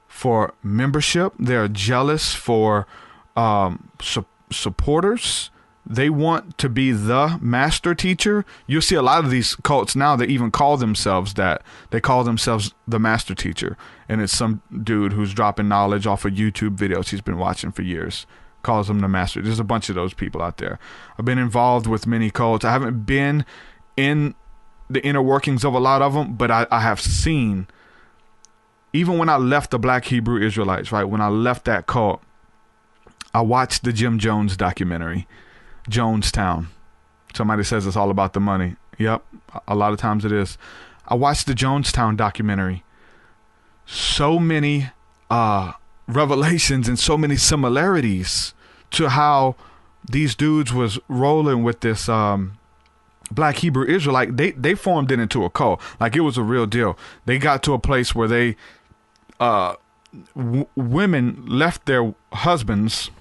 F: for membership. They're jealous for supporters. They want to be the master teacher. You'll see a lot of these cults now, they even call themselves that. They call themselves the master teacher. And it's some dude who's dropping knowledge off of YouTube videos he's been watching for years. Calls them the master. There's a bunch of those people out there. I've been involved with many cults. I haven't been in the inner workings of a lot of them, but I have seen, even when I left the Black Hebrew Israelites, right? When I left that cult, I watched the Jim Jones documentary, Jonestown. Somebody says it's all about the money. Yep, a lot of times it is. I watched the Jonestown documentary. So many revelations and so many similarities to how these dudes was rolling with this Black Hebrew Israelite. They formed it into a cult. Like, it was a real deal. They got to a place where they women left their husbands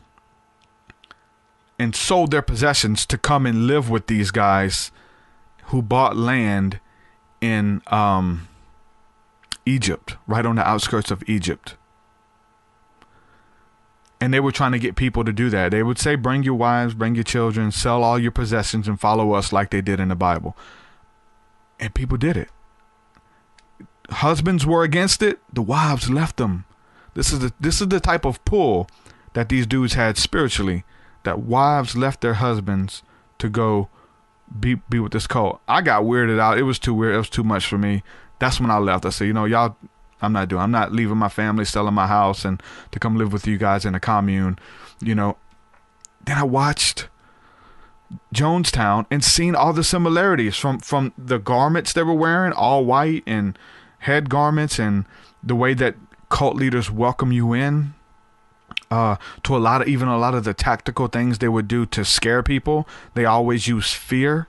F: and sold their possessions to come and live with these guys who bought land in Egypt, right on the outskirts of Egypt. And they were trying to get people to do that. They would say, bring your wives, bring your children, sell all your possessions and follow us like they did in the Bible. And people did it. Husbands were against it. The wives left them. This is the type of pull that these dudes had spiritually, that wives left their husbands to go be with this cult. I got weirded out. It was too weird. It was too much for me. That's when I left. I said, y'all, I'm not leaving my family, selling my house, and to come live with you guys in a commune. Then I watched Jonestown and seen all the similarities from the garments they were wearing, all white, and head garments, and the way that cult leaders welcome you in, to a lot of the tactical things they would do to scare people. They always use fear,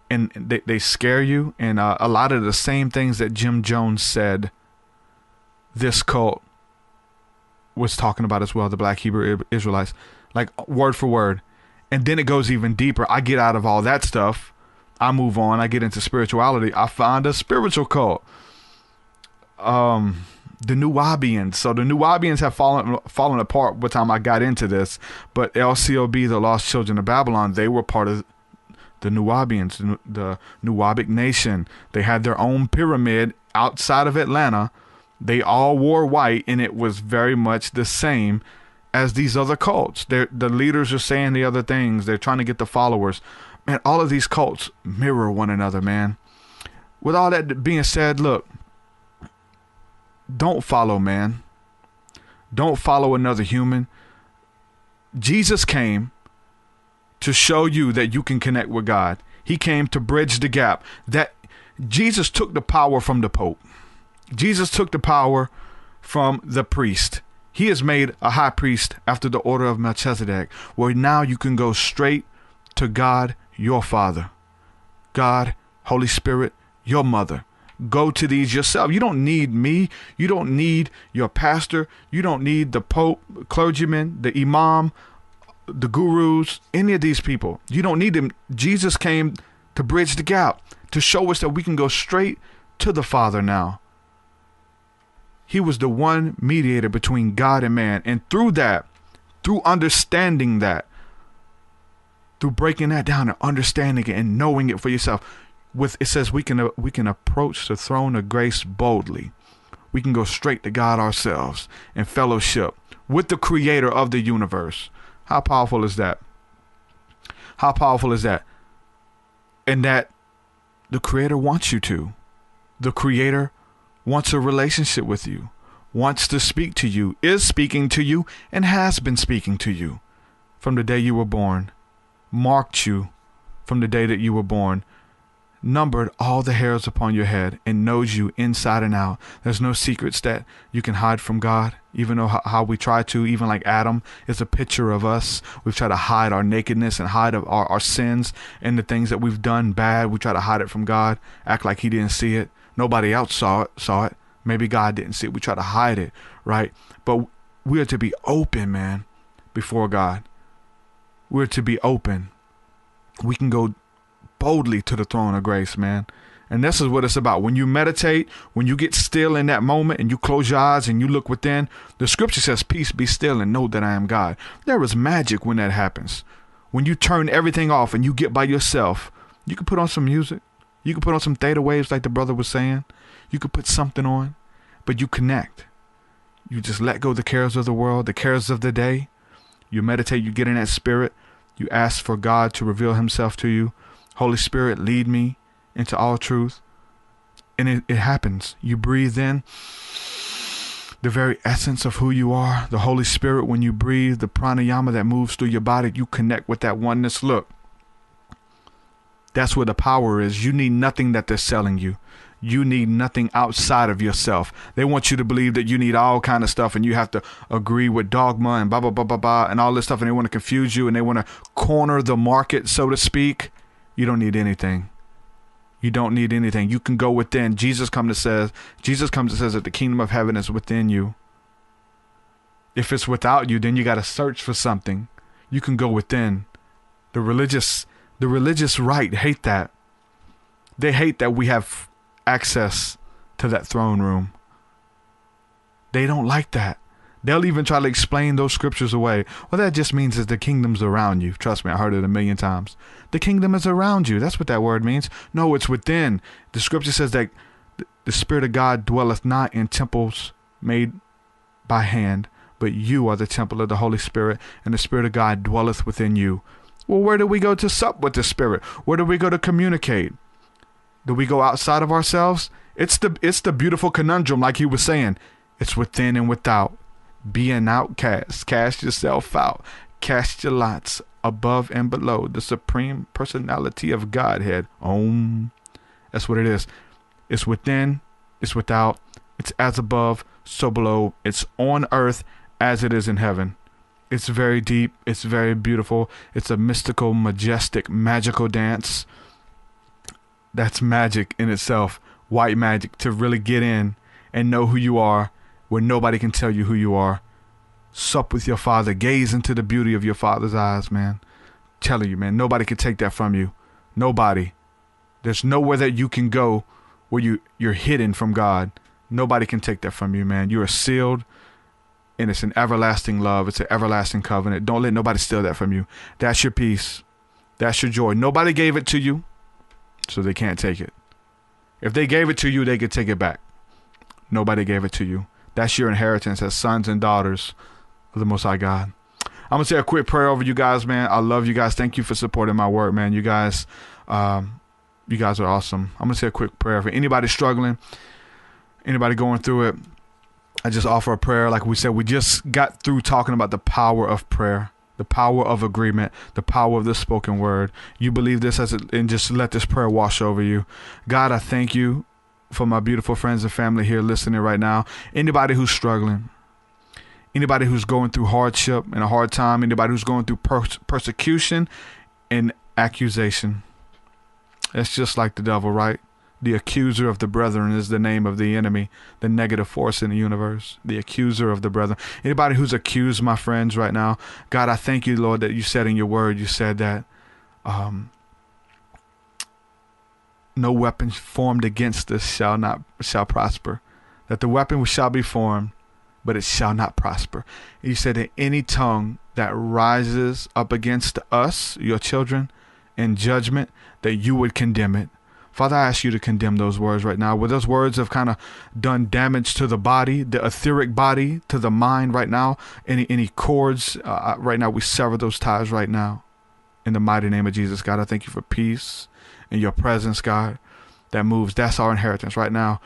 F: and they scare you, and a lot of the same things that Jim Jones said this cult was talking about as well, the Black Hebrew Israelites, like word for word. And then it goes even deeper. I get out of all that stuff. I move on. I get into spirituality. I find a spiritual cult. The Nuwabians. So the Nuwabians have fallen apart by the time I got into this. But LCOB, the Lost Children of Babylon, they were part of the Nuwabians, the Nuwabic nation. They had their own pyramid outside of Atlanta. They all wore white, and it was very much the same as these other cults. The leaders are saying the other things. They're trying to get the followers. Man, all of these cults mirror one another, man. With all that being said, look, don't follow man. Don't follow another human. Jesus came to show you that you can connect with God. He came to bridge the gap. That Jesus took the power from the Pope. Jesus took the power from the priest. He is made a high priest after the order of Melchizedek, where now you can go straight to God, your Father. God, Holy Spirit, your mother. Go to these yourself. You don't need me. You don't need your pastor. You don't need the Pope, clergyman, the imam, the gurus, any of these people. You don't need them. Jesus came to bridge the gap, to show us that we can go straight to the Father now. He was the one mediator between God and man. And through that, through understanding that, through breaking that down and understanding it and knowing it for yourself, it says we can approach the throne of grace boldly. We can go straight to God ourselves in fellowship with the creator of the universe. How powerful is that? How powerful is that? And that the creator wants you to. The creator wants a relationship with you, wants to speak to you, is speaking to you, and has been speaking to you from the day you were born, marked you from the day that you were born, numbered all the hairs upon your head, and knows you inside and out. There's no secrets that you can hide from God, even though how we try to, even like Adam is a picture of us. We've tried to hide our nakedness and hide our sins and the things that we've done bad. We try to hide it from God, act like he didn't see it. Nobody else saw it. Maybe God didn't see it. We try to hide it, right? But we are to be open, man, before God. We're to be open. We can go boldly to the throne of grace, man. And this is what it's about. When you meditate, when you get still in that moment and you close your eyes and you look within, the scripture says, peace, be still and know that I am God. There is magic when that happens. When you turn everything off and you get by yourself, you can put on some music. You can put on some theta waves like the brother was saying. You could put something on, but you connect. You just let go of the cares of the world, the cares of the day. You meditate, you get in that spirit. You ask for God to reveal himself to you. Holy Spirit, lead me into all truth. And it happens. You breathe in the very essence of who you are. The Holy Spirit, when you breathe, the pranayama that moves through your body, you connect with that oneness. Look. That's where the power is. You need nothing that they're selling you. You need nothing outside of yourself. They want you to believe that you need all kind of stuff and you have to agree with dogma and blah, blah, blah, blah, blah, and all this stuff. And they want to confuse you and they want to corner the market, so to speak. You don't need anything. You don't need anything. You can go within. Jesus comes and says that the kingdom of heaven is within you. If it's without you, then you got to search for something. You can go within. The religious right hate that. They hate that we have access to that throne room. They don't like that. They'll even try to explain those scriptures away. Well, that just means that the kingdom's around you. Trust me, I heard it a million times. The kingdom is around you. That's what that word means. No, it's within. The scripture says that the Spirit of God dwelleth not in temples made by hand, but you are the temple of the Holy Spirit, and the Spirit of God dwelleth within you. Well, where do we go to sup with the Spirit? Where do we go to communicate? Do we go outside of ourselves? It's the beautiful conundrum, like he was saying. It's within and without. Be an outcast. Cast yourself out. Cast your lots above and below the supreme personality of Godhead. Om. That's what it is. It's within. It's without. It's as above, so below. It's on earth as it is in heaven. It's very deep. It's very beautiful. It's a mystical, majestic, magical dance. That's magic in itself. White magic, to really get in and know who you are, where nobody can tell you who you are. Sup with your Father. Gaze into the beauty of your Father's eyes, man. Telling you, man, nobody can take that from you. Nobody. There's nowhere that you can go where you're hidden from God. Nobody can take that from you, man. You are sealed, and it's an everlasting love. It's an everlasting covenant. Don't let nobody steal that from you. That's your peace. That's your joy. Nobody gave it to you, so they can't take it. If they gave it to you, they could take it back. Nobody gave it to you. That's your inheritance as sons and daughters of the Most High God. I'm going to say a quick prayer over you guys, man. I love you guys. Thank you for supporting my work, man. You guys are awesome. I'm going to say a quick prayer for anybody struggling, anybody going through it. I just offer a prayer. Like we said, we just got through talking about the power of prayer, the power of agreement, the power of the spoken word. You believe this and just let this prayer wash over you. God, I thank you for my beautiful friends and family here listening right now. Anybody who's struggling, anybody who's going through hardship and a hard time, anybody who's going through persecution and accusation. It's just like the devil, right? The accuser of the brethren is the name of the enemy, the negative force in the universe, the accuser of the brethren. Anybody who's accused my friends right now, God, I thank you, Lord, that you said in your word, you said that no weapon formed against us shall prosper, that the weapon shall be formed, but it shall not prosper. You said that any tongue that rises up against us, your children, in judgment, that you would condemn it. Father, I ask you to condemn those words right now. Where those words have kind of done damage to the body, the etheric body, to the mind right now, any cords, right now, we sever those ties right now. In the mighty name of Jesus, God, I thank you for peace and your presence, God, that moves. That's our inheritance right now.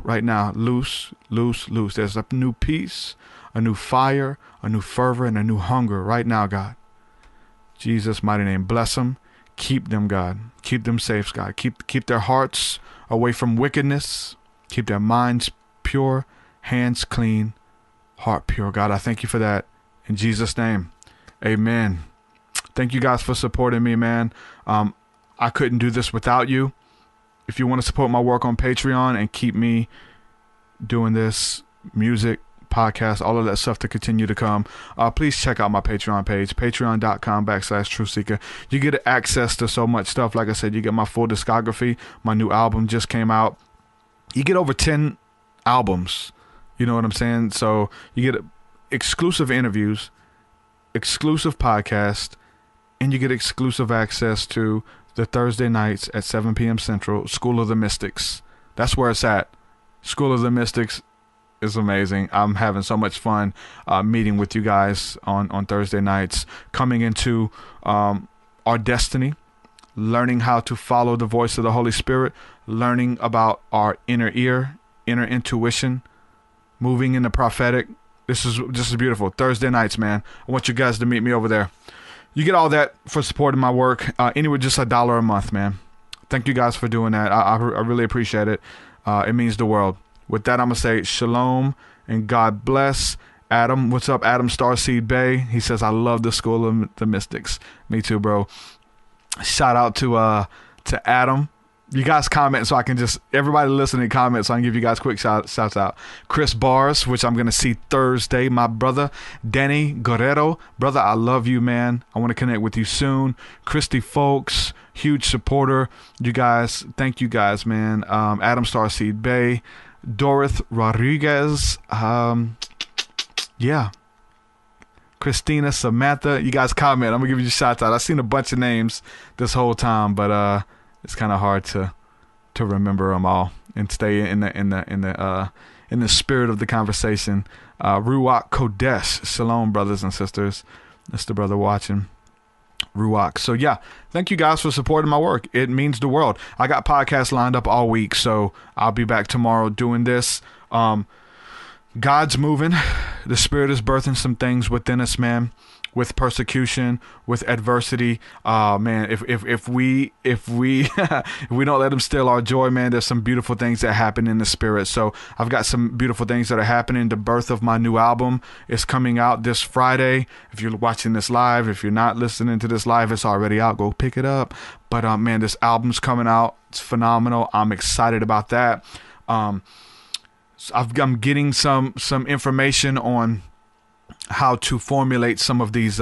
F: Right now, loose, loose, loose. There's a new peace, a new fire, a new fervor, and a new hunger right now, God. Jesus' mighty name. Bless them. Keep them, God. Keep them safe, God. Keep their hearts away from wickedness. Keep their minds pure, hands clean, heart pure. God, I thank you for that. In Jesus' name, amen. Thank you guys for supporting me, man. I couldn't do this without you. If you want to support my work on Patreon and keep me doing this music, podcast, all of that stuff to continue to come, please check out my Patreon page, patreon.com/TruthSeekah. You get access to so much stuff. Like I said, you get my full discography. My new album just came out. You get over 10 albums. You know what I'm saying? So you get exclusive interviews, exclusive podcast, and you get exclusive access to the Thursday nights at 7 p.m. Central, School of the Mystics. That's where it's at. School of the Mystics is amazing. I'm having so much fun meeting with you guys on Thursday nights, coming into our destiny, learning how to follow the voice of the Holy Spirit, learning about our inner ear, inner intuition, moving in the prophetic. This is beautiful. Thursday nights, man. I want you guys to meet me over there. You get all that for supporting my work. Anyway, just $1 a month, man. Thank you guys for doing that. I really appreciate it. It means the world. With that, I'm going to say shalom and God bless. Adam, what's up? Adam Starseed Bay. He says, I love the School of the Mystics. Me too, bro. Shout out to Adam. You guys comment so I can just, everybody listening comment so I can give you guys quick shouts out. Chris Bars, which I'm going to see Thursday. My brother, Danny Guerrero. Brother, I love you, man. I want to connect with you soon. Christy Folks, huge supporter. You guys, thank you guys, man. Adam Starseed Bay. Dorith Rodriguez. yeah. Christina, Samantha, you guys comment. I'm gonna give you a shout out. I've seen a bunch of names this whole time, but it's kind of hard to remember them all and stay in the spirit of the conversation. Ruach Kodesh, shalom, brothers and sisters. That's the brother watching. Ruach. So yeah, thank you guys for supporting my work. It means the world. I got podcasts lined up all week, so I'll be back tomorrow doing this. God's moving. The Spirit is birthing some things within us, man. With persecution, with adversity, man. If we if we don't let Him steal our joy, man, there's some beautiful things that happen in the Spirit. So I've got some beautiful things that are happening. The birth of my new album is coming out this Friday. If you're watching this live, if you're not listening to this live, it's already out. Go pick it up. But man, this album's coming out. It's phenomenal. I'm excited about that. I'm getting some information on how to formulate some of these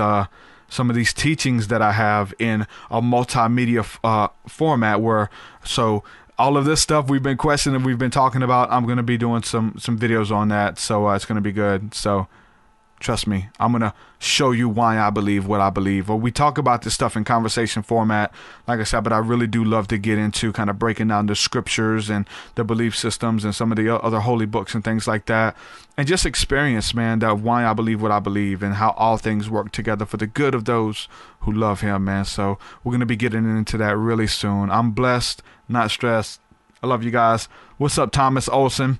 F: teachings that I have in a multimedia format. Where so all of this stuff we've been questioning, we've been talking about, I'm going to be doing some videos on that. So it's going to be good. So trust me, I'm going to show you why I believe what I believe. Well, we talk about this stuff in conversation format, like I said, but I really do love to get into kind of breaking down the scriptures and the belief systems and some of the other holy books and things like that. And just experience, man, that why I believe what I believe and how all things work together for the good of those who love Him, man. So we're going to be getting into that really soon. I'm blessed, not stressed. I love you guys. What's up, Thomas Olson?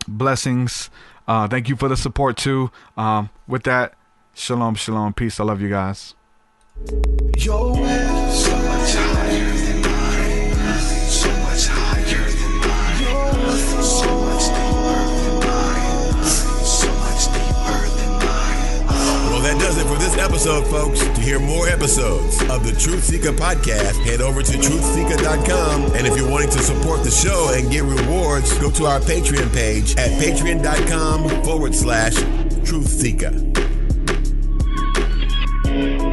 F: Blessings. Thank you for the support too. With that, shalom, shalom, peace. I love you guys.
B: Your way so much higher than mine, so much higher than mine, so much deeper than mine, so much deeper than mine.
C: Well, that does it for this episode, folks. To hear more episodes of the TruthSeekah podcast, head over to TruthSeekah.com. And if you're wanting to support the show and get rewards, go to our Patreon page at patreon.com/TruthSeekah.